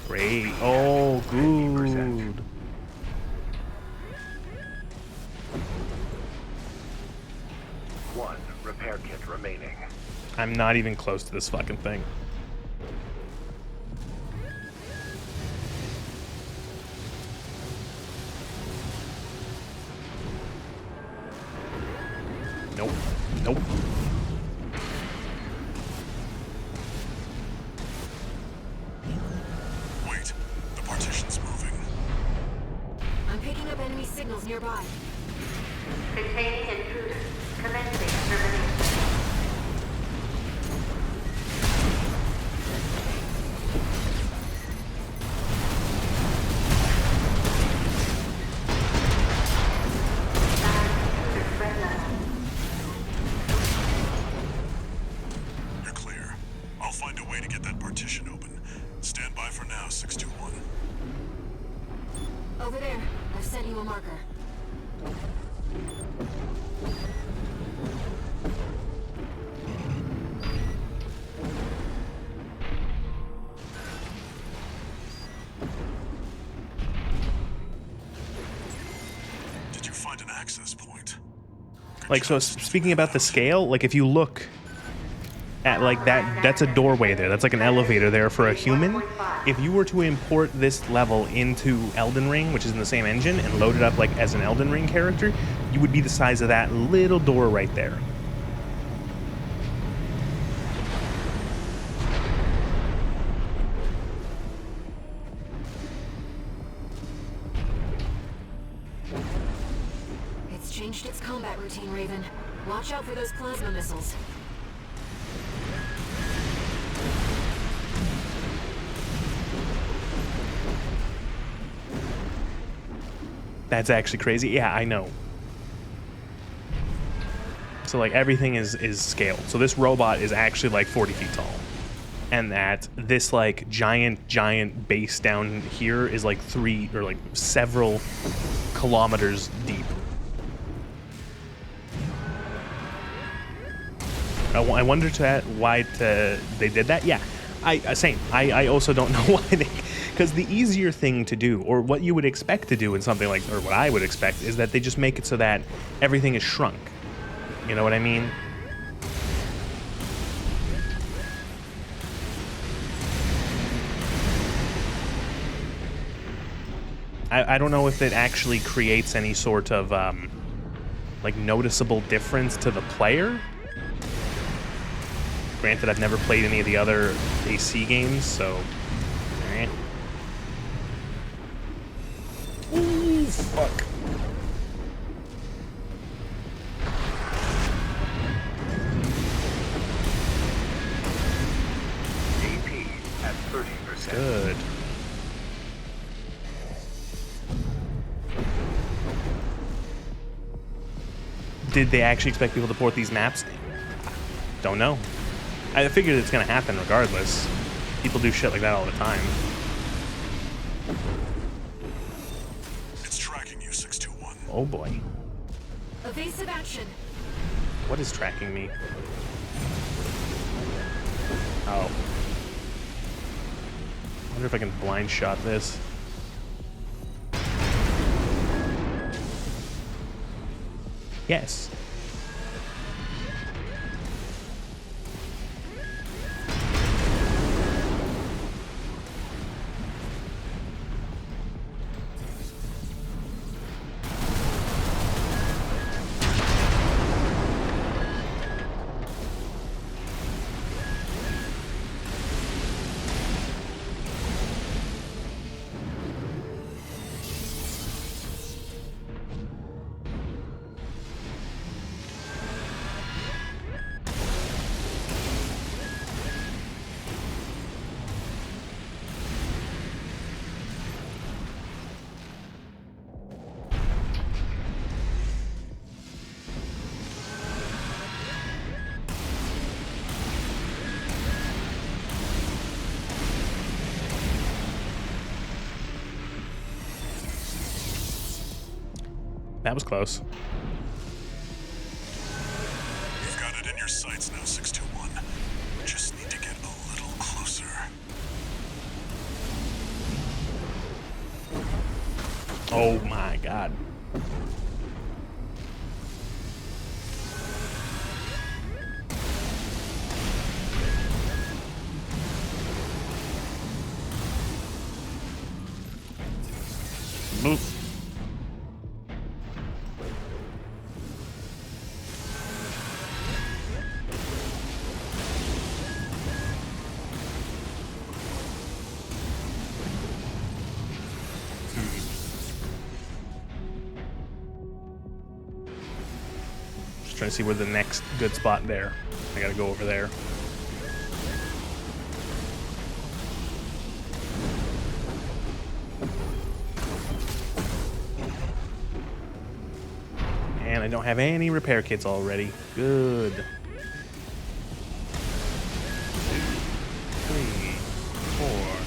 Great. Oh, good. One repair kit remaining. I'm not even close to this fucking thing. Nope. Nope. Wait, the partition's moving. I'm picking up enemy signals nearby. Containing intruder. Commencing termination. You're clear. I'll find a way to get that partition open. Stand by for now, 621. Over there. I've sent you a marker. Did you find an access point? Like, so speaking about the scale, like if you look at like that's a doorway there. That's like an elevator there for a human. If you were to import this level into Elden Ring, which is in the same engine, and load it up like as an Elden Ring character, you would be the size of that little door right there. It's changed its combat routine, Raven. Watch out for those plasma missiles. That's actually crazy. Yeah, I know. So like everything is scaled. So this robot is actually like 40 feet tall. And that this like giant base down here is like 3 or like several kilometers deep. I wonder why they did that. Yeah, same. I also don't know why they, because the easier thing to do, or what you would expect to do in something like, or what I would expect, is that they just make it so that everything is shrunk. You know what I mean? I don't know if it actually creates any sort of like noticeable difference to the player. Granted, I've never played any of the other AC games, so... Alright. Ooh, fuck. AP at 30%. Good. Did they actually expect people to port these maps? Don't know. I figured it's gonna happen regardless. People do shit like that all the time. It's tracking you, 621. Oh boy. Evasive action. What is tracking me? Oh. I wonder if I can blind shot this. Yes. That was close. You've got it in your sights now, 621. Just need to get a little closer. Oh my god. Move. Trying to see where the next good spot there. I gotta go over there. And I don't have any repair kits already. Good. 2, 3, 4.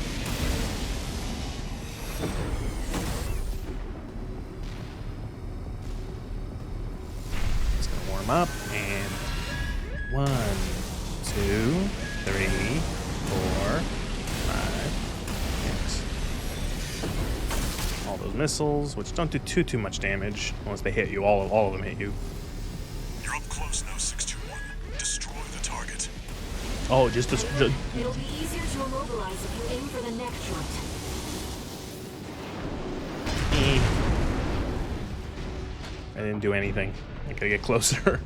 Up and 1, 2, 3, 4, 5, 6. All those missiles, which don't do too much damage unless they hit you. All of them hit you. You're up close now, 621. Destroy the target. Oh, just It'll be easier to immobilize if you aim for the neck joint. I didn't do anything. I gotta get closer.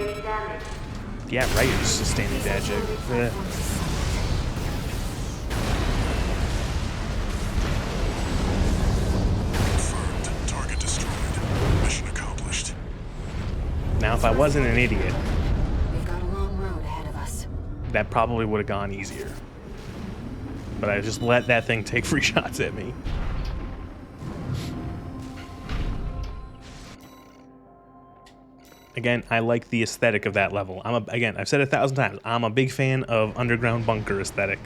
Sustaining damage. Yeah, right, it's sustaining damage. Confirmed. Target destroyed. Mission accomplished. Now, if I wasn't an idiot, We've got a long road ahead of us. that probably would have gone easier. But I just let that thing take free shots at me. Again, I like the aesthetic of that level. Again, I've said it 1,000 times. I'm a big fan of underground bunker aesthetic.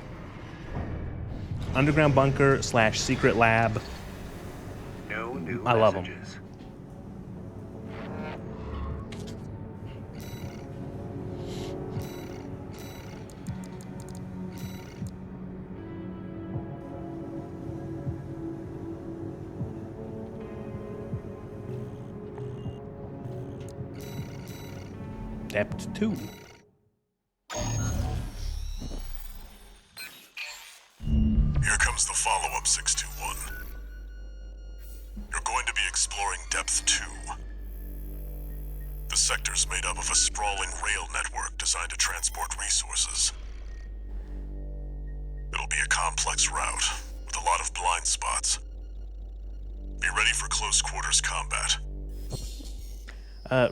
Underground bunker / secret lab. No new I love 'em. messages. Depth 2. Here comes the follow-up, 621. You're going to be exploring Depth 2. The sector's made up of a sprawling rail network designed to transport resources. It'll be a complex route, with a lot of blind spots. Be ready for close quarters combat.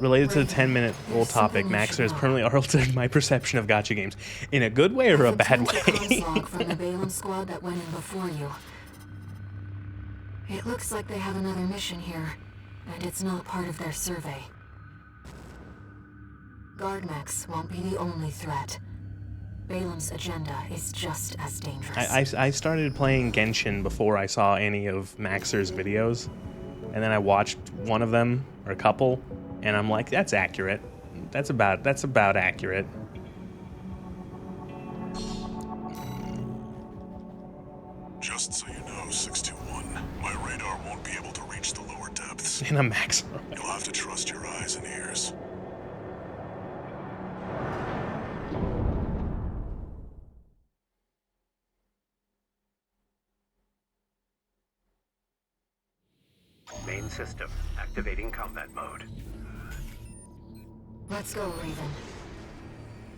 Related to the 10-minute-old topic, Maxer has permanently altered my perception of gacha games. In a good way or a bad way? Log from the Balaam squad that went in before you. It looks like they have another mission here, and it's not part of their survey. Guard mechs won't be the only threat. Balaam's agenda is just as dangerous. I started playing Genshin before I saw any of Maxer's videos, and then I watched one of them, or a couple, and I'm like, that's accurate. That's about accurate. Just so you know, 621, my radar won't be able to reach the lower depths. In a Maxer. You'll have to trust your eyes and ears. Main system activating combat mode. Let's go, Raven.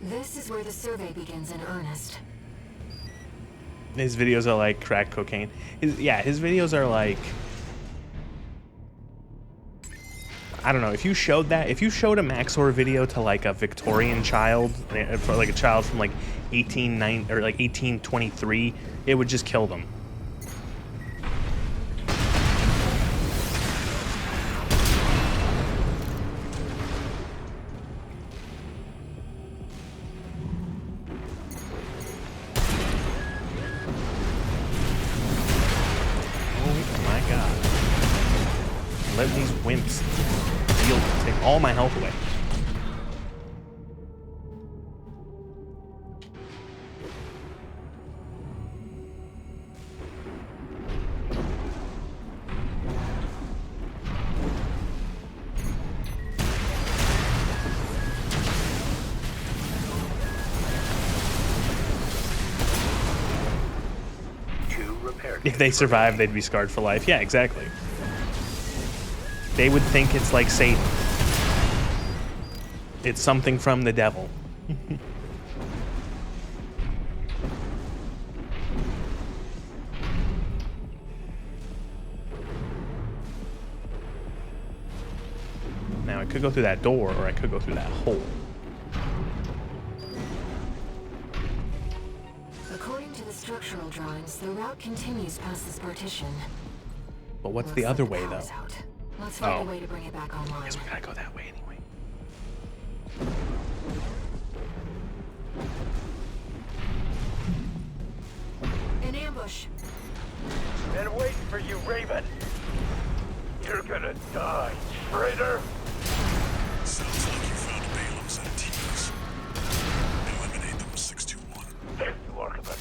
This is where the survey begins in earnest. His videos are like crack cocaine. His videos are like, I don't know, if you showed a Maxor video to like a Victorian child, for like a child from like 1890 or like 1823, it would just kill them. Let these wimps take all my health away. If they survive, they'd be scarred for life. Yeah, exactly. They would think it's like Satan. It's something from the devil. Now I could go through that door, or I could go through that hole. According to the structural drawings, the route continues past this partition. But what's Looks the other like way, power's though? out. Let's find a way to bring it back online. I guess we gotta go that way anyway. An ambush. Been waiting for you, Raven. You're gonna die, traitor. Sounds like you found Balaam's antiques. Eliminate them, 621. Thank you, Archibald.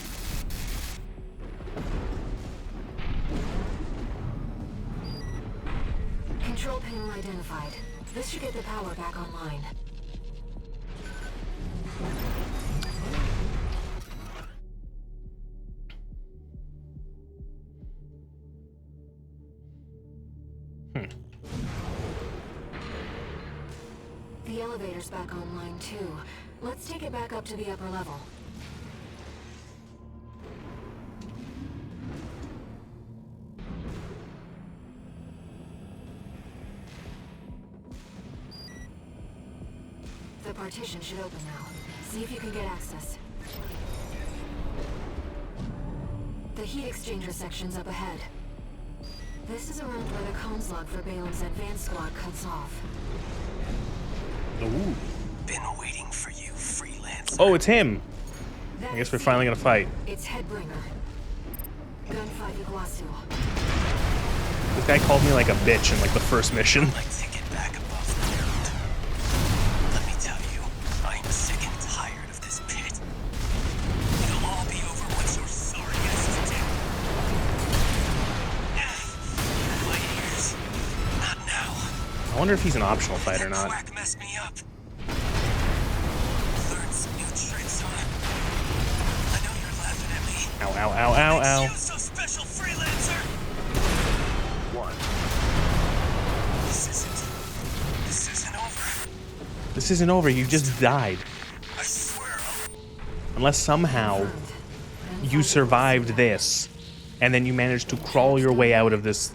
Control panel identified. This should get the power back online. The The elevator's back online too. Let's take it back up to the upper level. The partition should open now. See if you can get access. The heat exchanger section's up ahead. This is around where the comms log for Balam's advanced squad cuts off. Ooh. Been waiting for you, freelancer. Oh, it's him. I guess we're finally gonna fight. It's Headbringer. Gunfight Iguazu. This guy called me like a bitch in like the first mission. Like to get back above ground. Let me tell you, I'm sick and tired of this pit. It'll all be over once you're sorry as to do. My ears. Not now. I wonder if he's an optional fight or not. Quack messed me up. Learned some new tricks, huh? I know you're laughing at me. Ow, ow, ow, ow, ow. Makes you so special, freelancer. This isn't over. This isn't over. You just died. I swear. Unless somehow you survived this, and then you managed to crawl your way out of this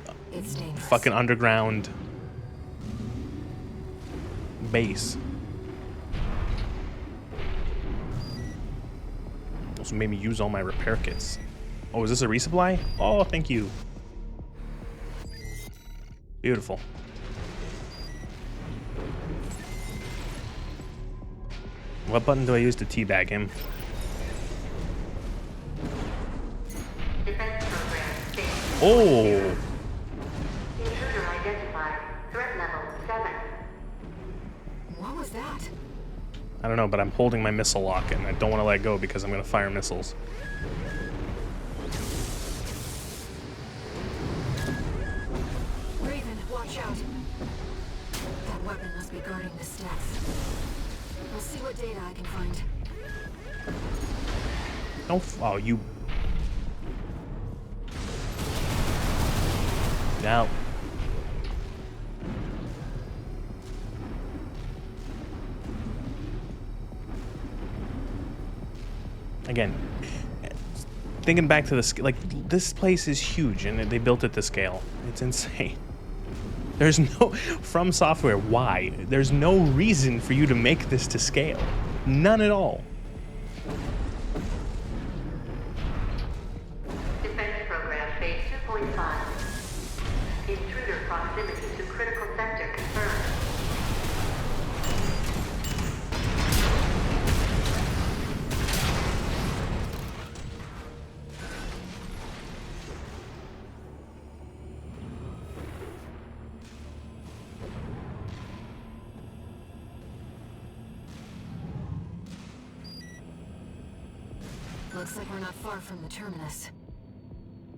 fucking underground base. Also made me use all my repair kits. Oh, is this a resupply? Oh, thank you. Beautiful. What button do I use to teabag him? Defense program stage. Oh! Intruder identified. Threat level 7. What was that? I don't know, but I'm holding my missile lock and I don't want to let go because I'm going to fire missiles. Raven, watch out. That weapon must be guarding the steps. We'll see what data I can find. Oh, you... Now. Again, thinking back to this, like, this place is huge and they built it to scale. It's insane. There's no, from software, why? There's no reason for you to make this to scale. None at all. Defense program phase 2.5. Intruder proximity to critical sector confirmed. Looks like we're not far from the terminus.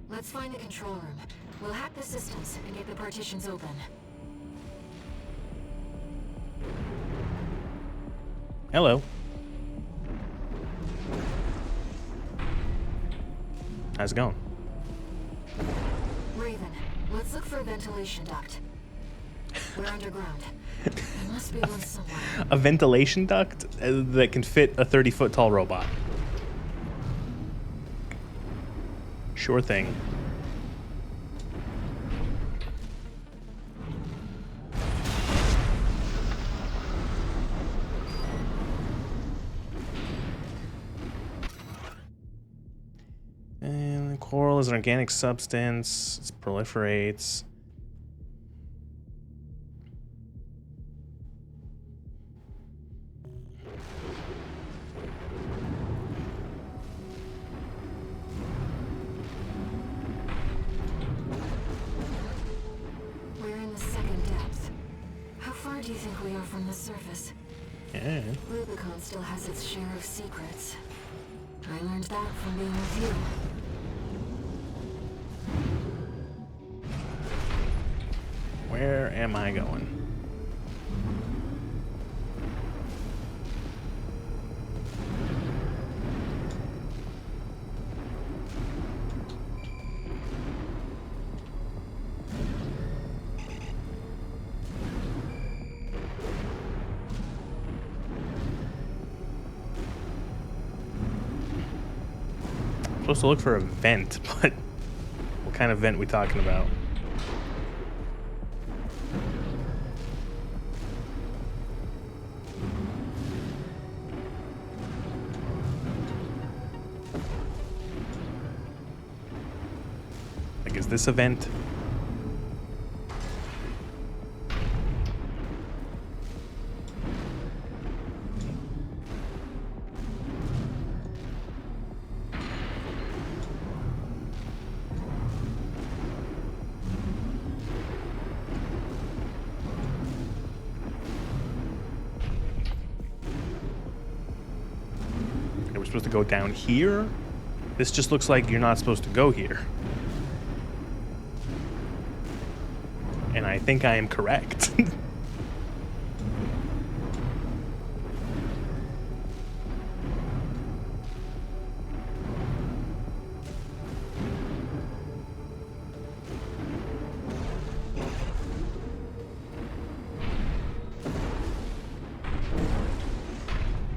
Let's find the control room. We'll hack the systems and get the partitions open. Hello. How's it going? Raven, let's look for a ventilation duct. We're underground. There must be one somewhere. A ventilation duct that can fit a 30-foot tall robot. Sure thing. And coral is an organic substance. It proliferates. We're in the second depth. How far do you think we are from the surface? Yeah. Rubicon still has its share of secrets. I learned that from being with you. Where am I going? supposed to look for a vent, but what kind of vent we talking about? Like, is this a vent? We're supposed to go down here? This just looks like you're not supposed to go here. And I think I am correct.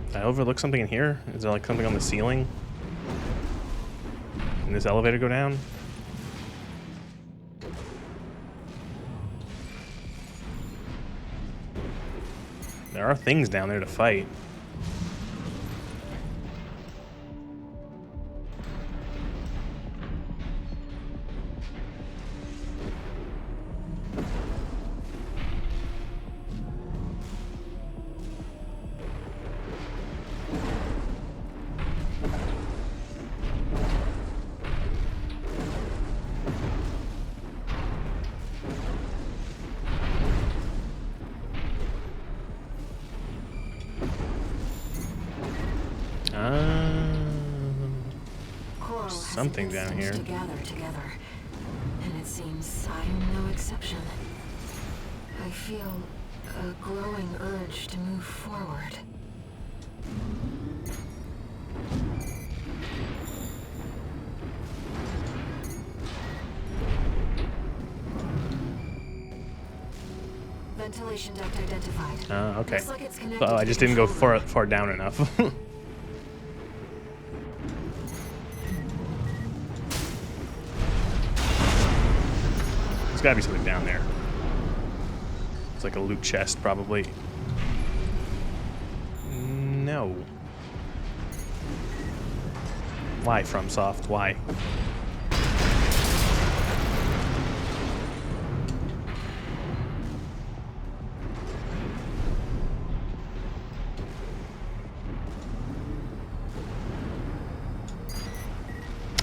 Did I overlook something in here? Is there like something on the ceiling? Can this elevator go down? There are things down there to fight. Something down here. To gather together, and it seems I'm no exception. I feel a growing urge to move forward. Ventilation duct identified. Okay. Looks like it's connected Oh, I to just the didn't go control room. far down enough. There's gotta be something down there. It's like a loot chest, probably. No. Why, FromSoft? Why?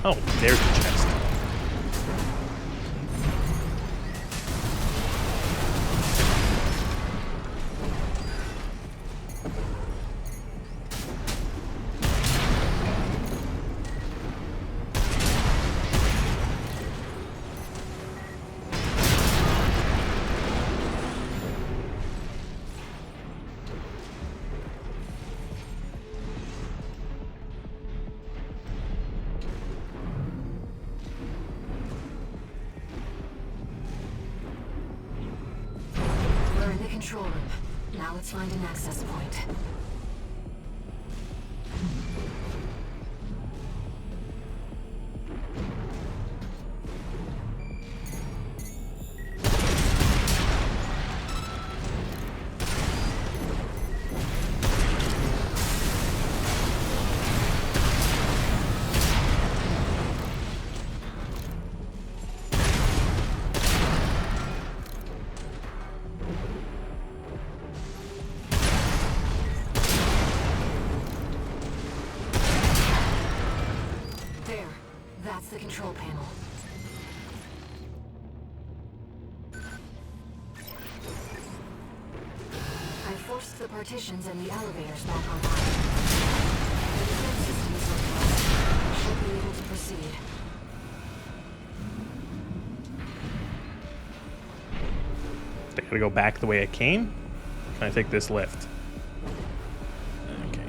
Oh, there's the chest. Control room. Now let's find an access point. That's the control panel. I forced the partitions and the elevators back online. The defense system is robust. I should be able to proceed. I gotta go back the way I came? Can I take this lift? Okay.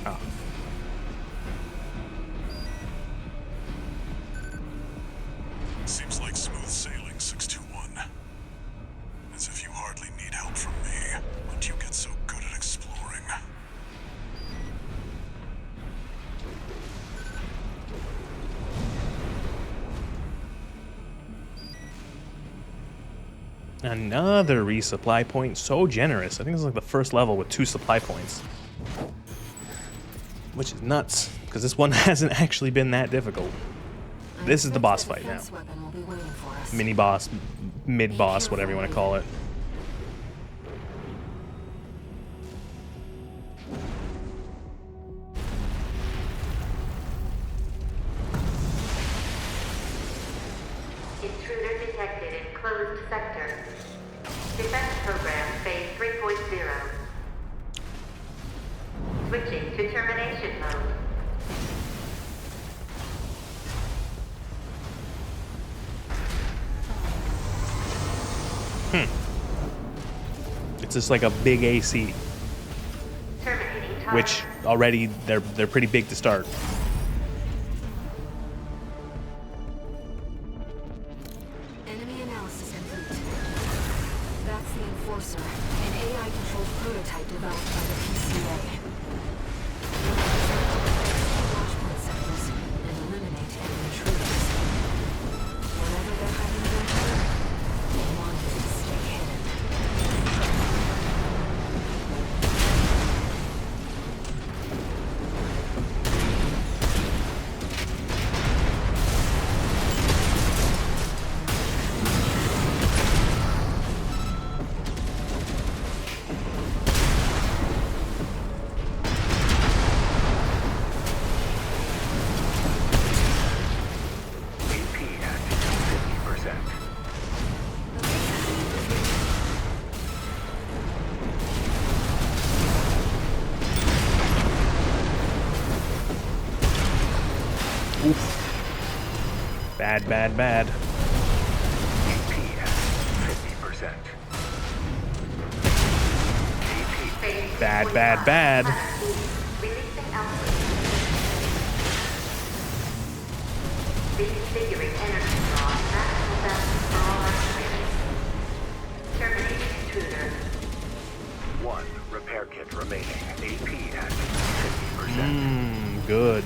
Oh. Seems like smooth sailing, 621. As if you hardly need help from me, but you get so good at exploring. Another resupply point. So generous. I think this is like the first level with 2 supply points. Which is nuts, because this one hasn't actually been that difficult. This is the boss fight now. Mini boss, mid boss, whatever you want to call it. Intruder detected in closed sector. Defense program phase 3.0. Switching to termination mode. It's just like a big AC, Terminating target. which already they're pretty big to start. Enemy analysis complete. That's the Enforcer, an AI-controlled prototype developed by the PCA. Watchpoint sectors and eliminate any intruders. Whatever they're hiding down here, they want it to stay hidden. AP at 50%. Oof. Bad, bad, bad. AP at 50%. AP Bad, bad, bad. Releasing output. Reconfiguring energy draw and maximum balance for all activities. Terminating intruder. 1 repair kit remaining. AP at 50%. Good.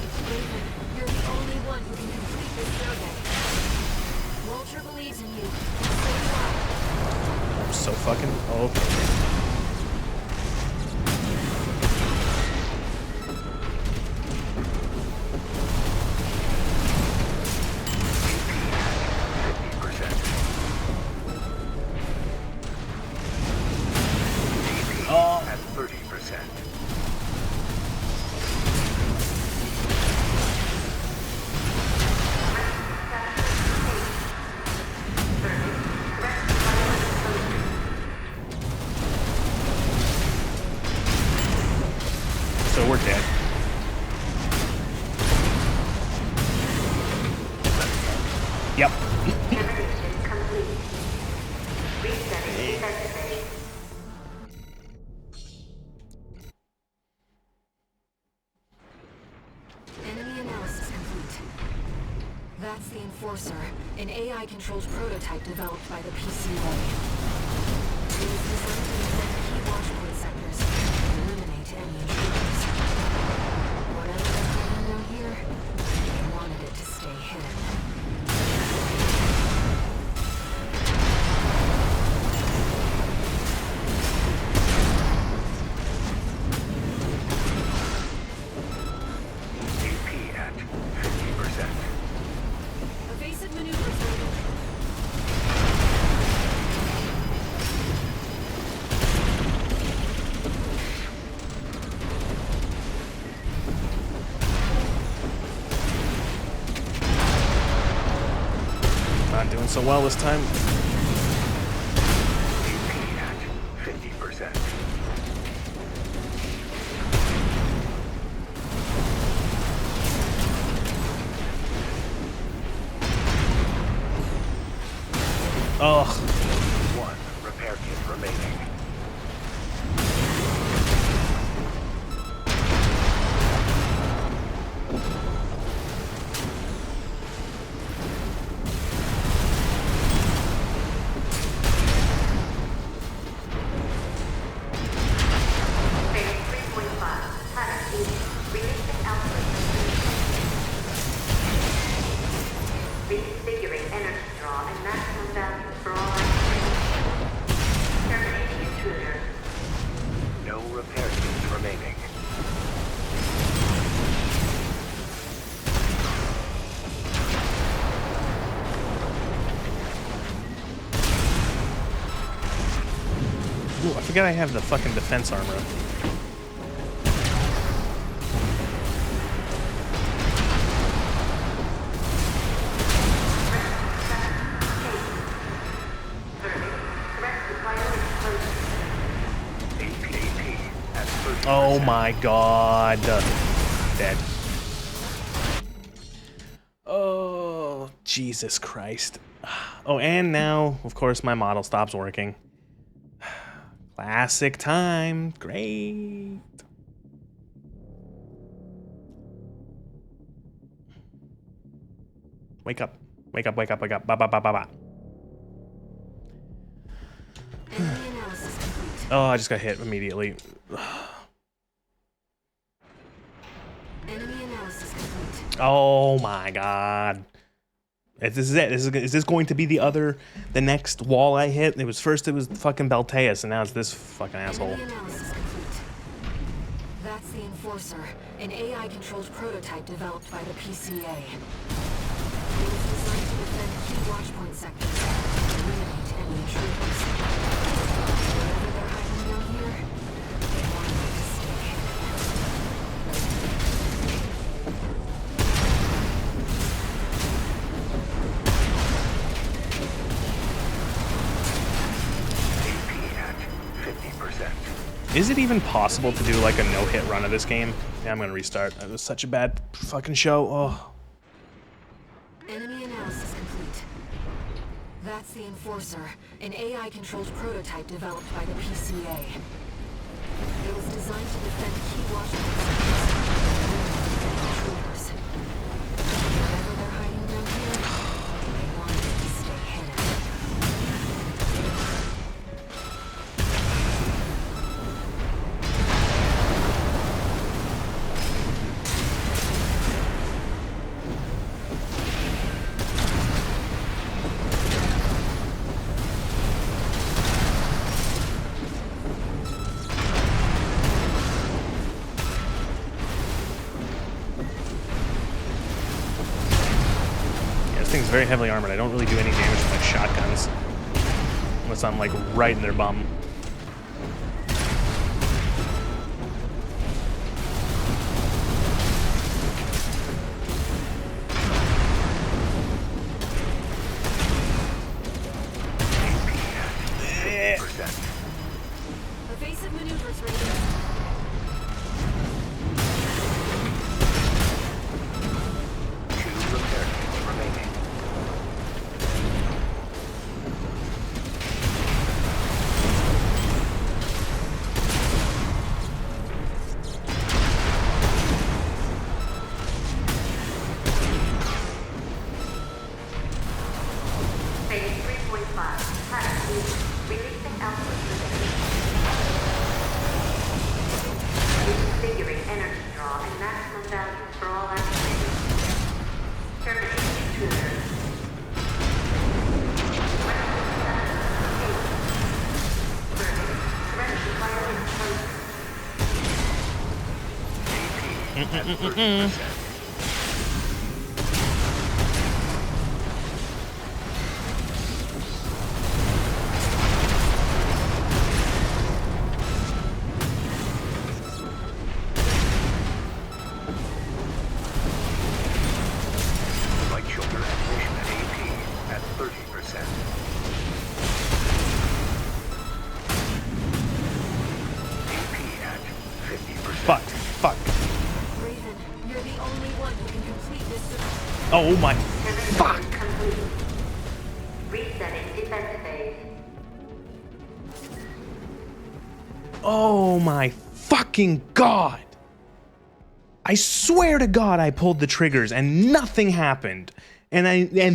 You're the only one who can complete this survey. Vulture believes in you. I'm so fucking okay. At 30%. So we're dead. Yep. Termination complete. Resetting defense phase. Enemy analysis complete. That's the Enforcer, an AI-controlled prototype developed by the PCA. It is designed to defend key watchpoint sectors and eliminate any intruders. Whatever they're hiding down here, they wanted it to stay hidden. AP at 50%. Evasive maneuvers ready. Not doing so well this time. AP at 50%. Ugh. 1 repair kit remaining. Phase 3.5. Hierarchy. Releasing output. Reconfiguring energy draw and maximum value for all activities. forget I have the fucking defense armor. Oh my god. Dead. Oh, Jesus Christ. Oh, and now, of course, my model stops working. Classic time. Great. Wake up. Wake up, wake up, wake up. Ba ba ba ba ba. Oh, I just got hit immediately. Enemy analysis complete. Oh my god. This is it. Is this going to be the next wall I hit? It was fucking Belteus, and now it's this fucking asshole. Enemy analysis complete. That's the Enforcer, an AI-controlled prototype developed by the PCA. It was designed to defend key watchpoint sectors and eliminate enemy intruders. Wherever they're hiding down here, they want them to stay hidden. Is it even possible to do like a no-hit run of this game? Yeah, I'm gonna restart. It was such a bad fucking show. Oh. Enemy analysis complete. That's the Enforcer, an AI-controlled prototype developed by the PCA. It was designed to defend key watchpoint sectors and intruders. Wherever they're hiding down here, they want them to stay hidden. Thing's very heavily armored. I don't really do any damage with my shotguns. Unless I'm like right in their bum. Evasive maneuvers ready. Light shoulder ammunition AP at 30%. AP at 50%. Fuck. Raven, you're the only one who can complete this. Oh my fuck. Resetting defense phase. Oh my fucking god. I swear to God I pulled the triggers and nothing happened. And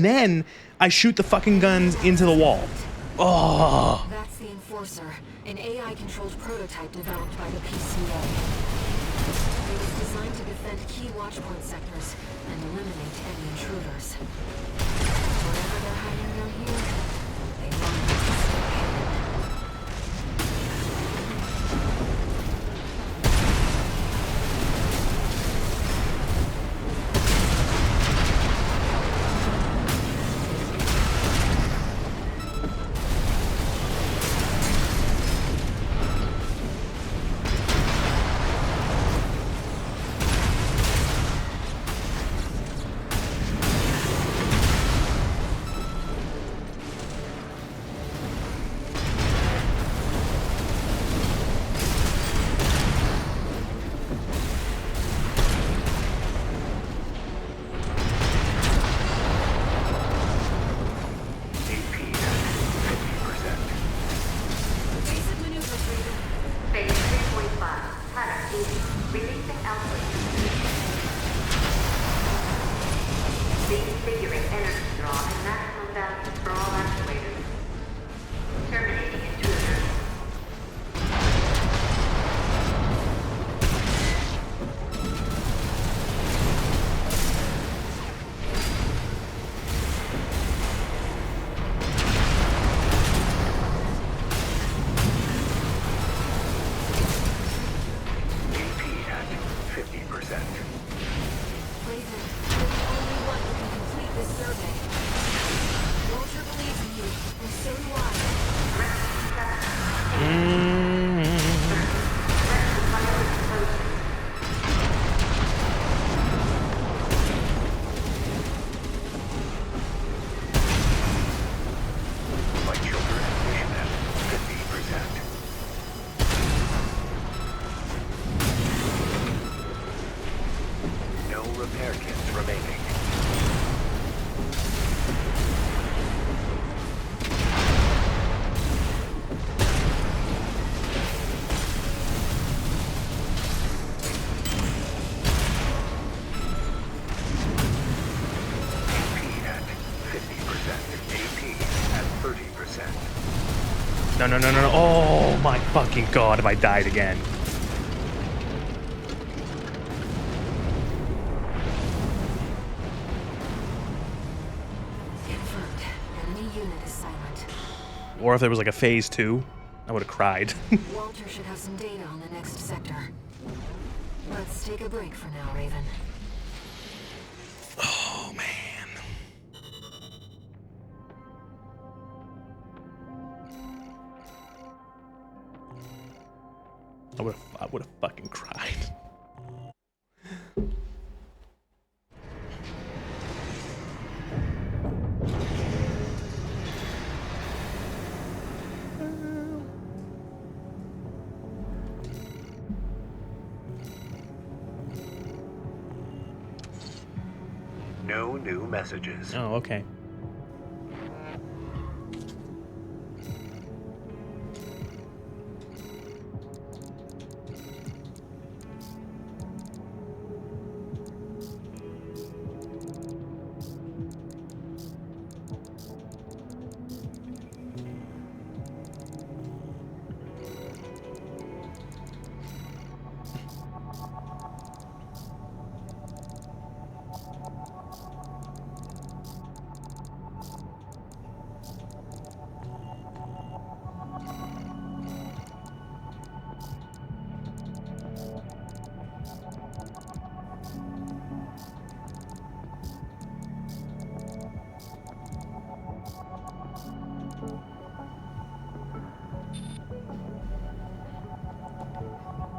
then I shoot the fucking guns into the wall. Oh. That's the Enforcer, an AI-controlled prototype developed by the PCA. It was designed to defend key watchpoint sectors and eliminate any intruders. Wherever they're hiding down here, they want them to stay hidden. reconfiguring energy draw and maximum balance for all actuators. Terminating intruder. AP at 50%. Raven, you're the only one who can complete this survey. Walter believes in you, and so do I. My children, mission at 50%. No repair kits remaining. AP at 50%. AP at 30%. No, no, no, no, no. Oh my fucking god, if I died again. Confirmed. Enemy unit is silent. Or if there was like a phase 2, I would have cried. Walter should have some data on the next sector. Let's take a break for now, Raven. Oh man. I would have fucking cried. No new messages. Oh, okay.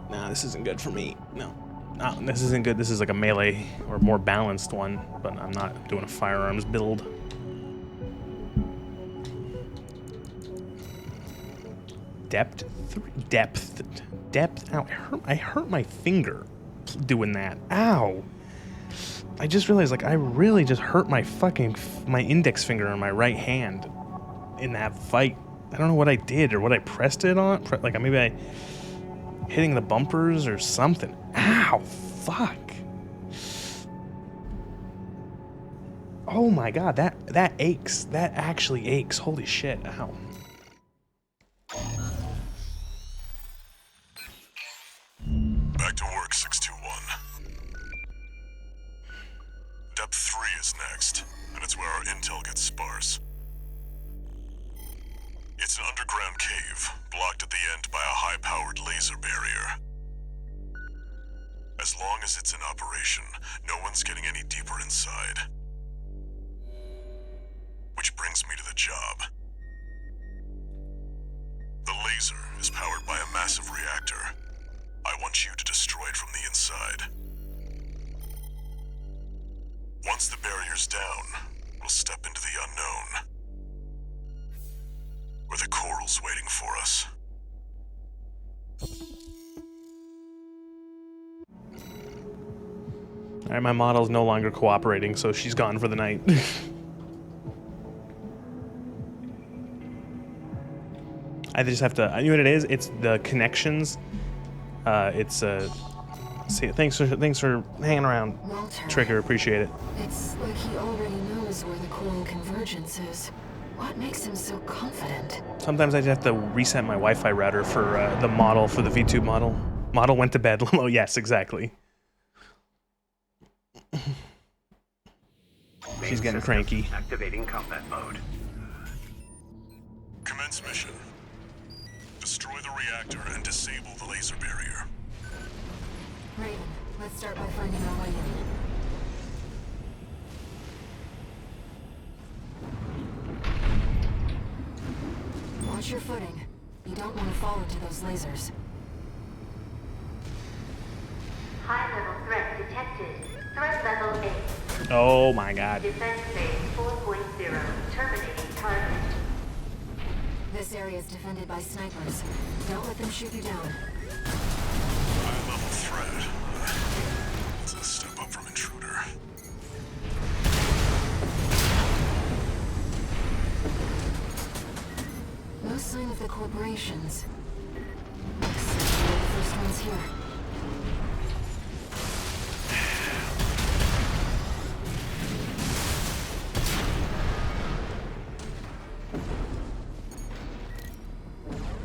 Nah, this isn't good for me. No. No, this isn't good. This is like a melee or more balanced one, but I'm not doing a firearms build. Depth? Depth? Ow, I hurt my finger doing that. Ow! I just realized, like, I really just hurt my fucking, my index finger on my right hand in that fight. I don't know what I did or what I pressed it on. Like, maybe I hitting the bumpers or something. Ow, fuck. Oh my god, that aches. That actually aches. Holy shit. Ow. Back to work, 621. Depth 3 is next, and it's where our intel gets sparse. It's an underground cave, blocked at the end by a high-powered laser barrier. As long as it's in operation, no one's getting any deeper inside. Which brings me to the job. The laser is powered by a massive reactor. I want you to destroy it from the inside. Once the barrier's down, we'll step into the unknown. Where the coral's waiting for us. Alright, my model's no longer cooperating, so she's gone for the night. I just have to, I know what it is, it's the connections. It's See, thanks for hanging around, Walter. Trigger. Appreciate it. It's like he already knows where the coral convergence is. What makes him so confident? Sometimes I just have to reset my Wi-Fi router for the model, for the V2 model. Model went to bed. Oh, yes, exactly. She's getting cranky. Activating combat mode. Commence mission. Destroy the reactor and disable the laser barrier. Raven, let's start by finding our way in. Watch your footing. You don't want to fall into those lasers. High-level threat detected. Threat level 8. Oh my god. Defense phase 4.0. Terminating target. This area is defended by snipers. Don't let them shoot you down. High-level threat. It's a step up from intruder. No sign of the corporations. Except we're the first ones here.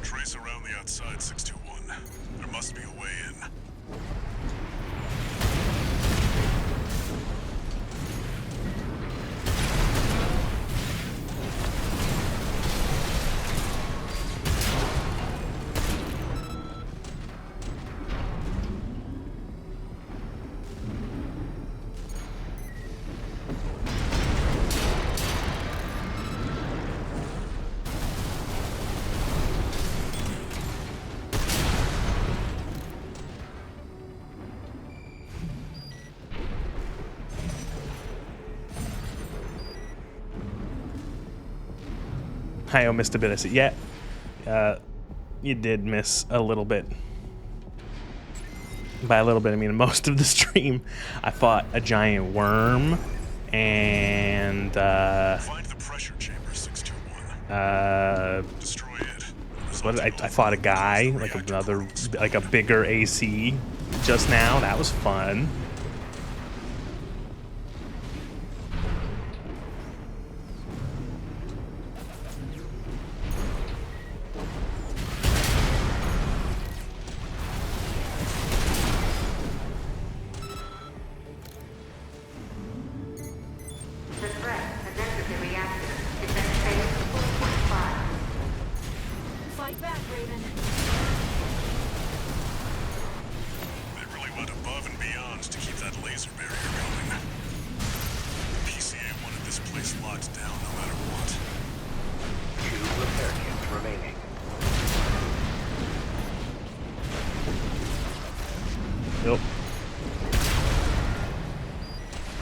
Trace around the outside, 621. There must be a way in. I missed a bit of it. Yeah, you did miss a little bit. By a little bit, I mean most of the stream. I fought a giant worm, and Find the pressure chamber, 621. Destroy it. what? I fought a guy, like a bigger AC, just now. That was fun. The threat has entered the reactor. Defense phase 4.5. Fight back, Raven. They really went above and beyond to keep that laser barrier going. The PCA wanted this place locked down no matter what. 2 repair kits remaining. Nope.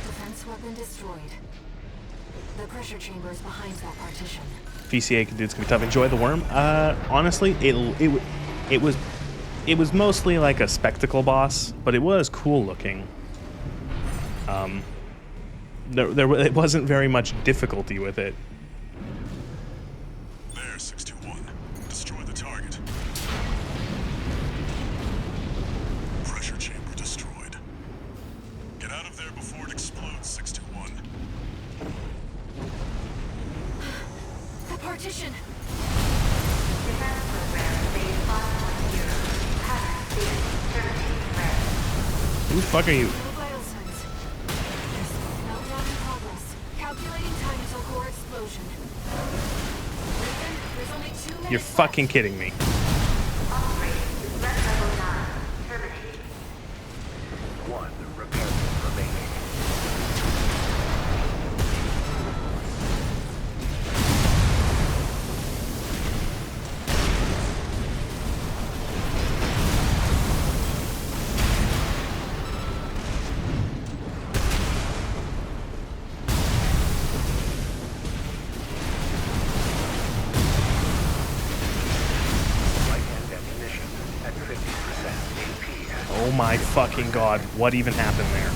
Defense weapon destroyed. The pressure chamber is behind that partition. PCA can do it's gonna be tough. Enjoy the worm. Honestly, it was mostly like a spectacle boss, but it was cool looking. It wasn't very much difficulty with it. There, 621. Destroy the target. Pressure chamber destroyed. Get out of there before it explodes, 621. The partition! Defense program phase 5.0. Pattern theory. Terminating threat. Who the fuck are you? No vital signs. Meltdown in progress. Calculating time until core explosion. Raven, there's only 2 minutes You're fucking kidding me. Upgrade to threat level 9. Terminating. 1 repair kit remaining. Light-hand ammunition at 50% AP. Oh my fucking god, what even happened there?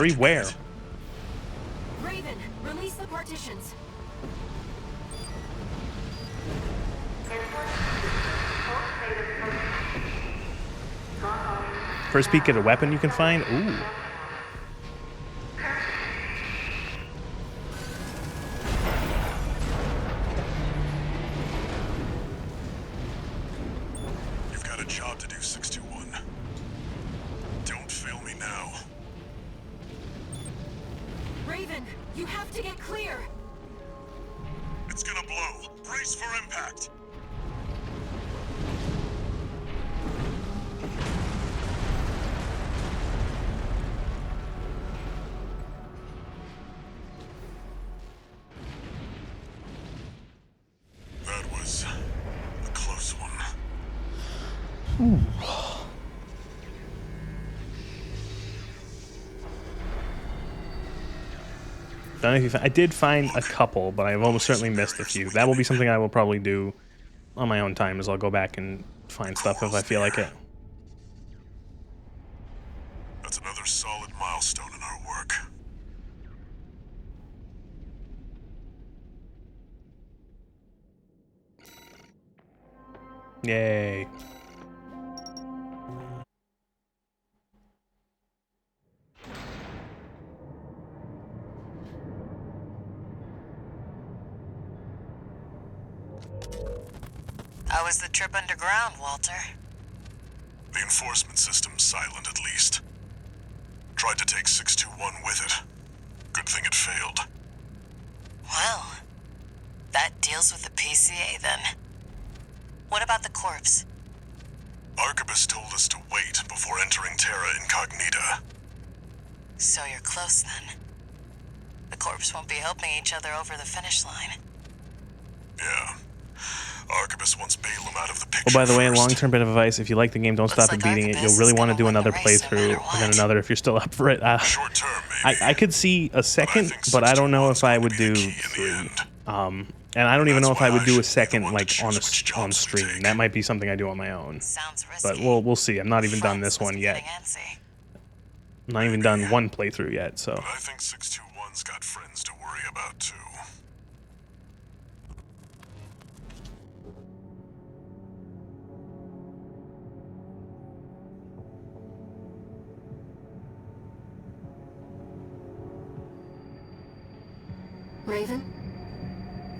Everywhere. Raven, release the partitions. First peek at a weapon you can find. Ooh. You've got a job to do, 621. Don't fail me now. Raven, you have to get clear. It's gonna blow. Brace for impact. That was a close one. Don't know if I did find a couple, but I've almost certainly missed a few. That will be something I will probably do on my own time, as I'll go back and find stuff if I feel like it. That's another solid milestone in our work. Yay. How was the trip underground, Walter? The enforcement system's silent, at least. Tried to take 621 with it. Good thing it failed. Well, that deals with the PCA then. What about the corpse? Arquebus told us to wait before entering Terra Incognita. So you're close then. The corpse won't be helping each other over the finish line. Yeah. Arquebus wants Balaam out of the picture. Oh, by the way, a first. long-term bit of advice: if you like the game, don't stop at beating it. You'll really want to do another playthrough, and then another if you're still up for it. Short term, maybe. I could see a second, but I don't know if I would do 3. And I don't even know if I would do a second like on stream. That might be something I do on my own. Sounds risky. But we'll see. I'm not even done this one yet. I'm not even done one playthrough yet, so. But I think 621's got friends to worry about too. Raven?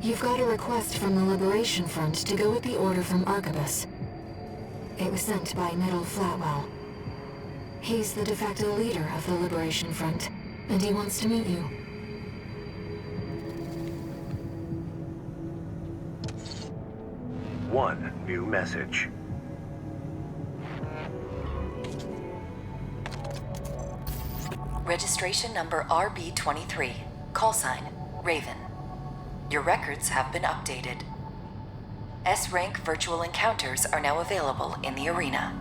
You've got a request from the Liberation Front to go with the order from Arquebus. It was sent by Middle Flatwell. He's the de facto leader of the Liberation Front, and he wants to meet you. One new message. Registration number RB23. Call sign, Raven. Your records have been updated. S-rank virtual encounters are now available in the arena.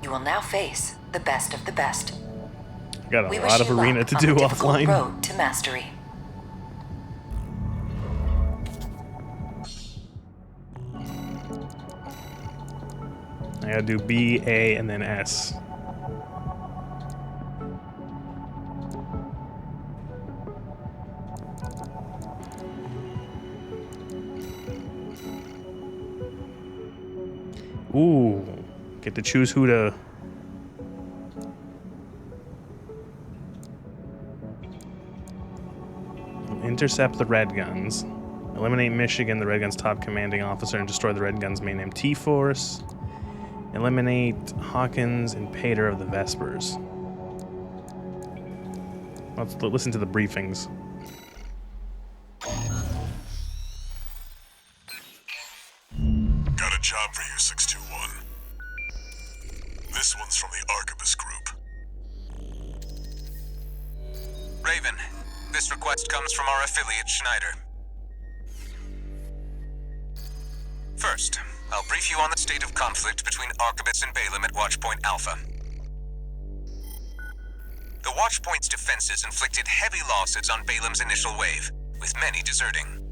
You will now face the best of the best. Got a We lot wish of you arena luck to on do the difficult offline. road to mastery. I gotta do B, A, and then S. Ooh, get to choose who to. Intercept the Red Guns. Eliminate Michigan, the Red Guns' top commanding officer, and destroy the Red Guns' main MT force. Eliminate Hawkins and Pater of the Vespers. Let's listen to the briefings. Got a job for you, 621. This one's from the Arquebus group. Raven, this request comes from our affiliate, Schneider. First, I'll brief you on the state of conflict between Arquebus and Balaam at Watchpoint Alpha. The Watchpoint's defenses inflicted heavy losses on Balaam's initial wave, with many deserting.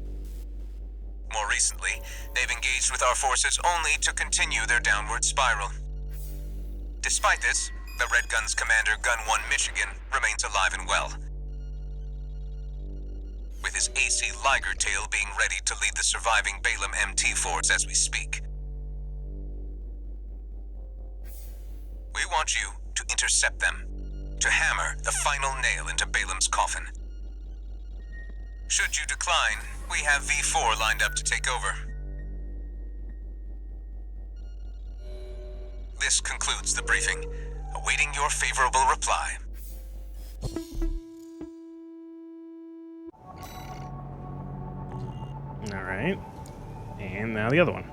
More recently, they've engaged with our forces only to continue their downward spiral. Despite this, The Red Gun's commander, Gun 1 Michigan, remains alive and well, with his AC Liger tail being ready to lead the surviving Balaam MT force as we speak. We want you to intercept them, to hammer the final nail into Balaam's coffin. Should you decline, we have V4 lined up to take over. This concludes the briefing, awaiting your favorable reply. All right. And now the other one.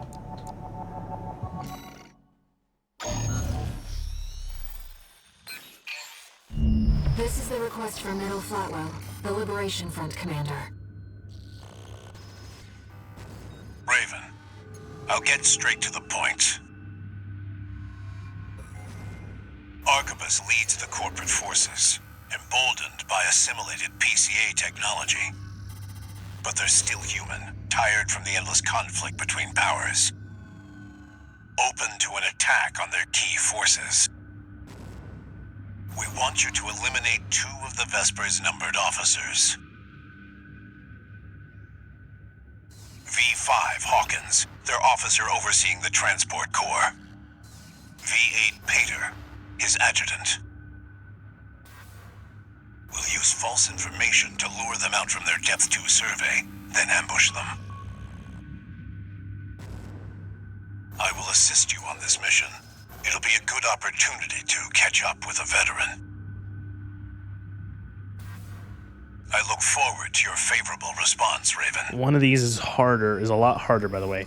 This is the request for Meadow Flatwell, the Liberation Front commander. Raven, I'll get straight to the point. Arquebus leads the corporate forces, emboldened by assimilated PCA technology. But they're still human, tired from the endless conflict between powers. Open to an attack on their key forces. We want you to eliminate 2 of the Vesper's numbered officers. V5 Hawkins, their officer overseeing the transport corps. V8 Pater, his adjutant. We'll use false information to lure them out from their Depth 2 survey, then ambush them. I will assist you on this mission. It'll be a good opportunity to catch up with a veteran. I look forward to your favorable response, Raven. One of these is a lot harder, by the way.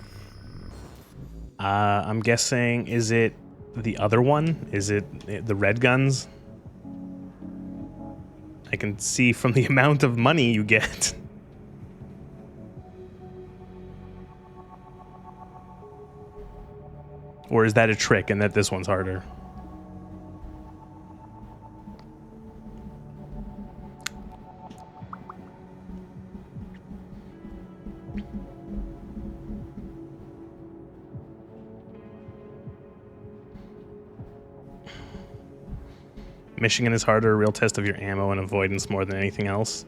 I'm guessing, is it the other one? Is it the Red Guns? I can see from the amount of money you get. Or is that a trick and that this one's harder? Michigan is harder, a real test of your ammo and avoidance more than anything else.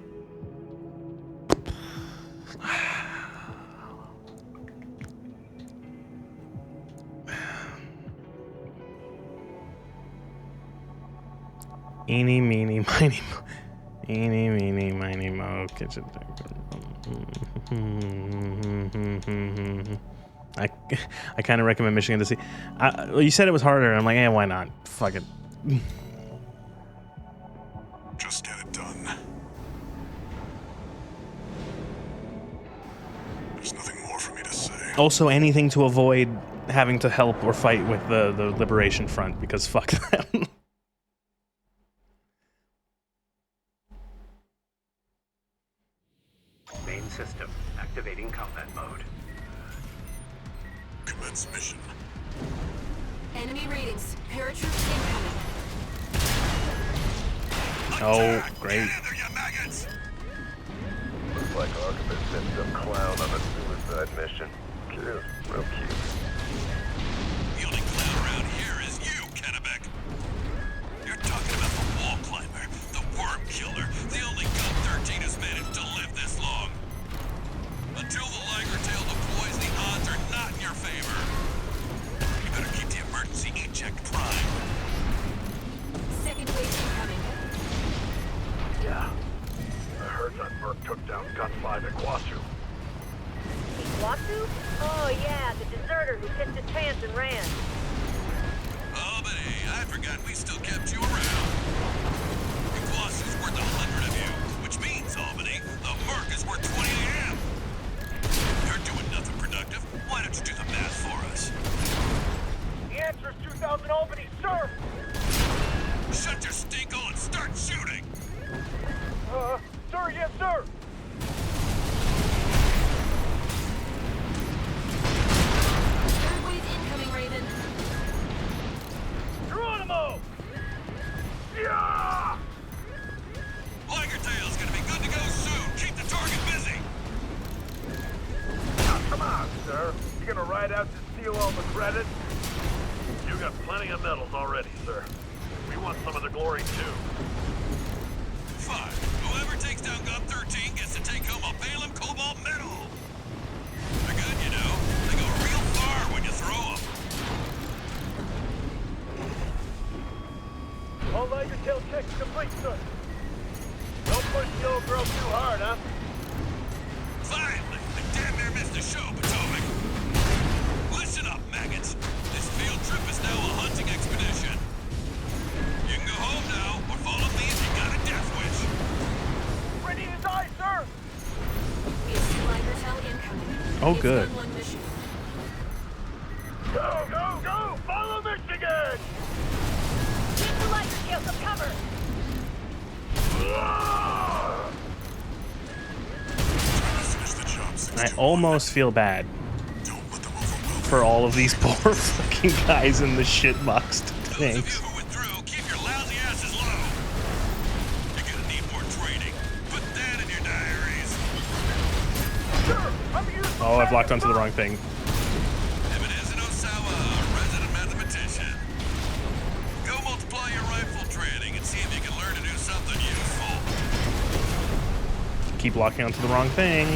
Eeny, meeny, miny, eeny, meeny, miny, mo, kitchen. I kind of recommend Michigan to see. Well, you said it was harder. I'm like, why not? Fuck it. Just get it done. There's nothing more for me to say. Also, anything to avoid having to help or fight with the Liberation Front, because fuck them. Main system activating combat mode. Commence mission. Enemy readings. Paratroops incoming. Oh, great. Looks like Arquebus sent some clown on a suicide mission. Cute. Real cute. The only clown around here is you, Kennebec. You're talking about the wall climber, the worm killer, the only gun 13 has managed to live this long. Until the Liger tail deploys, the odds are not in your favor. You better keep the emergency eject prime. Second wave incoming. Yeah. I heard that Merc took down Gun 5 at Kwasu. Kwasu? Oh yeah, the deserter who pissed his pants and ran. Oh, but hey, I forgot we still kept you around. The Gloss is worth 100 of you, which means, Albany, the Merc is worth 20 AM. You're doing nothing productive. Why don't you do the math for us? The answer is 2,000 Albany, sir! Shut your stinkhole and start shooting! Sir, yes, sir! Third wave incoming, Raven. Geronimo! Yeah! Liger Tail's gonna be good to go soon. Keep the target busy. Oh, come on, sir. You gonna ride out to steal all the credit? You got plenty of medals already, sir. We want some of the glory, too. Fine. Whoever takes down Gun 13 gets to take home a Balaam Cobalt medal. They're good, you know. They go real far when you throw them. All lighter tail checks complete, sir. Don't push the old girl too hard, huh? Finally! I damn near missed the show, Potomac. Listen up, maggots. This field trip is now a hunting expedition. You can go home now, or follow me if you got a death wish. Ready to die, sir! AC Liger Tell incoming. Oh, It's good. Gun 1 mission. Go, go, go! Follow Michigan! Keep the lighter tail some cover! Finish the job, 621. I almost feel bad Don't let them overwhelm for all of these poor fucking guys in the shitboxed Those of tanks. you who withdrew, keep your lousy asses low. You're gonna need more training. Put that in your diaries. Sir, I'm using Oh, I've locked onto the wrong thing. If it isn't Osawa, a resident mathematician. Go multiply your rifle training and see if you can learn to do something useful. Keep locking onto the wrong thing.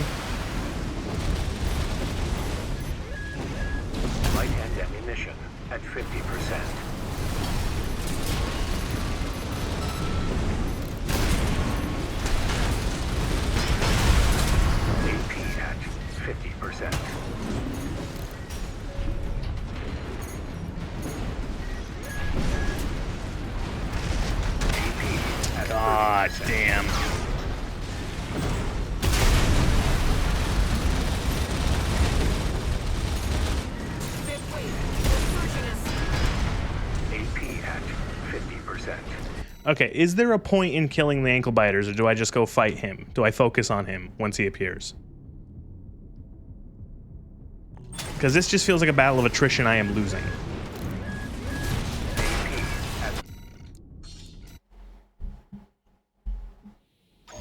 Light and ammunition at 50%. AP at 50%. AP at God 30%. damn. Fifth wave. They're searching us. AP at 50%. Okay, is there a point in killing the ankle biters, or do I just go fight him? Do I focus on him once he appears? Because this just feels like a battle of attrition I am losing.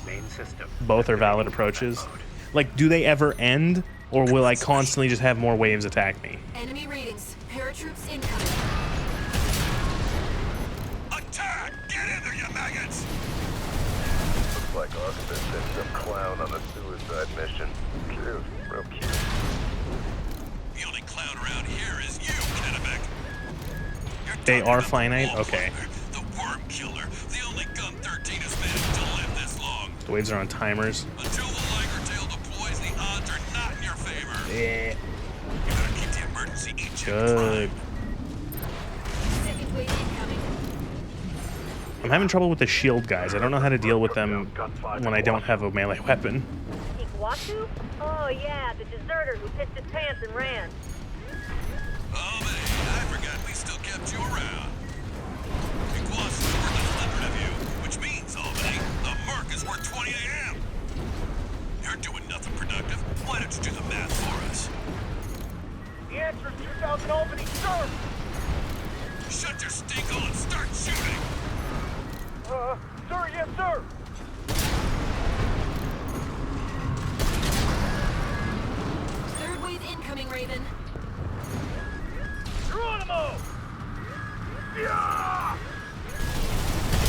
Main system. Both are valid approaches. Like, do they ever end, or will I constantly just have more waves attack me? Enemy readings. Paratroops incoming. Attack! Get in there, you maggots! Looks like Archibald sent some clown on a suicide mission. Cute, real cute. The only clown around here is you, Kennebec. You're They talking are about the finite? wall Okay. climber, the worm killer, the only Gun 13 has managed to live this long. The waves are on timers. Until the Liger tail deploys, the odds are not in your favor. Yeah. You gotta keep the emergency e-check Good. primed. Second wave incoming. I'm having trouble with the shield guys. I don't know how to deal with them when I don't have a melee weapon. Iguatu? Oh yeah, the deserter who pissed his pants and ran. Oh man, I forgot we still kept you around. Iguazu is worth 100 of you, which means, Albany, the Merc is worth 20 AM. You're doing nothing productive. Why don't you do the math for us? The answer is 2,000 Albany, sir! Shut your stinkhole and start shooting! Sir, yes, sir! Third wave incoming, Raven. Geronimo! Yeah!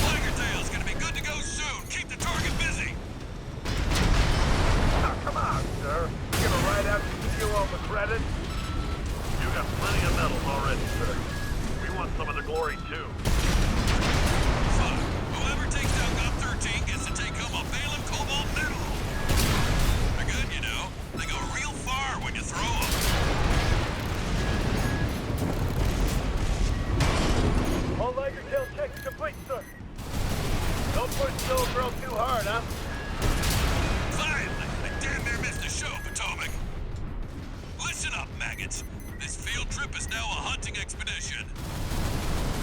Liger tail's gonna be good to go soon. Keep the target busy. Oh, come on, sir. Give a ride out to you on the credit. You got plenty of medals already, sir. We want some of the glory, too. Fine. Whoever takes down Gun 13 gets to take home a Balaam Cobalt medal. They're good, you know. They go real far when you throw them. All Liger tail checks complete, sir. Don't push the old girl too hard, huh? Finally! I damn near missed the show, Potomac. Listen up, maggots. This field trip is now a hunting expedition.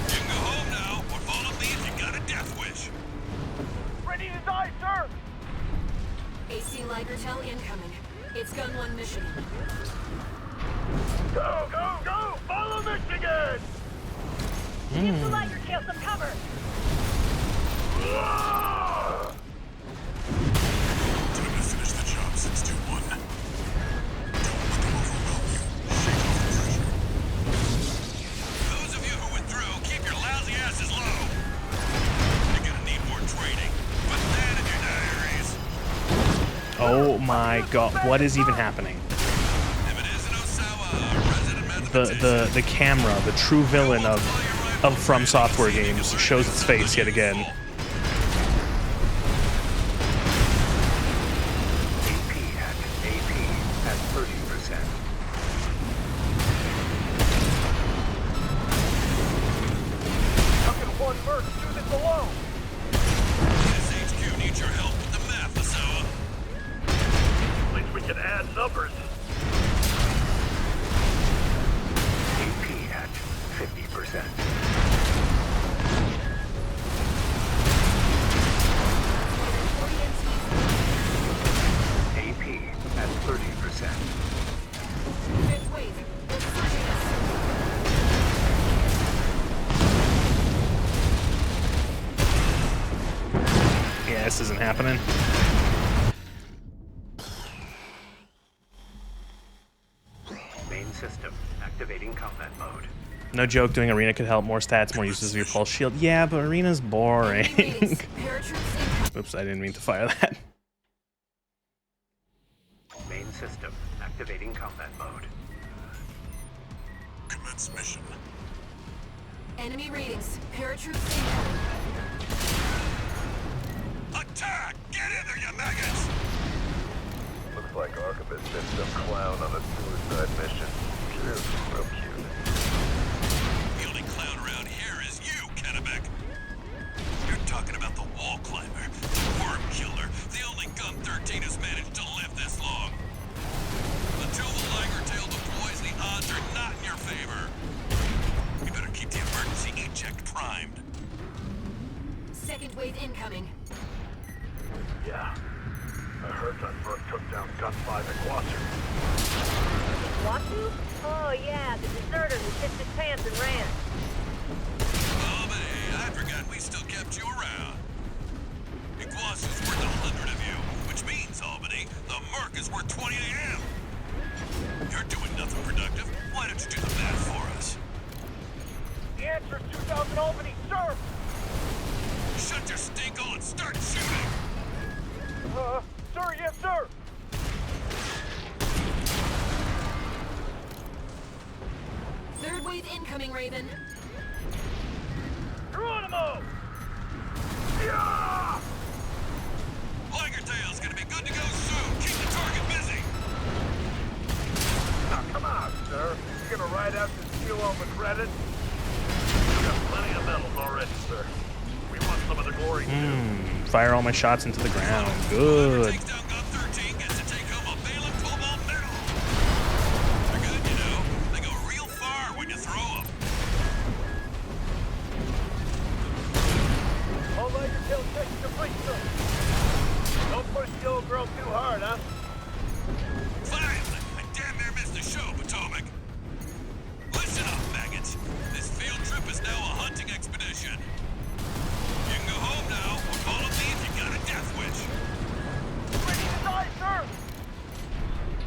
You can go home now, or follow me if you got a death wish. Ready to die, sir! AC Liger Tell incoming. It's Gun 1 mission. Go, go, go! Follow Michigan! Keep the lighter tail some cover! Time to finish the job, 621. Don't let them overwhelm you. Shake off the pressure. Those of you who withdrew, keep your lousy asses low. Oh my god, what is even happening? The camera, the true villain of From Software games, shows its face yet again. AP at 30%. How can one merc do this alone? SHQ needs your help with the math, Asawa. At least we can add numbers. AP at 50%. AP at 30%. Yeah, this isn't happening. Main system activating combat mode. No joke, doing arena could help. More stats, more uses of your pulse shield. Yeah, but arena's boring. Oops, I didn't mean to fire that. Main system activating combat mode. Commence mission. Enemy readings. Paratroops incoming. Attack! Get in there, you maggots! Looks like Archibus sent some clown on a suicide mission. Real cute. The only clown around here is you, Kennebec. You're talking about the wall climber, the worm killer, the only Gun 13 has managed to live this long. Until the Liger Tail deploys, the odds are not in your favor. You better keep the emergency eject primed. Second wave incoming. Yeah. I heard that merc took down Gun 5 at Quasar. Watu? Oh yeah, the deserter who pissed his pants and ran. Oh, but hey, I forgot we still kept you around. Iguazu's worth 100 of you, which means, Albany, the merc is worth 20 of him. You're doing nothing productive. Why don't you do the math for us? The answer's 2,000 Albany, sir! Shut your stinkhole and start shooting! Sir, yes, sir! Third wave incoming, Raven. Geronimo! Yeah! Liger Tail's gonna be good to go soon. Keep the target busy. Now, come on, sir. You gonna ride out to steal all the credit? We got plenty of medals already, sir. We want some of the glory, too. Fire all my shots into the ground. Good. Takes down Gun 13, gets to take home a Balen Cobalt medal. They're good, you know. They go real far when you throw them. All Liger Tail checks complete, sir. Don't push the old girl too hard, huh? Finally, I damn near missed the show, Potomac. Listen up, maggots. This field trip is now a hunting expedition. You can go home now, or follow me if you got a death wish. Ready to die, sir!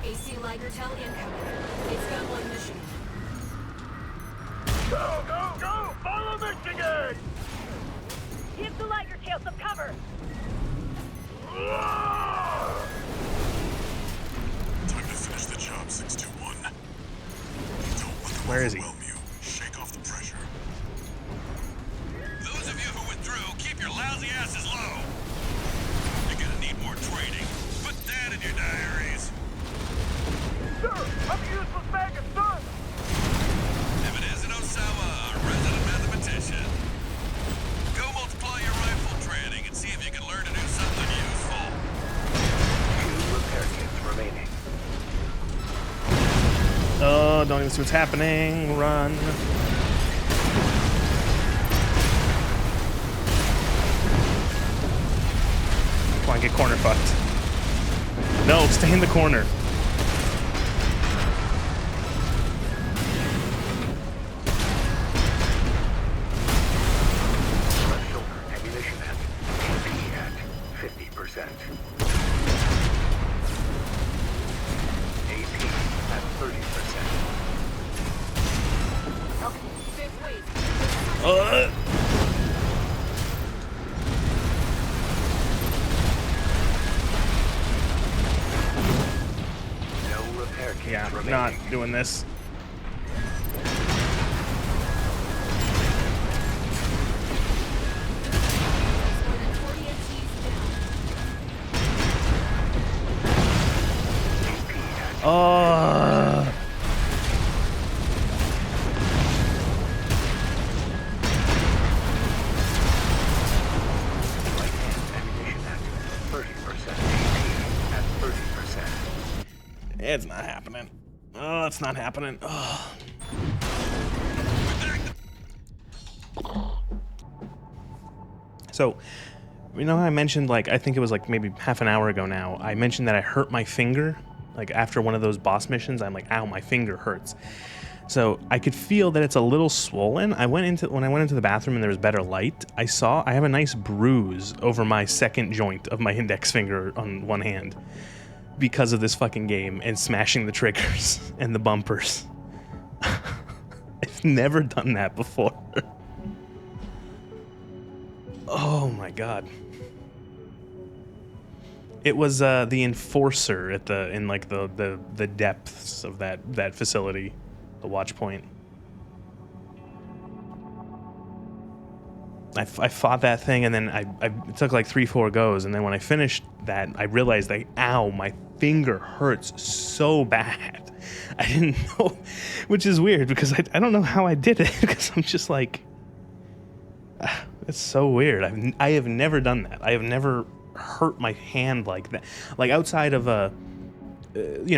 AC Liger Tail incoming. It's got one mission. Go, go, go! Follow Michigan! Give the Liger Tail some cover! Time to finish the job, 621. Don't let them Where is he? overwhelm you. Shake off the pressure. Those of you who withdrew, keep your lousy asses low. You're gonna need more training. Put that in your diaries. Sir, I'm a useless bag of sun! If it isn't Osawa, a resident mathematician. Go multiply your rifle training and see if you can learn to do something useful. 2 repair kits remaining. Oh, don't even see what's happening. Run. Come on, get corner fucked. No, stay in the corner. Left shoulder ammunition at AP at 50%. AP at 30%. Fifth wave. not doing this. Oh. It's not happening. Oh, it's not happening. Oh. So, you know how I mentioned, like, I think it was like maybe half an hour ago now, I mentioned that I hurt my finger? Like, after one of those boss missions, I'm like, ow, my finger hurts. So, I could feel that it's a little swollen. When I went into the bathroom and there was better light, I have a nice bruise over my second joint of my index finger on one hand because of this fucking game and smashing the triggers and the bumpers. I've never done that before. Oh my god. It was the enforcer in the depths of that facility, the watch point. I fought that thing, and then it took like 3-4 goes, and then when I finished that, I realized like, ow, my finger hurts so bad. I didn't know, which is weird because I don't know how I did it because I'm just like, it's so weird. I have never done that. I have never hurt my hand like that. Like outside of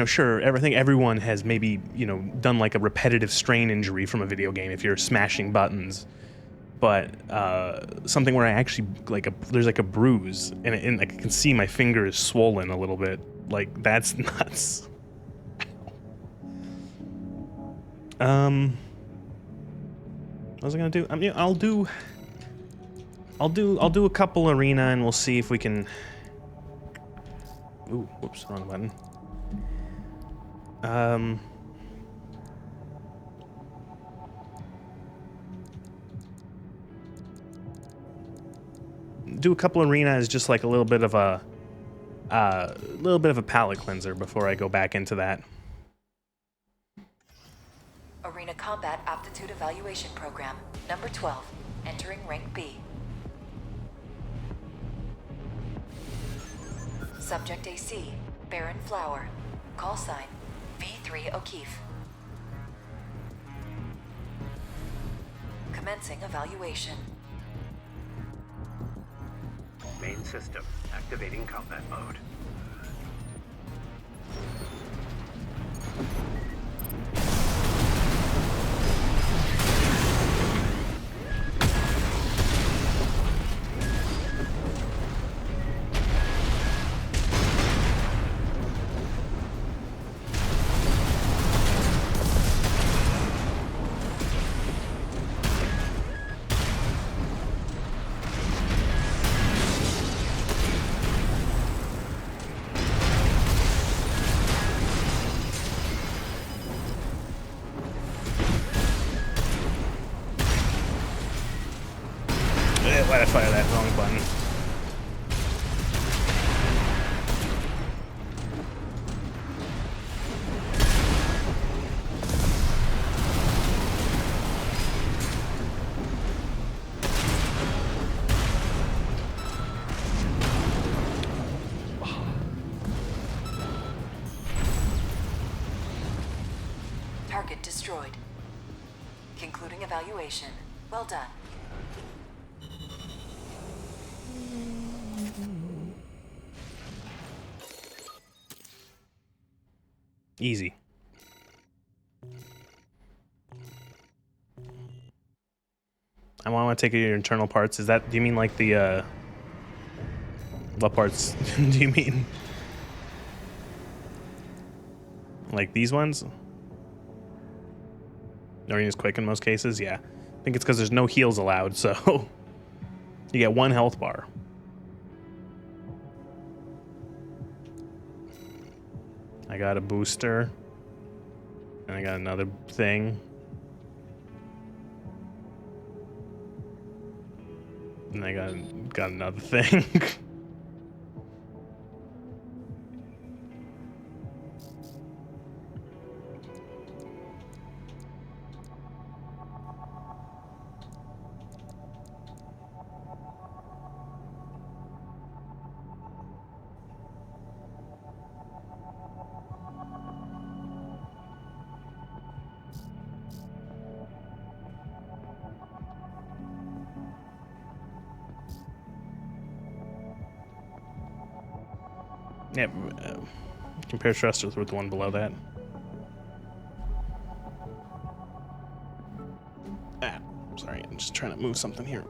sure, everyone has maybe, done like a repetitive strain injury from a video game if you're smashing buttons. But something where I actually there's like a bruise and I can see my finger is swollen a little bit. Like that's nuts. What was I gonna do? I mean, I'll do a couple arena and we'll see if we can. Ooh, whoops, wrong button. Do a couple arenas, just like a little bit of a palate cleanser before I go back into that. Arena Combat Aptitude Evaluation Program, number 12, entering rank B. Subject AC, Baron Flower. Call sign, V3 O'Keefe. Commencing evaluation. Main system activating combat mode. Why'd I fire that wrong button? Target destroyed. Concluding evaluation. Well done. Easy. I want to take your internal parts. Do you mean like the, what parts do you mean? Like these ones? Arena's quick in most cases, yeah. I think it's because there's no heals allowed, so you get 1 health bar. I got a booster. And I got another thing. And I got another thing. Yep. Compare thrusters with the one below that. Ah, sorry, I'm just trying to move something here.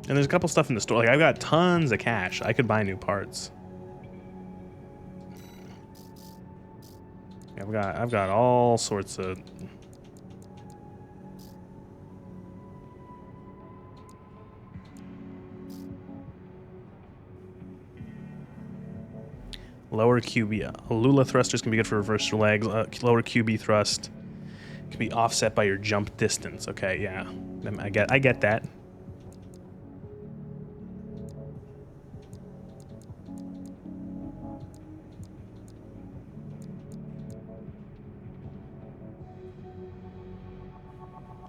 And there's a couple stuff in the store. Like, I've got tons of cash. I could buy new parts. I've got all sorts of. Lower QB. Lula thrusters can be good for reverse legs. Lower QB thrust can be offset by your jump distance. Okay, yeah, I get that.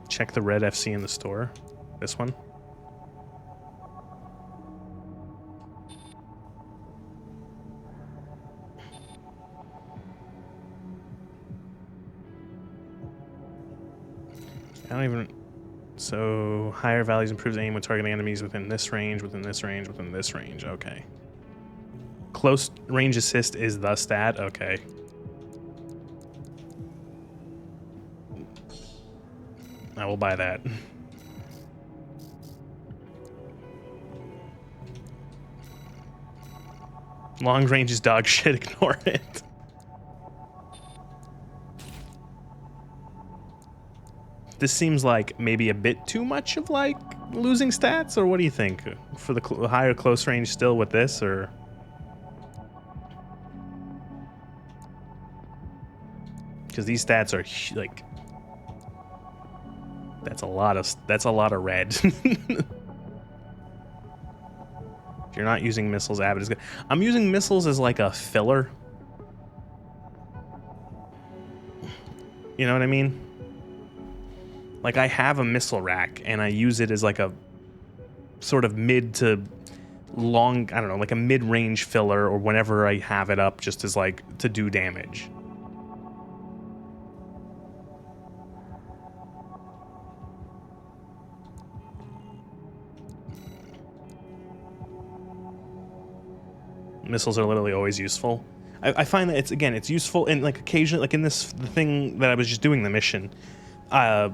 Check the red FC in the store. This one. I don't even. So higher values improves aim when targeting enemies within this range, within this range, within this range. Okay. Close range assist is the stat. Okay. I will buy that. Long range is dog shit. Ignore it. This seems like maybe a bit too much of like losing stats, or what do you think? For the higher close range still with this, or? Because these stats are like, that's a lot of red. If you're not using missiles, Abbott is good. I'm using missiles as like a filler. You know what I mean? Like, I have a missile rack, and I use it as like a sort of mid to long, I don't know, like a mid-range filler, or whenever I have it up, just as like to do damage. Missiles are literally always useful. I find that it's useful, and like occasionally, like in the thing that I was just doing, the mission, like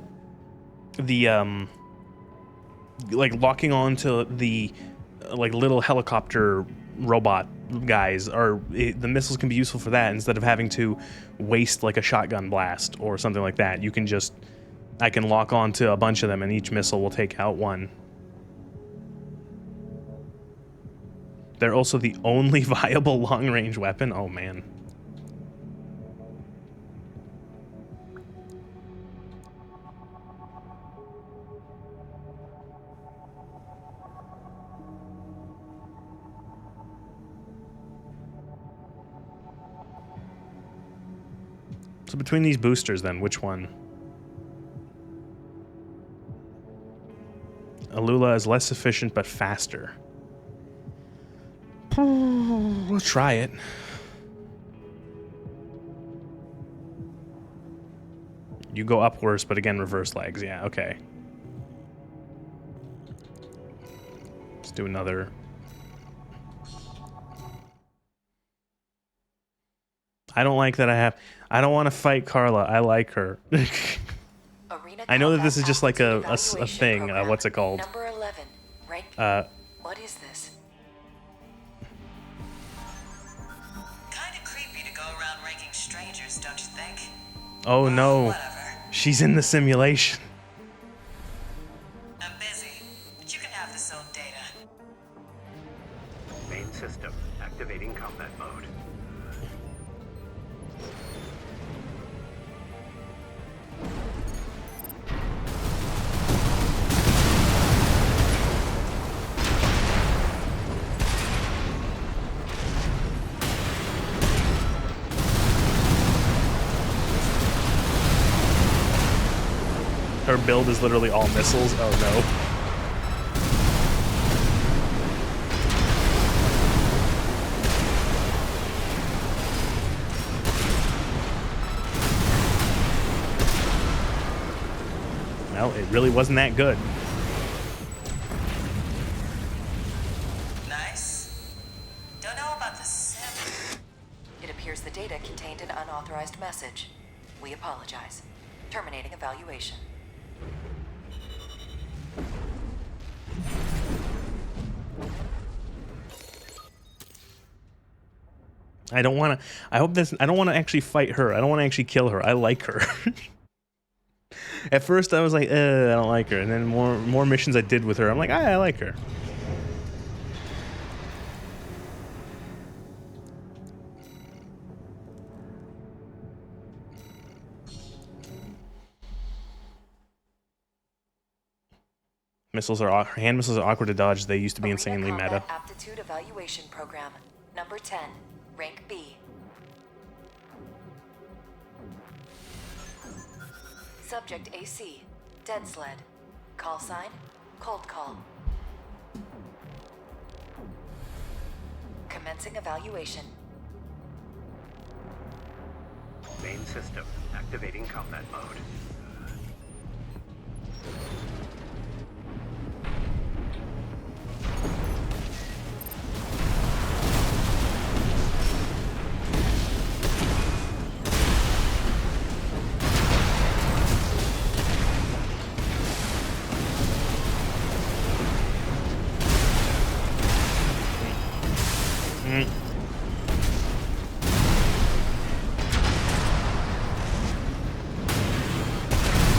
locking onto the like little helicopter robot guys, the missiles can be useful for that instead of having to waste like a shotgun blast or something like that. I can lock onto a bunch of them, and each missile will take out one. They're also the only viable long-range weapon. Oh, man. So between these boosters, then, which one? Alula is less efficient, but faster. We'll try it. You go up worse, but again, reverse legs. Yeah, okay. Let's do another. I don't like that I don't want to fight Carla. I like her. I know that this is just like a thing. What's it called? Number 11, rank. What is this? Kind of creepy to go around ranking strangers, don't you think? Oh no. Whatever. She's in the simulation. I'm busy, but you can have this old data. Main system activating combat mode. her build is literally all missiles. Oh no. Well, it really wasn't that good. Nice. Don't know about the sim. It appears the data contained an unauthorized message. We apologize. Terminating evaluation. I don't want to. I hope this. I don't want to actually fight her. I don't want to actually kill her. I like her. At first, I was like, I don't like her, and then more missions I did with her, I'm like, I like her. Hand missiles are awkward to dodge. They used to be Arena insanely Combat meta. Aptitude Evaluation Program, number 10, rank B. Subject AC, dead sled. Call sign, cold call. Commencing evaluation. Main system activating combat mode.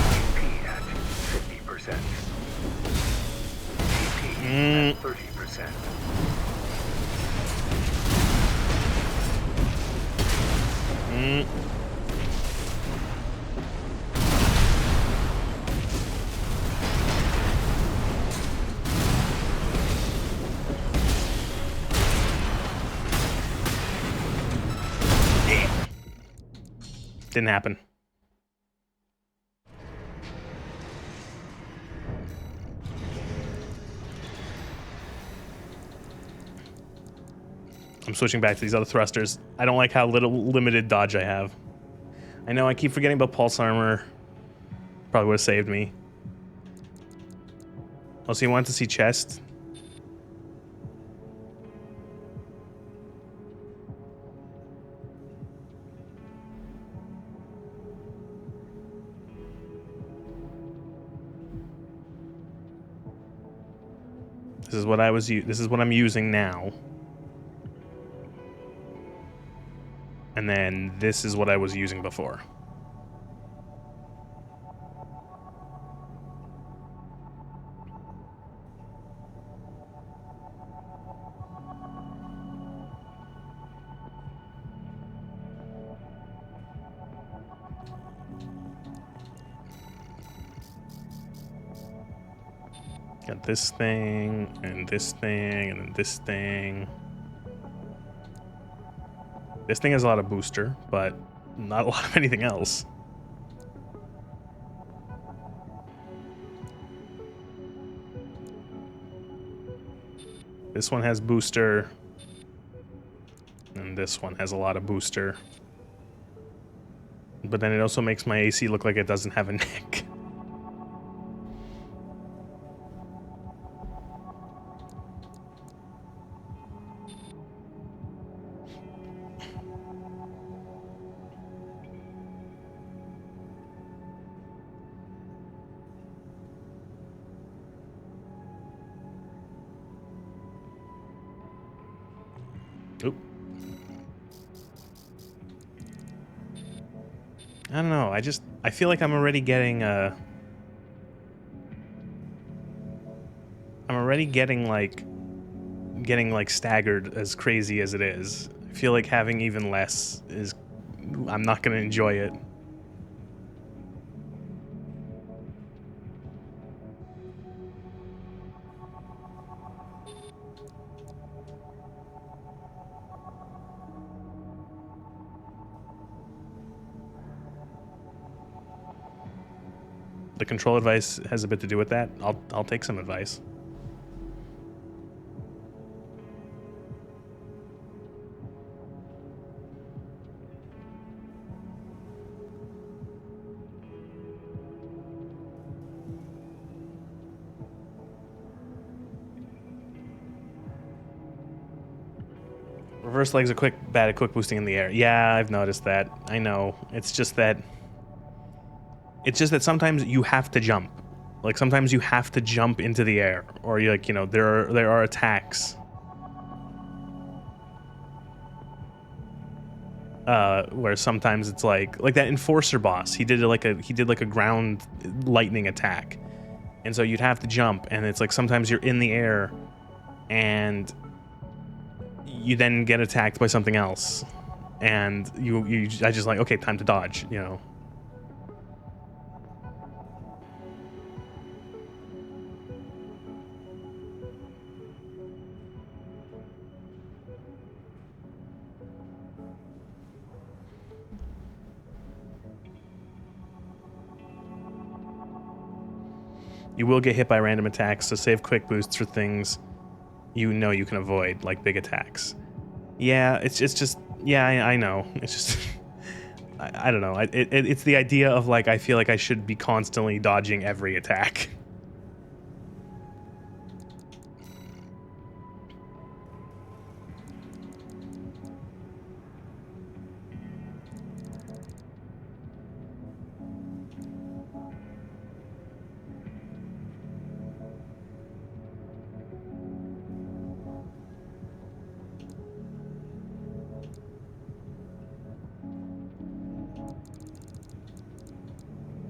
AP at 50%. AP at 30%. Didn't happen. I'm switching back to these other thrusters. I don't like how limited dodge I have. I know I keep forgetting about pulse armor. Probably would have saved me. Oh, so you wanted to see chest? This is what this is what I'm using now. And then this is what I was using before. Got this thing, and this thing, and then this thing. This thing has a lot of booster, but not a lot of anything else. This one has booster, and this one has a lot of booster. But then it also makes my AC look like it doesn't have a neck. Oop. I don't know, I feel like I'm already getting like staggered as crazy as it is. I feel like having even less is, I'm not gonna enjoy it. the control advice has a bit to do with that, I'll take some advice. Reverse legs are bad at quick boosting in the air. Yeah, I've noticed that. I know. It's just that sometimes you have to jump. Like sometimes you have to jump into the air, or you like, you know, there are attacks. Where sometimes it's like that enforcer boss. He did like a ground lightning attack, and so you'd have to jump, and it's like sometimes you're in the air, and you then get attacked by something else, and I just like, okay, time to dodge, you know. You will get hit by random attacks, so save quick boosts for things you know you can avoid, like big attacks. Yeah, it's just yeah, I know. It's just I don't know. It's the idea of like I feel like I should be constantly dodging every attack.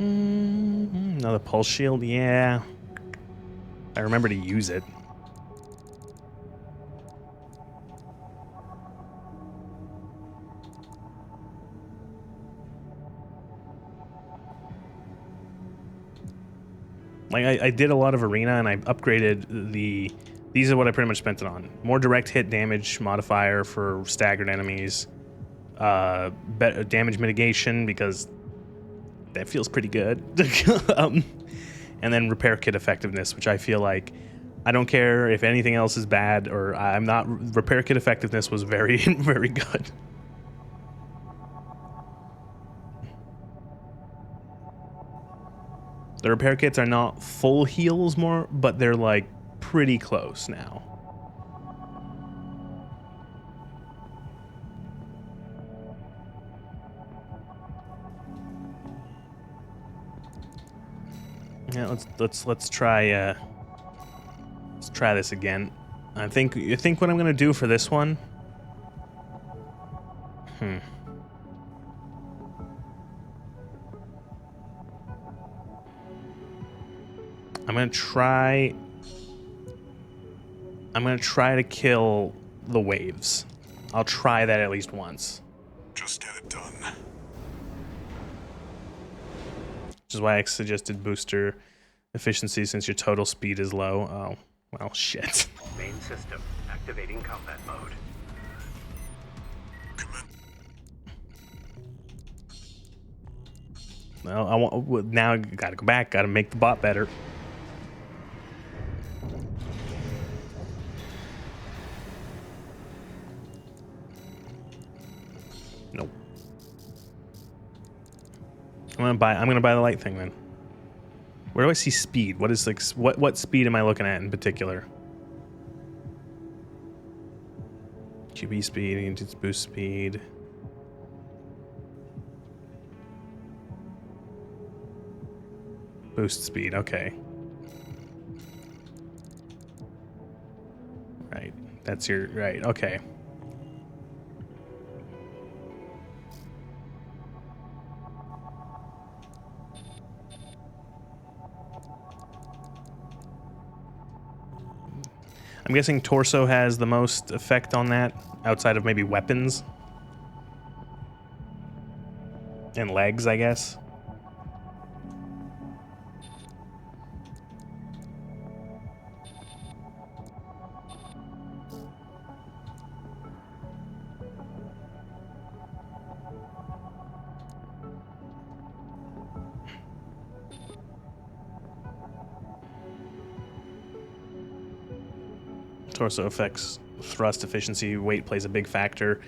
Another pulse shield, yeah. I remember to use it. Like I did a lot of arena and I upgraded these are what I pretty much spent it on. More direct hit damage modifier for staggered enemies. Better damage mitigation because that feels pretty good. And then repair kit effectiveness, which I feel like I don't care if anything else is bad or I'm not. Repair kit effectiveness was very, very good. The repair kits are not full heals more, but they're like pretty close now. Yeah, let's try this again. I think what I'm gonna do for this one. I'm gonna try to kill the waves. I'll try that at least once. Just get it done. Which is why I suggested booster efficiency since your total speed is low. Oh, well, shit. Main system activating combat mode. Well, now I gotta go back. Gotta make the bot better. Nope. I'm gonna buy the light thing then. Where do I see speed? What is like what speed am I looking at in particular? QB speed, just boost speed. Boost speed, okay. Right. That's your right, okay. I'm guessing torso has the most effect on that, outside of maybe weapons. And legs, I guess. also affects thrust efficiency. Weight plays a big factor.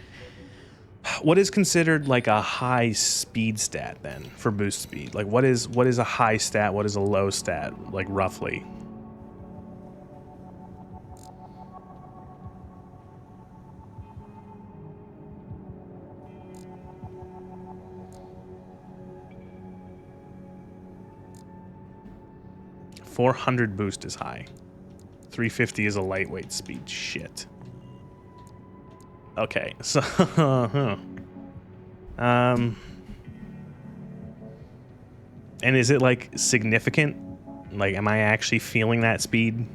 What is considered like a high speed stat then for boost speed? Like what is a high stat? What is a low stat? Like roughly? .400 boost is high. 350 is a lightweight speed. Shit. Okay, so and is it like significant? Like, am I actually feeling that speed?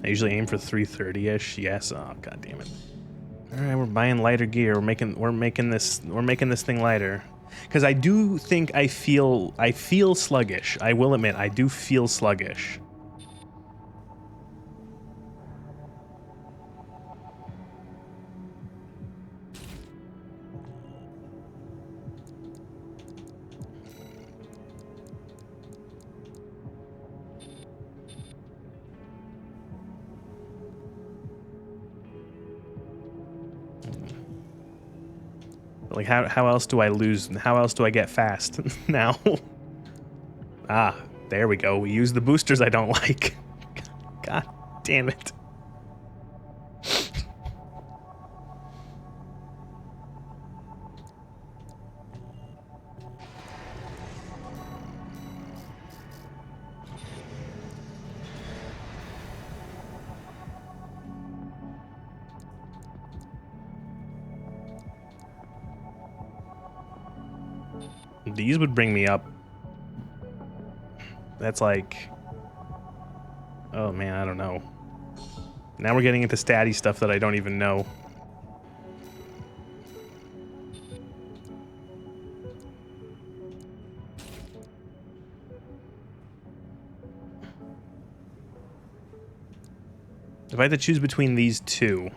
I usually aim for 330-ish. Yes. Oh, god damn it. All right, we're buying lighter gear. We're making this thing lighter. Because I do think I feel sluggish. I will admit, I do feel sluggish. Like, how else do I lose? How else do I get fast now? Ah, there we go. We use the boosters I don't like. God damn it. These would bring me up. That's like... Oh man, I don't know. Now we're getting into statty stuff that I don't even know. If I had to choose between these two...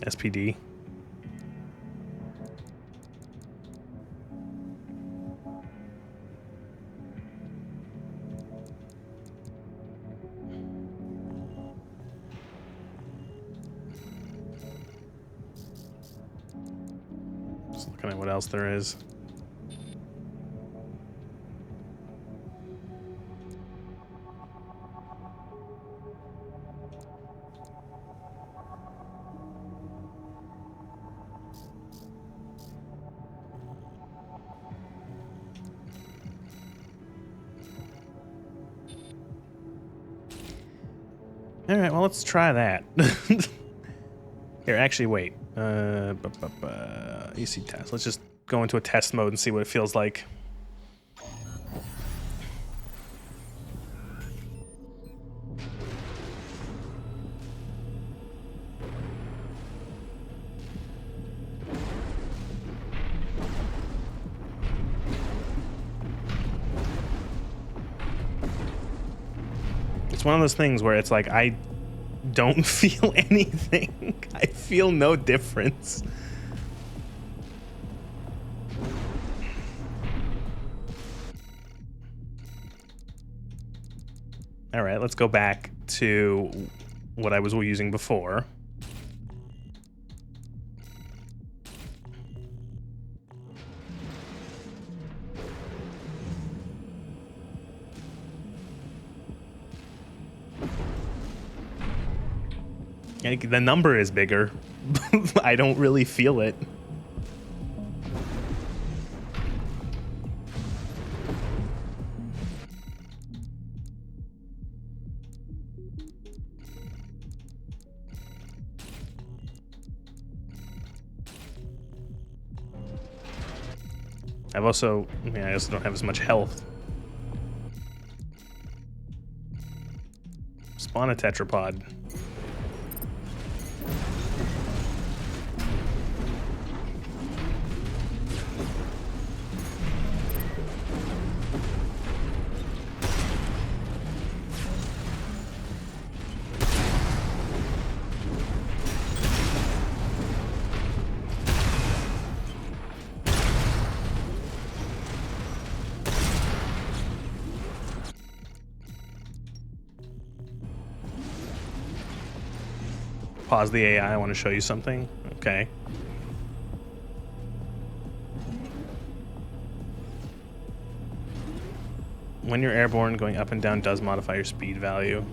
SPD. Just looking at what else there is. Alright, well, let's try that. Here, actually, wait. EC test. Let's just go into a test mode and see what it feels like. It's one of those things where it's like, I don't feel anything. I feel no difference. All right, let's go back to what I was using before. The number is bigger. I don't really feel it. I also don't have as much health. spawn a tetrapod. Pause the AI, I want to show you something. Okay. When you're airborne, going up and down does modify your speed value.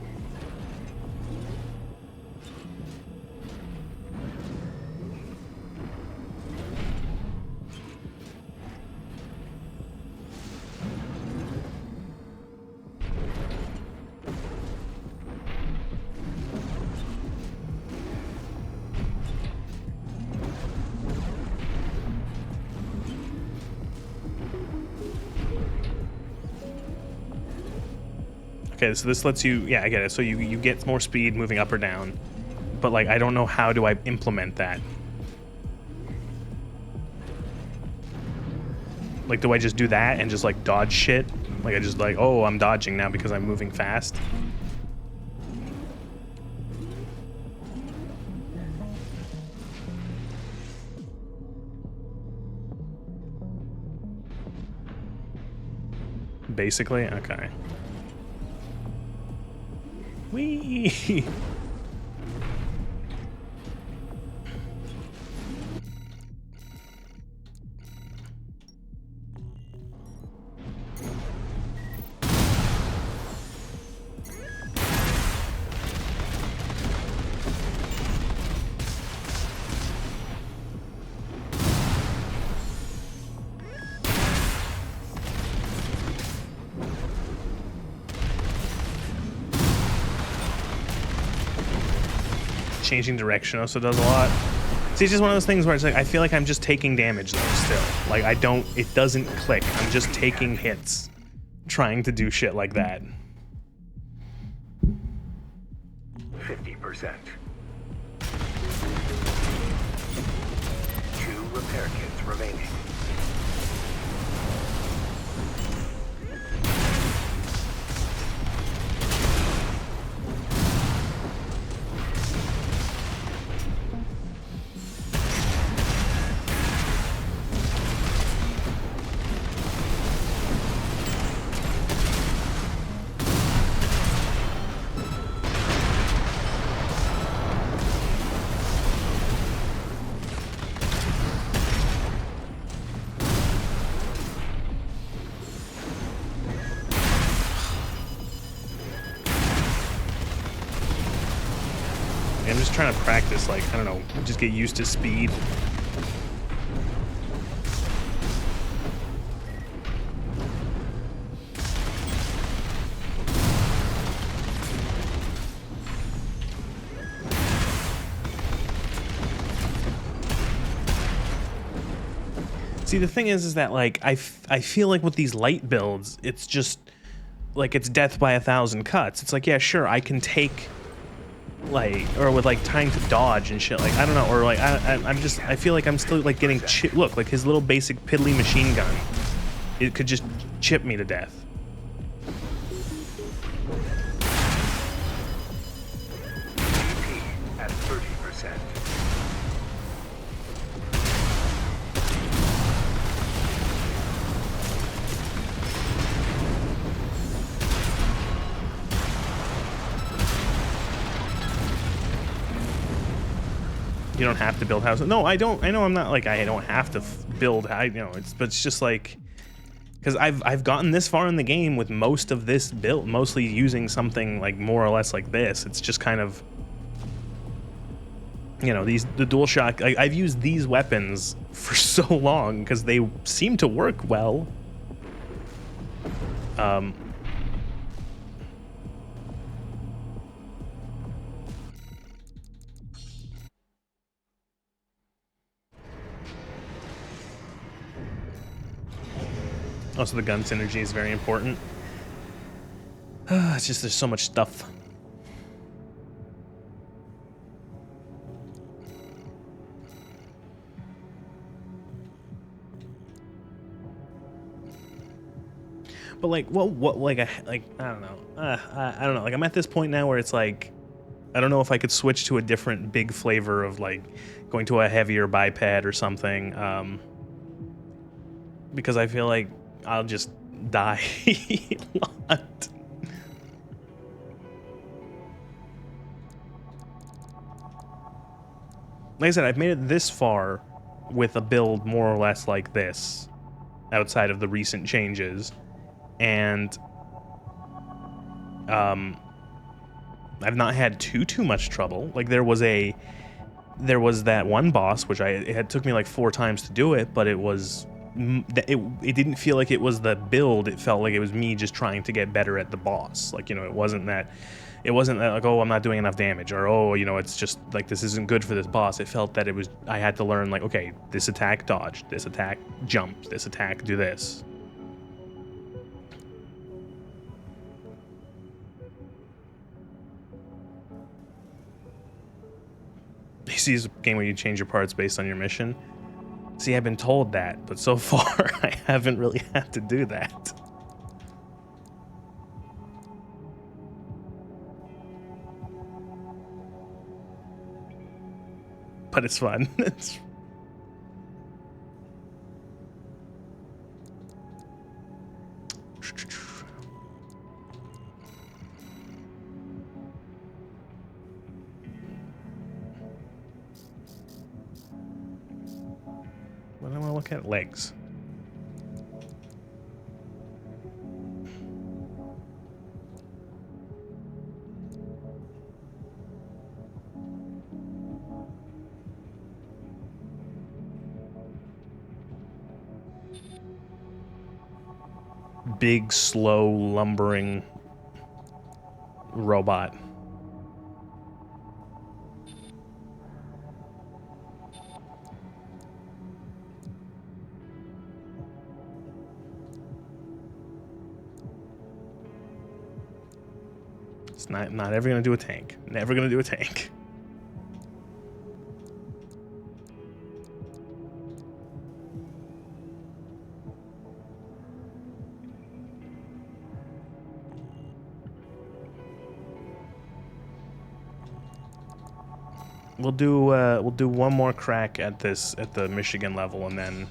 Okay, so this lets you, yeah, I get it. So you get more speed moving up or down. But, like, I don't know how do I implement that. Like, do I just do that and just, like, dodge shit? Like, I just, like, oh, I'm dodging now because I'm moving fast? Basically? Okay. Whee! Changing direction also does a lot. See, it's just one of those things where it's like, I feel like I'm just taking damage though still. Like, it doesn't click. I'm just taking hits trying to do shit like that. 50%. 2 repair kits remaining. I'm just trying to practice, like, I don't know, just get used to speed. See, the thing is that, like, I feel like with these light builds, it's just, like, it's death by 1,000 cuts. It's like, yeah, sure, I can take, like, or with, like, time to dodge and shit, like, I don't know, or, like, I feel like I'm still, like, getting look, like, his little basic piddly machine gun, it could just chip me to death. At 30%. You don't have to build houses. No, I don't. I know I'm not like I don't have to build. But it's just like because I've gotten this far in the game with most of this build, mostly using something like more or less like this. It's just kind of the DualShock. I've used these weapons for so long because they seem to work well. Also, the gun synergy is very important. It's just there's so much stuff. But like, what, like, I don't know. I don't know. Like, I'm at this point now where it's like, I don't know if I could switch to a different big flavor of like going to a heavier biped or something. Because I feel like I'll just die a lot. Like I said, I've made it this far with a build more or less like this, outside of the recent changes, and I've not had too much trouble. Like there was that one boss which it took me like 4 times to do it, but it didn't feel like it was the build. It felt like it was me just trying to get better at the boss. Like, you know, it wasn't that like, oh, I'm not doing enough damage, or oh, you know, it's just like this isn't good for this boss. It felt that I had to learn like, okay, this attack dodge, this attack jump, this attack do this. PC is a game where you change your parts based on your mission. See, I've been told that, but so far I haven't really had to do that. But it's fun. It's... What do I want to look at? Legs. Big, slow, lumbering robot. It's not ever gonna do a tank. Never gonna do a tank. We'll do one more crack at the Michigan level, and then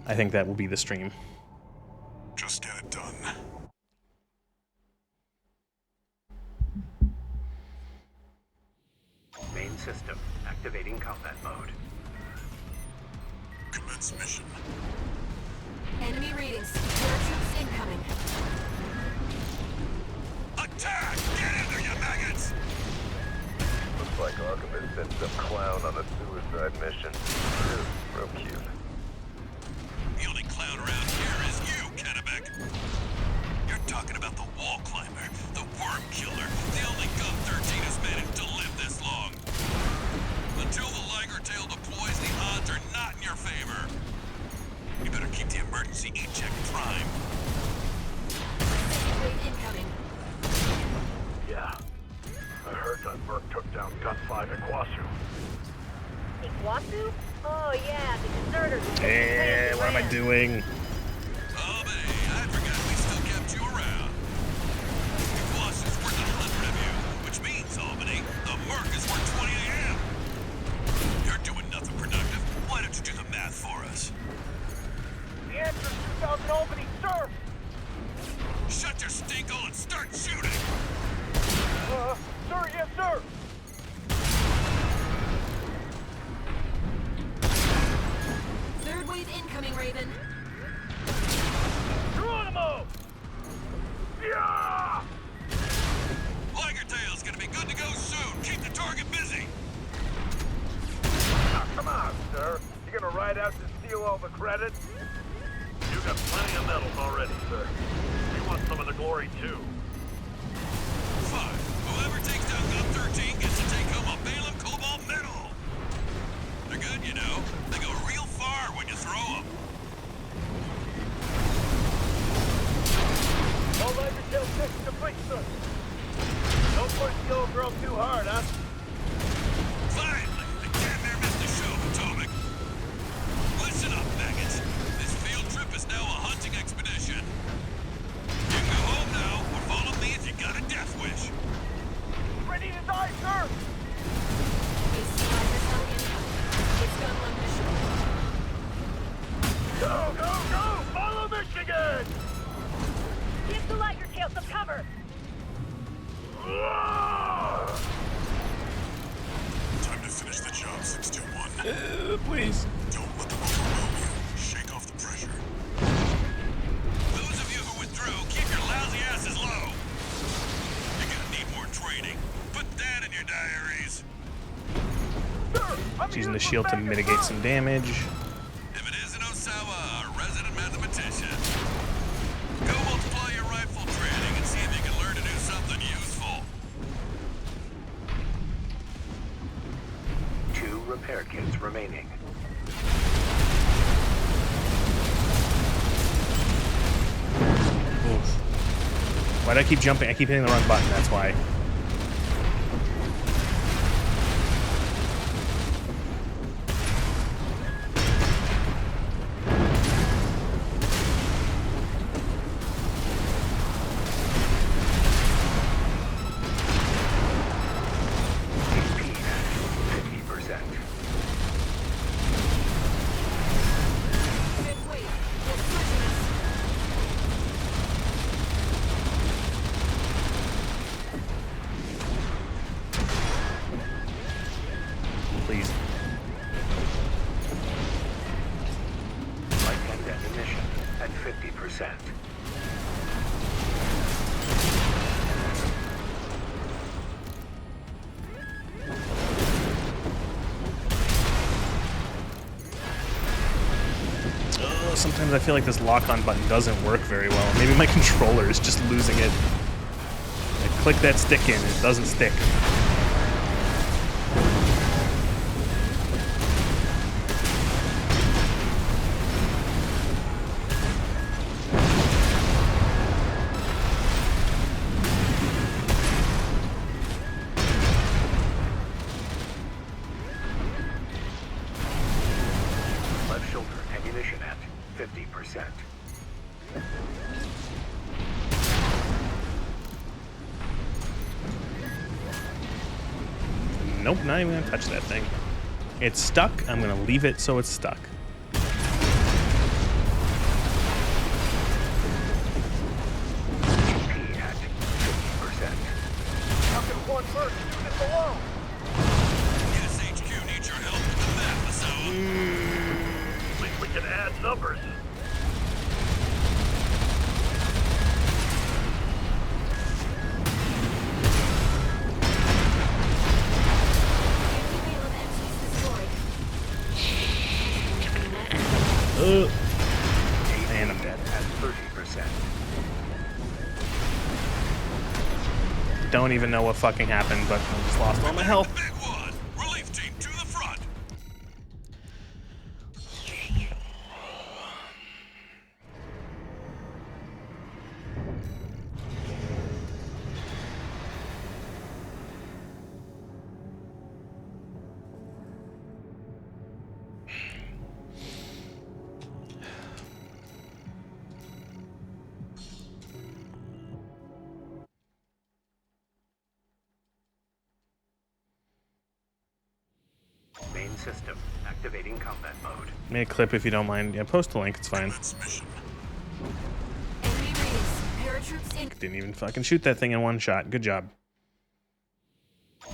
I think that will be the stream. Just get it done. Main system activating combat mode. Commence mission. Enemy readings. Troops incoming. Attack! Get in there, you maggots! Looks like Archivist sent some clown on a suicide mission. Real cute. The only clown around here is you, Kennebec. You're talking about the wall climber, the worm killer, the only gun 13 has managed to live this long. Until the Liger Tail deploys, the odds are not in your favor. You better keep the emergency E-check prime. Wave incoming. Yeah. I heard that Merc took down Gun 5 at Kwasu. Iguazu? Oh yeah, the deserters. Hey, what am I doing? Oh, man, I forgot we still kept you around. The Gloss is worth 100 of you, which means, Albany, the Merc is worth 20 a.m. You're doing nothing productive. Why don't you do the math for us? The answer is 2,000 Albany, sir! Shut your stinkhole and start shooting! Sir, yes, sir! Third wave incoming, Raven. Geronimo! Yeah! Liger Tail's gonna be good to go soon. Keep the target busy. Ah, come on, sir. You gonna ride out to steal all the credit? You got plenty of medals already, sir. We want some of the glory, too. Fine. Whoever takes down Gun 13 gets to take home a Balaam Cobalt medal. They're good, you know. They go real far when you throw them. All Liger Tail 6 complete, sir. Don't push the old girl too hard, huh? Finally, I damn near missed the show, Potomac. Listen up, maggots. This field trip is now a hunting expedition. You Please. Don't let them overwhelm you. Shake off the pressure. Those of you who withdrew, keep your lousy asses low. You're gonna need more training. Put that in your diaries. She's using the shield to mitigate some damage. If it isn't Osawa, a resident mathematician, go multiply your rifle training and see if you can learn to do something useful. 2 repair kits remaining. Oof. Why do I keep jumping? I keep hitting the wrong button, that's why. Please. Light and ammunition at 50%. Oh, sometimes I feel like this lock-on button doesn't work very well. Maybe my controller is just losing it. I click that stick in, it doesn't stick. Left shoulder ammunition at 50%. Nope, not even gonna touch that thing. It's stuck, I'm gonna leave it so it's stuck. HP at 50%. How can one person do this alone? Yes, HQ needs your help with the map, Osawa. At least we can add numbers. And I'm dead. At 30%. Don't even know what fucking happened, but I just lost all my health. Big one. Relief team to the front. Main system activating combat mode. Make a clip if you don't mind. Yeah, post a link, it's fine. Commence mission. Enemy readings. Paratroops in. Didn't even fucking shoot that thing in one shot. Good job.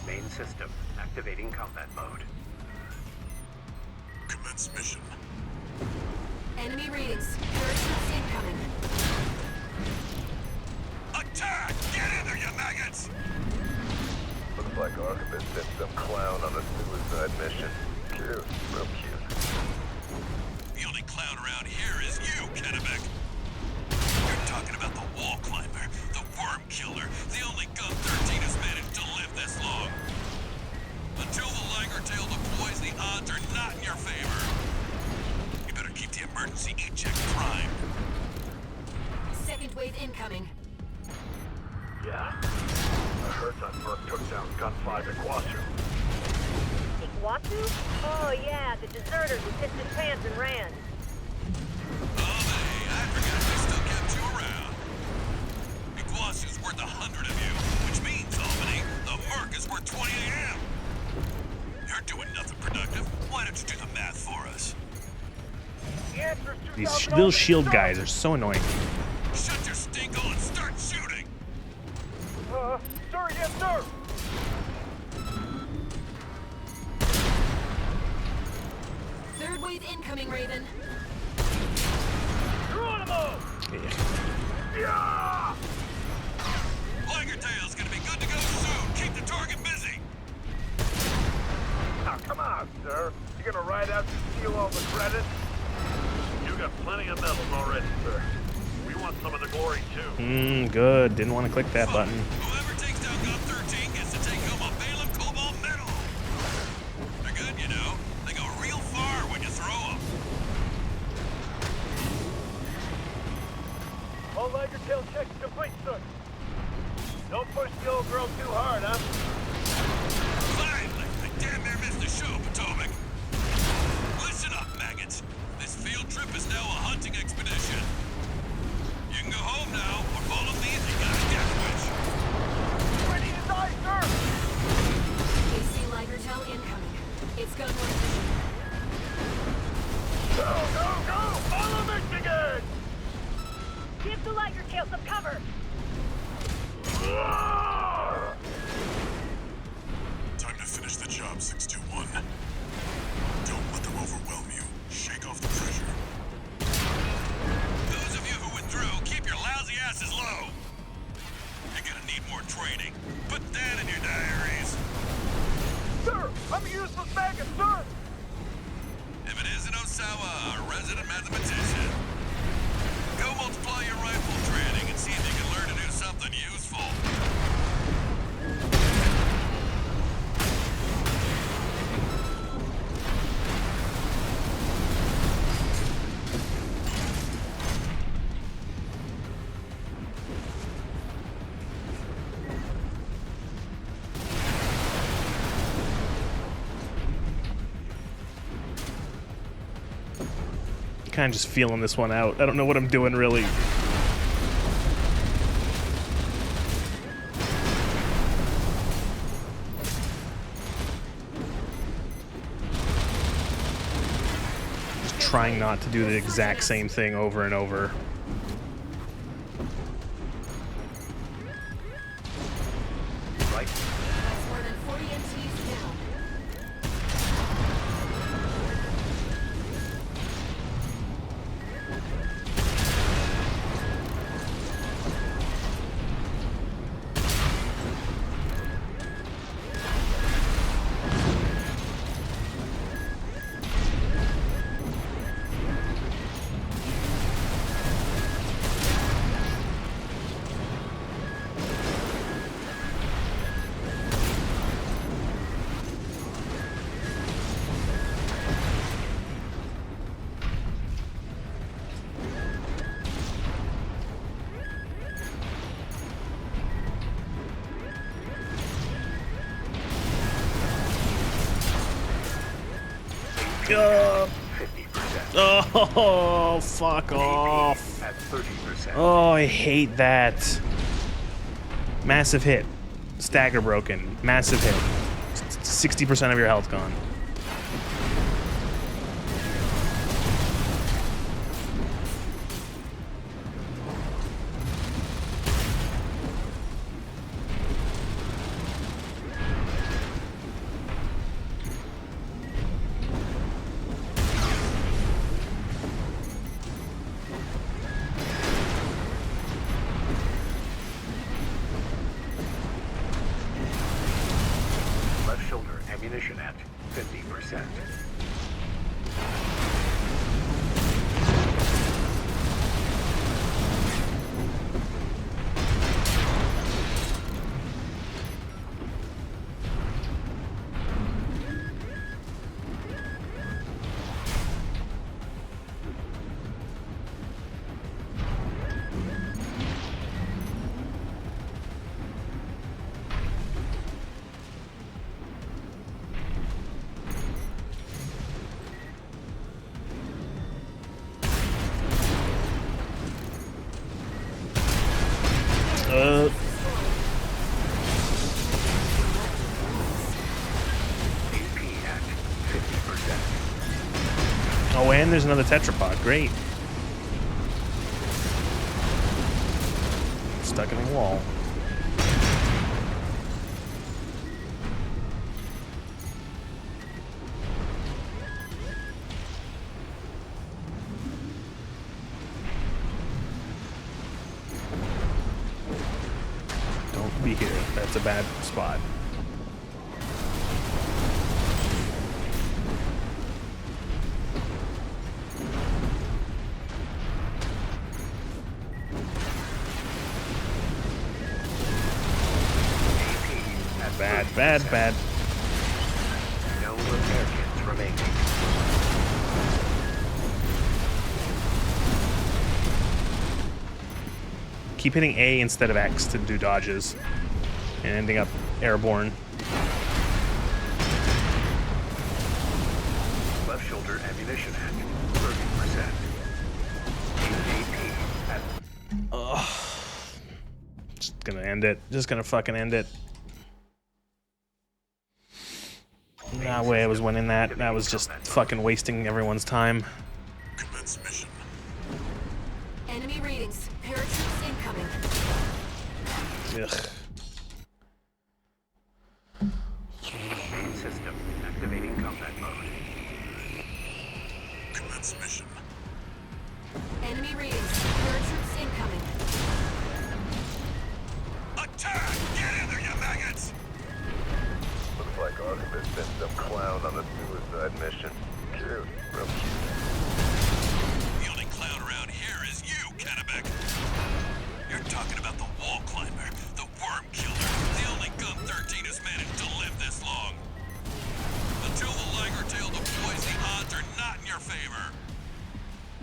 Main system activating combat mode. Commence mission. Enemy readings. Paratroops incoming. Attack! Get in there, you maggots! Looks like Archibald sent some clown on a suicide mission. Cute, real cute. The only clown around here is you, Kennebec. You're talking about the wall climber, the worm killer, the only gun 13 has managed to live this long. Until the Liger tail deploys, the odds are not in your favor. You better keep the emergency eject primed. Second wave incoming. Yeah. I heard that Merc took down Gun 5 at Guasu. Iguazu? Oh yeah, the deserters who pissed his pants and ran. Oh, I forgot we still kept you around. Iguazu's worth 100 of you, which means, Albany, the Merc is worth 20 AM. You're doing nothing productive. Why don't you do the math for us? The answer's These 2,000 little shield guys are so annoying. Shut your stinkhole and start shooting! Sir, yes, sir. Wave incoming, Raven. Yeah. Liger Tail's gonna be good to go soon. Keep the target busy. Now, come on, sir. You gonna ride out and steal all the credit? You got plenty of medals already, sir. We want some of the glory, too. Good. Didn't want to click that button. Whoever takes down God 13 gets to take home a bale of cobalt metal. They're good, you know. They go real far when you throw them. All Liger Tail checks complete, sir. Don't push the old girl too hard, huh? Finally! I damn near missed the show, Potomac. Listen up, maggots. This field trip is now a hunting expedition. You can go home now, or follow me if you got a death wish. Ready to die, sir! AC Liger Tail incoming. It's gun one. Go, go, go! Follow Michigan! Give the Liger Tail some cover! Time to finish the job, 621. Don't let them overwhelm you. Shake off the pressure. Those of you who withdrew, keep your lousy asses low. You're gonna need more training. Put that in your diaries. Sir, I'm a useless maggot, sir! If it isn't Osawa, our resident mathematician, go multiply your rifle training and see if you can learn to do something useful. Kind of just feeling this one out. I don't know what I'm doing really. Just trying not to do the exact same thing over and over. Right. That's more than 40 MTs down. %. Oh, fuck off. At 30%. Oh, I hate that. Massive hit. Stagger broken. Massive hit. 60% of your health gone. Left shoulder ammunition at 50%. Oh, and there's another tetrapod. Great. Stuck in a wall. That's a bad spot. Bad. No repair kits remaining. Keep hitting A instead of X to do dodges and ending up airborne. Left shoulder ammunition hatch, 30%. AP at Ugh. Just gonna end it. Just gonna fucking end it. No way I was winning that. That was just fucking wasting everyone's time. Commence mission. Enemy readings. Paratroops incoming. Ugh. main system activating combat mode. Commence mission. Enemy readings. Paratroops incoming. Attack! Get in there, you maggots! Looks like Archibald sent some clown on a suicide mission. Cute, real cute. The only clown around here is you, Kennebec. You're talking about the wall climber, the worm killer, the only Gun 13 has managed to live this long. Until the Liger Tail deploys, the odds are not in your favor.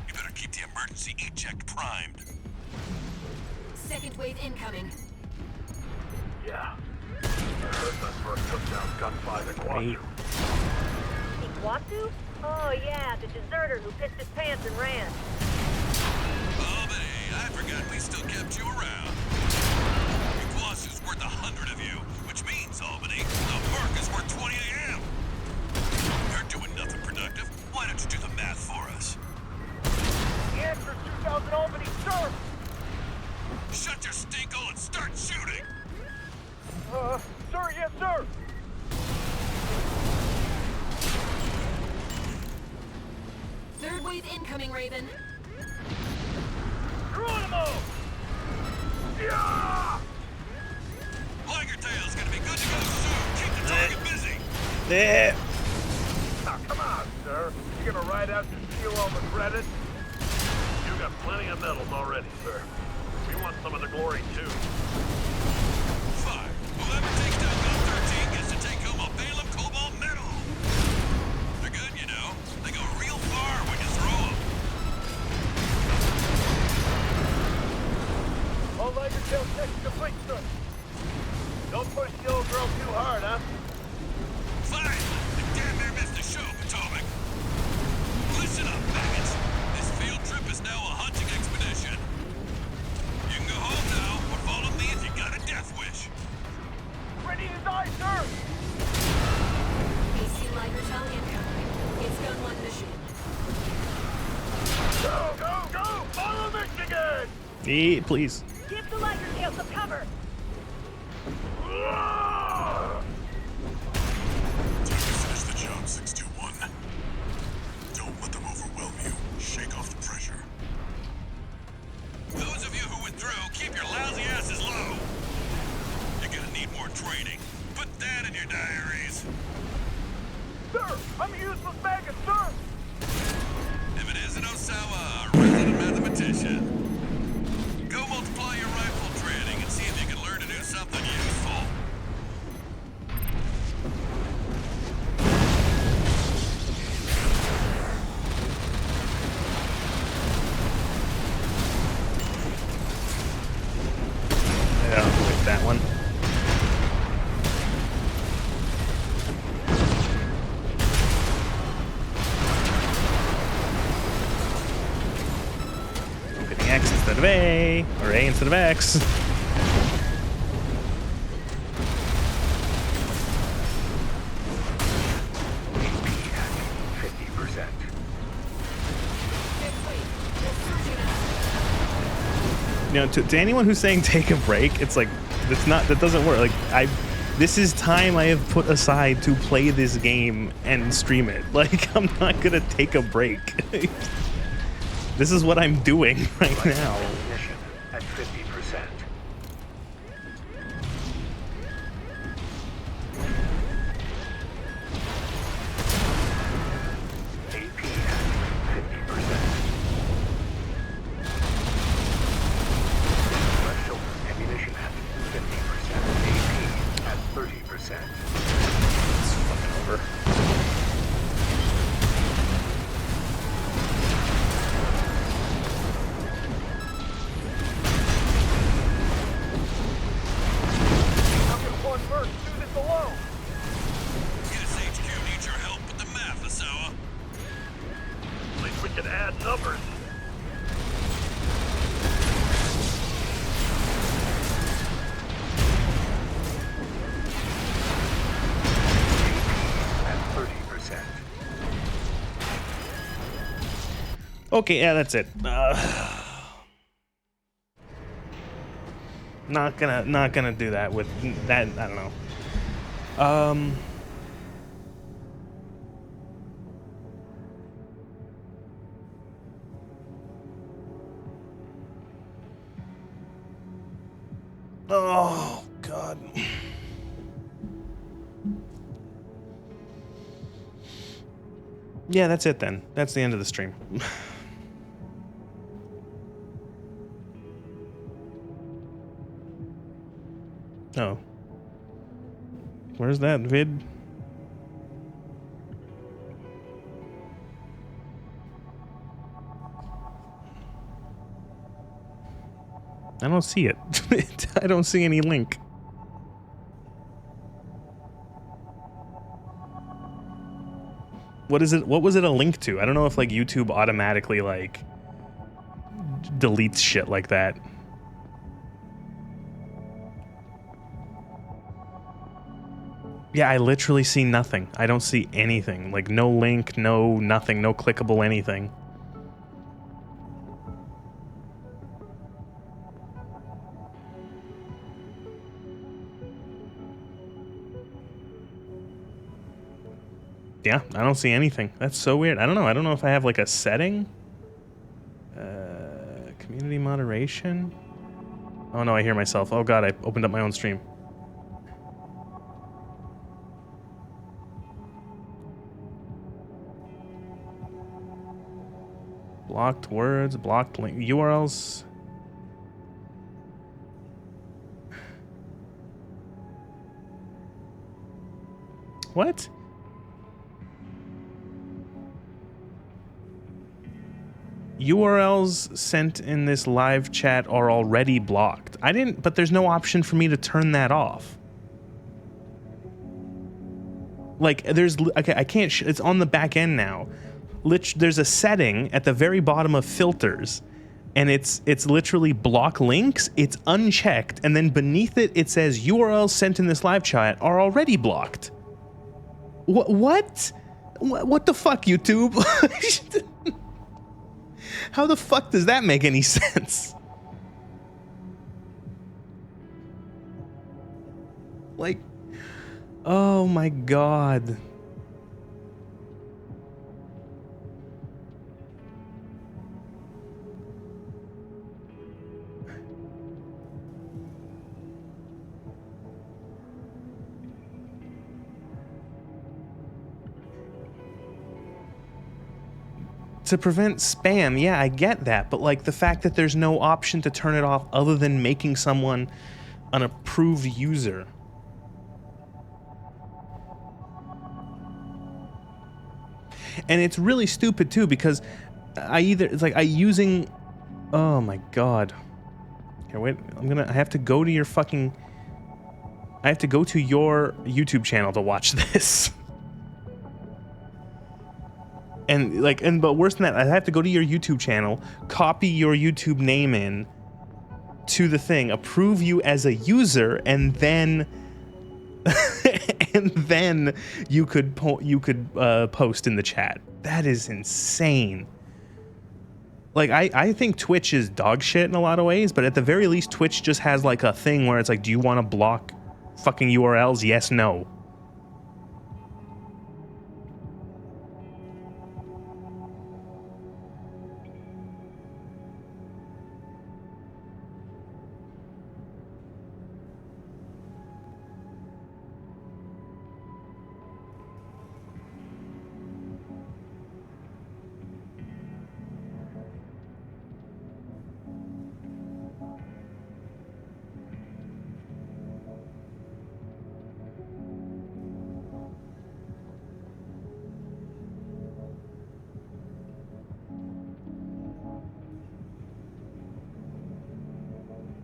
You better keep the emergency eject primed. Second wave incoming. Yeah. I heard that first took down gunfire at Guachu. Iguazu? Oh yeah, the deserter who pissed his pants and ran. Oh, but hey, I forgot we still kept you around. Iguazu's worth 100 of you, which means, Albany, the mark is worth 20 AM. You're doing nothing productive. Why don't you do the math for us? The answer is 2,000 Albany, sir! Shut your stinkhole and start shooting! Sir, yes, sir! Third wave incoming, Raven. Geronimo! Yeah! Liger Tail's gonna be good to go soon. Keep the target busy. Yeah. Now, come on, sir. You gonna ride out to steal all the credit? You got plenty of medals already, sir. We want some of the glory, too. Fine. Whoever takes down Gun 13 gets to take home a Balaam Cobalt medal. They're good, you know. They go real far when you throw them. All Liger Tail checks complete, sir. Don't push the old girl too hard, huh? Fine. You damn near missed the show, Potomac. Listen up, maggots. This field trip is now a hunting expedition. You can go home now, or follow me if you got a death wish. Ready to die, sir! AC Liger Tail incoming. It's gun 1 mission. Go, go, go! Follow Michigan! Yeah, please. Give the Liger Tail some cover! Time to finish the job, 621. Don't let them overwhelm you. Shake off the pressure. Those of you who went through, keep your lousy asses low. You're gonna need more training. Put that in your diaries. Sir, I'm a useless maggot, sir! If it isn't Osawa, a resident mathematician. Go multiply your rifle training and see if you can learn to do something useful. Yeah, I'll avoid that one. I'm hitting X instead of A, or A instead of X. AP at 50%. You know, to anyone who's saying take a break, it's like that doesn't work. Like this is time I have put aside to play this game and stream it. Like I'm not gonna take a break. This is what I'm doing right now. Mission at 50%. bad numbers. At 30%. Okay, yeah, that's it. Not gonna do that with that. I don't know. Oh God. Yeah, that's it then. That's the end of the stream. Oh. Where's that vid? I don't see it. I don't see any link. What is it? What was it a link to? I don't know if like YouTube automatically like deletes shit like that. Yeah, I literally see nothing. I don't see anything. Like no link, no nothing, no clickable anything. Yeah, I don't see anything. That's so weird. I don't know. I don't know if I have like a setting. Community moderation. Oh no, I hear myself. Oh God, I opened up my own stream. Blocked words, blocked link, URLs. What? URLs sent in this live chat are already blocked. I didn't, but there's no option for me to turn that off. Like, there's, okay, I can't, it's on the back end now. There's a setting at the very bottom of filters, and it's literally block links. It's unchecked, and then beneath it, it says URLs sent in this live chat are already blocked. What? What the fuck, YouTube? How the fuck does that make any sense? Like, oh my God. To prevent spam, yeah, I get that, but like the fact that there's no option to turn it off other than making someone an approved user. And it's really stupid too, because it's like using, oh my God. Here, wait, I have to go to your fucking, I have to go to your YouTube channel to watch this. And like, but worse than that, I have to go to your YouTube channel, copy your YouTube name in to the thing, approve you as a user, and then and then you could post in the chat. That is insane. Like, I think Twitch is dog shit in a lot of ways, but at the very least, Twitch just has like a thing where it's like, do you want to block fucking URLs? Yes, no.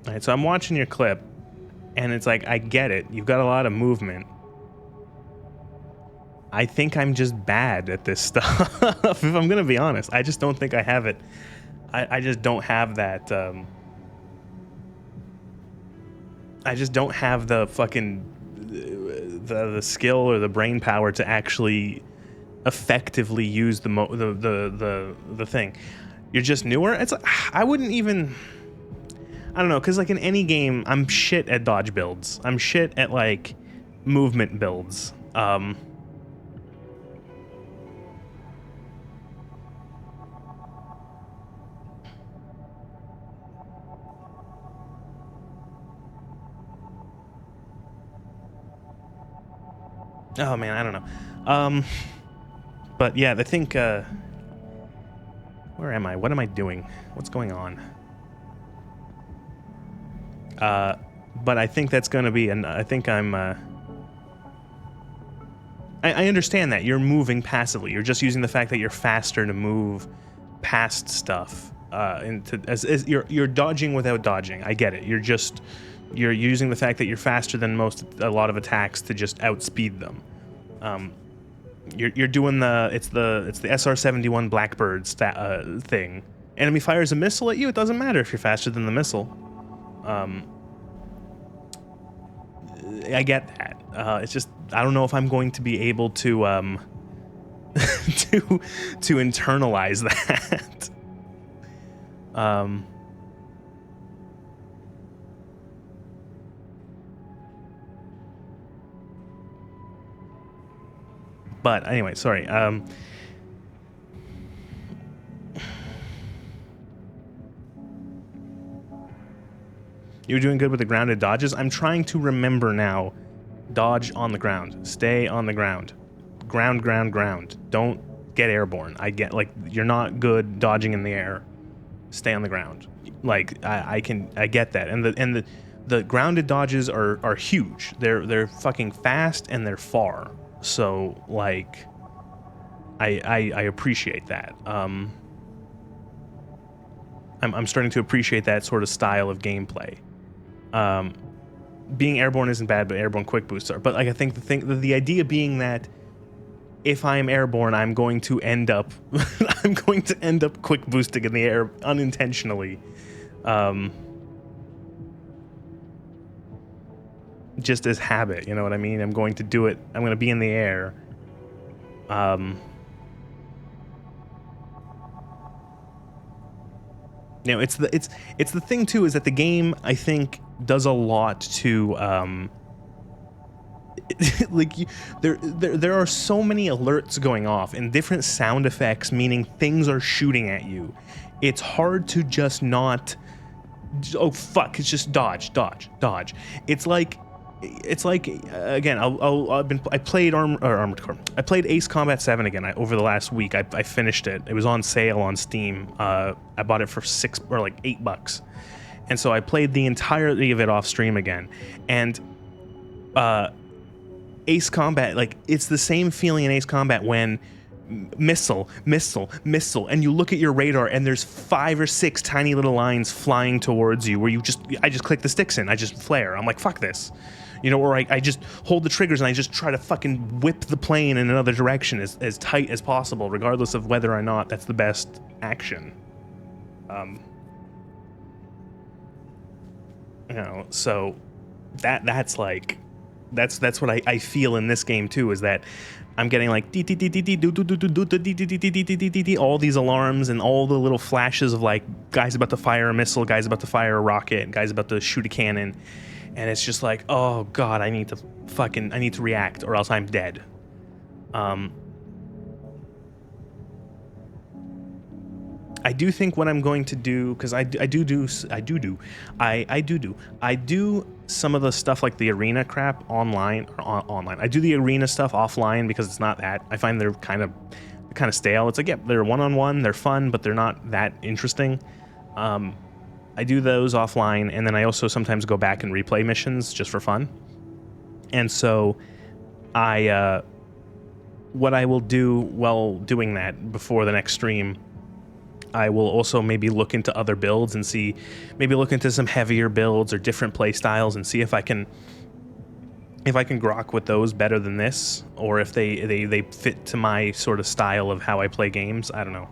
All right, so I'm watching your clip, and it's like, I get it. You've got a lot of movement. I think I'm just bad at this stuff. If I'm gonna be honest, I just don't think I have it. I just don't have that. I just don't have the fucking the skill or the brain power to actually effectively use the thing. You're just newer. It's I wouldn't even. I don't know, because like in any game, I'm shit at dodge builds. I'm shit at like movement builds. Oh man, I don't know. But yeah, I think. Where am I? What am I doing? What's going on? But I think that's going to be, and I think I'm. I understand that you're moving passively. You're just using the fact that you're faster to move past stuff. As you're dodging without dodging. I get it. You're using the fact that you're faster than a lot of attacks to just outspeed them. You're doing it's the SR-71 Blackbird thing. Enemy fires a missile at you. It doesn't matter if you're faster than the missile. I get that. It's just I don't know if I'm going to be able to to internalize that. But anyway, sorry. You're doing good with the grounded dodges. I'm trying to remember now. Dodge on the ground. Stay on the ground. Ground. Don't get airborne. I get, like, you're not good dodging in the air. Stay on the ground. Like, I get that. And the grounded dodges are huge. They're fucking fast and they're far. So, like, I appreciate that. I'm starting to appreciate that sort of style of gameplay. Being airborne isn't bad, but airborne quick boosts are. But like, I think the idea being that if I'm airborne, I'm going to end up quick boosting in the air unintentionally. Just as habit, you know what I mean? I'm going to do it. I'm going to be in the air. You know, it's the thing too, is that the game, I think, does a lot to like there are so many alerts going off and different sound effects, meaning things are shooting at you. It's hard to just not, oh fuck, it's just dodge. It's like again, I played Armored Core. I played Ace Combat 7 again over the last week. I finished it. It was on sale on Steam. I bought it for $6 or like $8, and so I played the entirety of it off stream again. And Ace Combat, like, it's the same feeling in Ace Combat when missile, and you look at your radar and there's 5 or 6 tiny little lines flying towards you where I just click the sticks in, I just flare. I'm like, fuck this. You know, or I just hold the triggers and I just try to fucking whip the plane in another direction as tight as possible, regardless of whether or not that's the best action. You know, so that's like, that's what I feel in this game too, is that I'm getting like all these alarms and all the little flashes of like guys about to fire a missile, guys about to fire a rocket, guys about to shoot a cannon. And it's just like, oh god, I need to react or else I'm dead. I do think what I'm going to do, because I do some of the stuff like the arena crap online. I do the arena stuff offline because it's not that. I find they're kind of stale. It's like, yeah, they're one-on-one, they're fun, but they're not that interesting. I do those offline, and then I also sometimes go back and replay missions just for fun. And so what I will do while doing that before the next stream, I will also maybe look into other builds and maybe look into some heavier builds or different play styles and see if I can if I can grok with those better than this, or if they fit to my sort of style of how I play games. I don't know.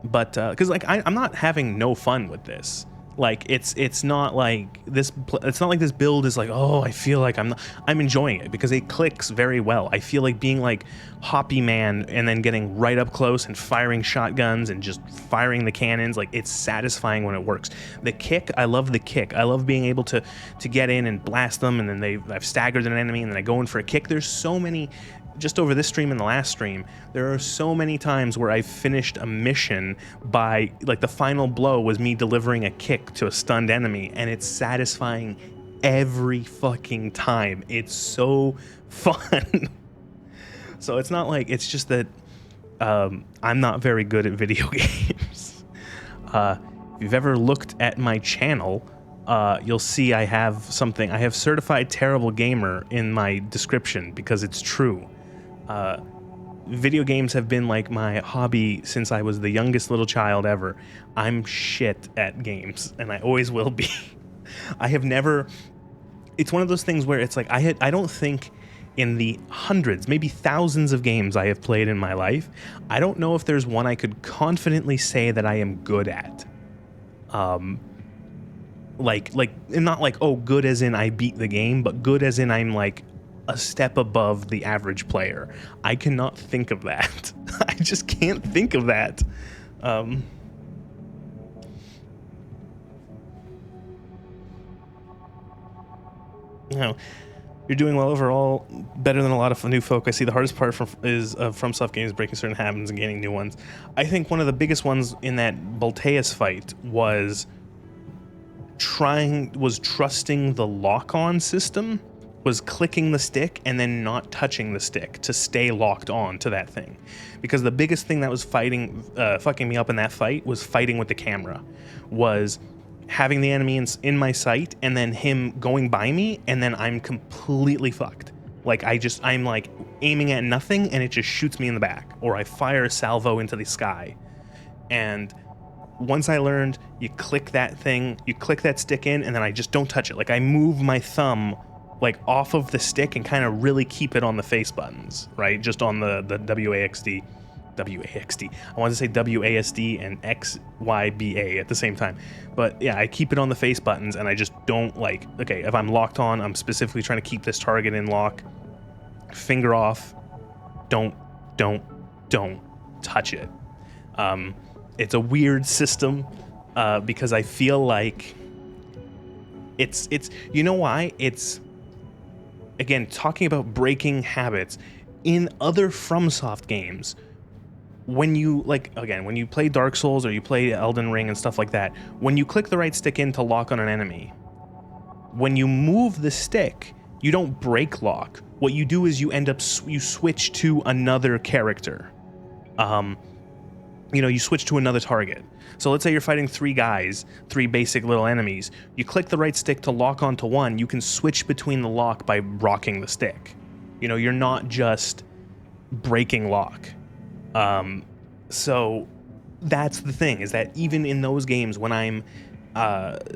But because like I'm not having no fun with this. Like it's not like this. It's not like this build is like, oh, I feel like I'm enjoying it because it clicks very well. I feel like being like Hoppy Man and then getting right up close and firing shotguns and just firing the cannons. Like it's satisfying when it works. The kick, I love the kick. I love being able to get in and blast them, and then I've staggered an enemy and then I go in for a kick. There's so many. Just over this stream and the last stream, there are so many times where I've finished a mission by, like, the final blow was me delivering a kick to a stunned enemy, and it's satisfying every fucking time. It's so fun. So it's not like, it's just that I'm not very good at video games. If you've ever looked at my channel, you'll see I have something. I have certified terrible gamer in my description because it's true. Video games have been like my hobby since I was the youngest little child ever. I'm shit at games, and I always will be. I have never... It's one of those things where it's like, I don't think in the hundreds, maybe thousands of games I have played in my life, I don't know if there's one I could confidently say that I am good at. Like, and not like, oh, good as in I beat the game, but good as in I'm like a step above the average player. I cannot think of that. I just can't think of that. You know, you're doing well overall, better than a lot of new folk. I see the hardest part is from soft games breaking certain habits and gaining new ones. I think one of the biggest ones in that Bolteus fight was trusting the lock-on system, was clicking the stick and then not touching the stick to stay locked on to that thing. Because the biggest thing that was fucking me up in that fight was fighting with the camera, was having the enemy in my sight and then him going by me and then I'm completely fucked. Like I'm like aiming at nothing and it just shoots me in the back, or I fire a salvo into the sky. And once I learned you click that stick in and then I just don't touch it. Like I move my thumb like off of the stick and kind of really keep it on the face buttons, right? Just on the WAXD. I wanted to say WASD and XYBA at the same time. But yeah, I keep it on the face buttons and I just don't like, okay, if I'm locked on, I'm specifically trying to keep this target in lock. Finger off. Don't touch it. It's a weird system because I feel like it's you know why? It's, again, talking about breaking habits in other FromSoft games. When you when you play Dark Souls or you play Elden Ring and stuff like that, when you click the right stick in to lock on an enemy, when you move the stick, you don't break lock. What you do is you switch to another character. You switch to another target. So let's say you're fighting three basic little enemies. You click the right stick to lock onto one, you can switch between the lock by rocking the stick. You're not just breaking lock. So that's the thing, is that even in those games when I'm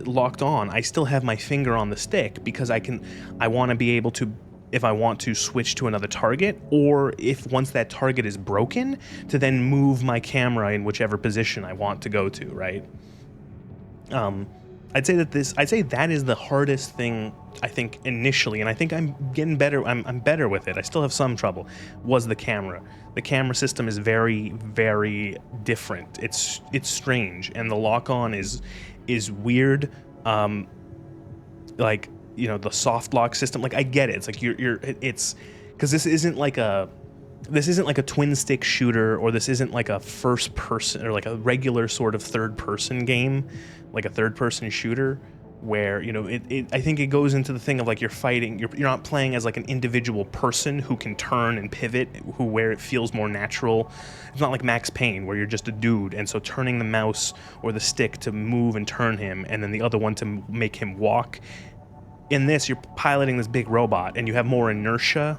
locked on, I still have my finger on the stick because I want to be able to, if I want to switch to another target, or if once that target is broken, to then move my camera in whichever position I want to go to, right? I'd say that is the hardest thing, I think, initially, and I think I'm getting better. I'm better with it. I still have some trouble. Was the camera? The camera system is very, very different. It's strange, and the lock-on is weird. Like, the soft lock system. Like, I get it. It's like it's because this isn't like a twin stick shooter, or this isn't like a first person or like a regular sort of third person game, like a third person shooter where, I think it goes into the thing of like you're not playing as like an individual person who can turn and pivot, where it feels more natural. It's not like Max Payne where you're just a dude, and so turning the mouse or the stick to move and turn him, and then the other one to make him walk. In this, you're piloting this big robot, and you have more inertia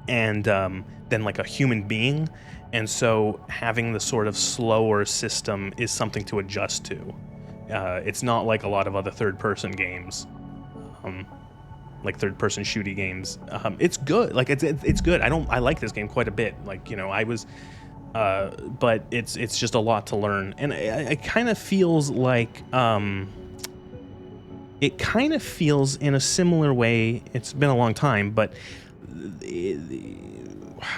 and than like a human being, and so having the sort of slower system is something to adjust to. It's not like a lot of other third-person games. like third-person shooty games. It's good. Like it's good. I like this game quite a bit. Like, you know, I was, but it's just a lot to learn, and it kind of feels like it kind of feels in a similar way. It's been a long time, but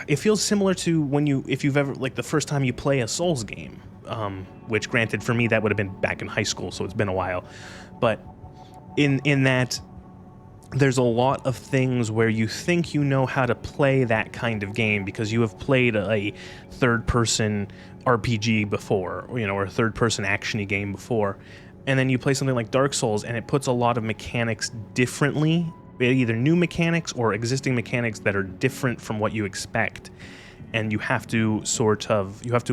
it feels similar to if you've ever, like, the first time you play a Souls game, which, granted, for me that would have been back in high school, so it's been a while, but in that there's a lot of things where you think you know how to play that kind of game because you have played a third-person RPG before, you know, or a third-person action-y game before, and then you play something like Dark Souls and it puts a lot of mechanics differently, either new mechanics or existing mechanics that are different from what you expect, and you have to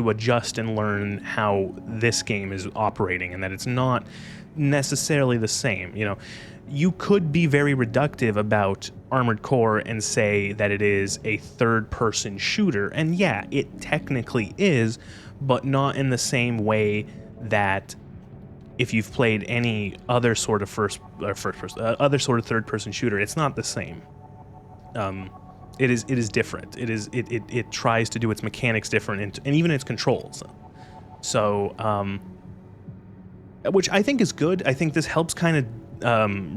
adjust and learn how this game is operating, and that it's not necessarily the same. You know, you could be very reductive about Armored Core and say that it is a third-person shooter, and yeah, it technically is, but not in the same way that if you've played any other sort of other sort of third-person shooter, it's not the same. It is different. It tries to do its mechanics different, and even its controls. So, which I think is good. I think this helps kind of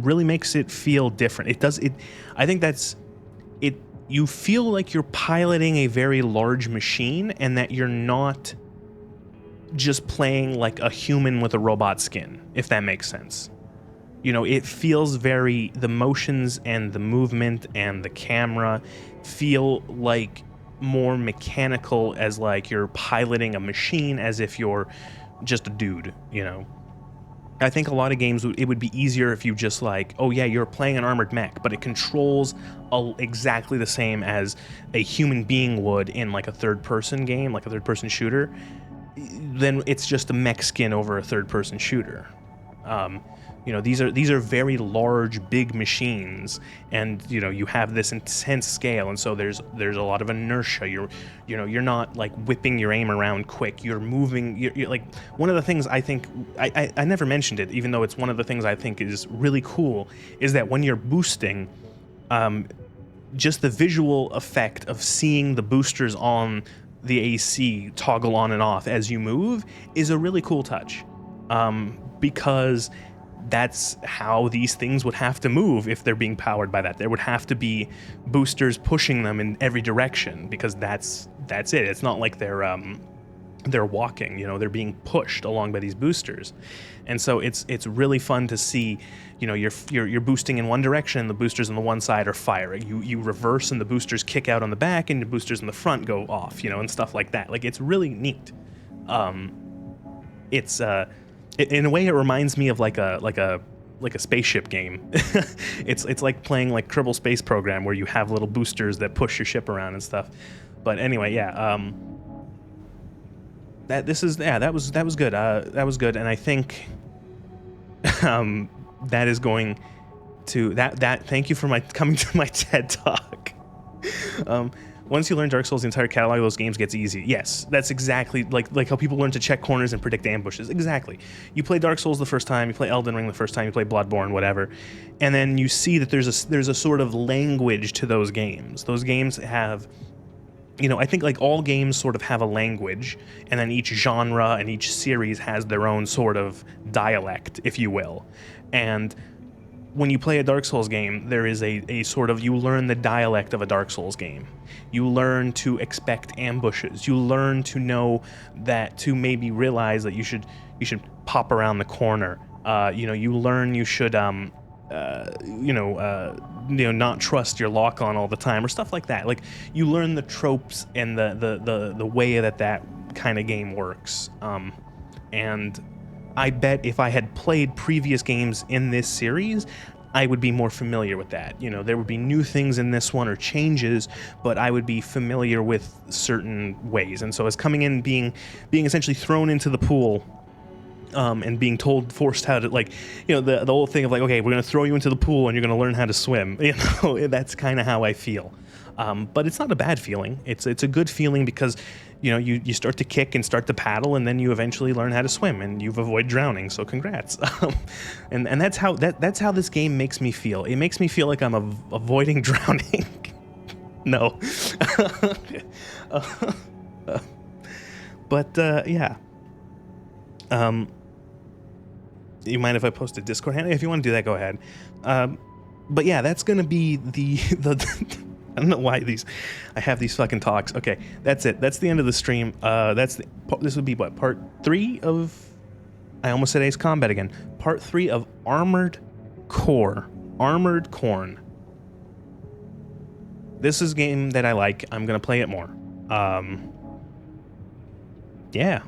really makes it feel different. I think that's it. You feel like you're piloting a very large machine, and that you're not just playing like a human with a robot skin, if that makes sense. You know, it feels the motions and the movement and the camera feel like more mechanical, as like you're piloting a machine as if you're just a dude, you know. I think a lot of games, it would be easier if you just like, oh yeah, you're playing an armored mech, but it controls exactly the same as a human being would in like a third-person game, like a third-person shooter. Then it's just a mech skin over a third-person shooter. You know, these are very large, big machines, and you know, you have this intense scale, and so there's a lot of inertia. You're not like whipping your aim around quick. You're moving. You're like, one of the things I think I never mentioned it, even though it's one of the things I think is really cool, is that when you're boosting, just the visual effect of seeing the boosters on the AC toggle on and off as you move is a really cool touch, because that's how these things would have to move if they're being powered by that. There would have to be boosters pushing them in every direction, because that's it. It's not like they're walking, you know, they're being pushed along by these boosters. And so it's really fun to see, you know, you're boosting in one direction and the boosters on the one side are firing. You reverse and the boosters kick out on the back and the boosters in the front go off, you know, and stuff like that. Like, it's really neat. In a way, it reminds me of like a spaceship game. It's like playing like Kerbal Space Program, where you have little boosters that push your ship around and stuff. But anyway, yeah. That was good. That was good, and I think that is going to that. Thank you for coming to my TED Talk. Once you learn Dark Souls, the entire catalog of those games gets easy. Yes, that's exactly like how people learn to check corners and predict ambushes. Exactly. You play Dark Souls the first time, you play Elden Ring the first time, you play Bloodborne, whatever, and then you see that there's a sort of language to those games. Those games have, you know, I think like all games sort of have a language, and then each genre and each series has their own sort of dialect, if you will. And when you play a Dark Souls game, there is a sort of, you learn the dialect of a Dark Souls game. You learn to expect ambushes. You learn to know that, to maybe realize that you should pop around the corner. You know, you learn you should not trust your lock on all the time, or stuff like that. Like, you learn the tropes and the way that kind of game works. And I bet if I had played previous games in this series, I would be more familiar with that. You know, there would be new things in this one or changes, but I would be familiar with certain ways. And so as coming in, being essentially thrown into the pool, and being forced how to, like, you know, the whole thing of like, okay, we're going to throw you into the pool and you're going to learn how to swim. You know, that's kind of how I feel. But it's not a bad feeling. It's a good feeling because, you know, you start to kick and start to paddle, and then you eventually learn how to swim, and you've avoided drowning. So congrats. And that's how that's how this game makes me feel. It makes me feel like I'm avoiding drowning. No. But yeah. You mind if I post a Discord handle? If you want to do that, go ahead. But yeah, that's gonna be the I don't know why I have these fucking talks. Okay, that's it. That's the end of the stream. This would be what, part 3 of, I almost said Ace Combat again. Part 3 of Armored Core. Armored Corn. This is a game that I like. I'm gonna play it more. Yeah.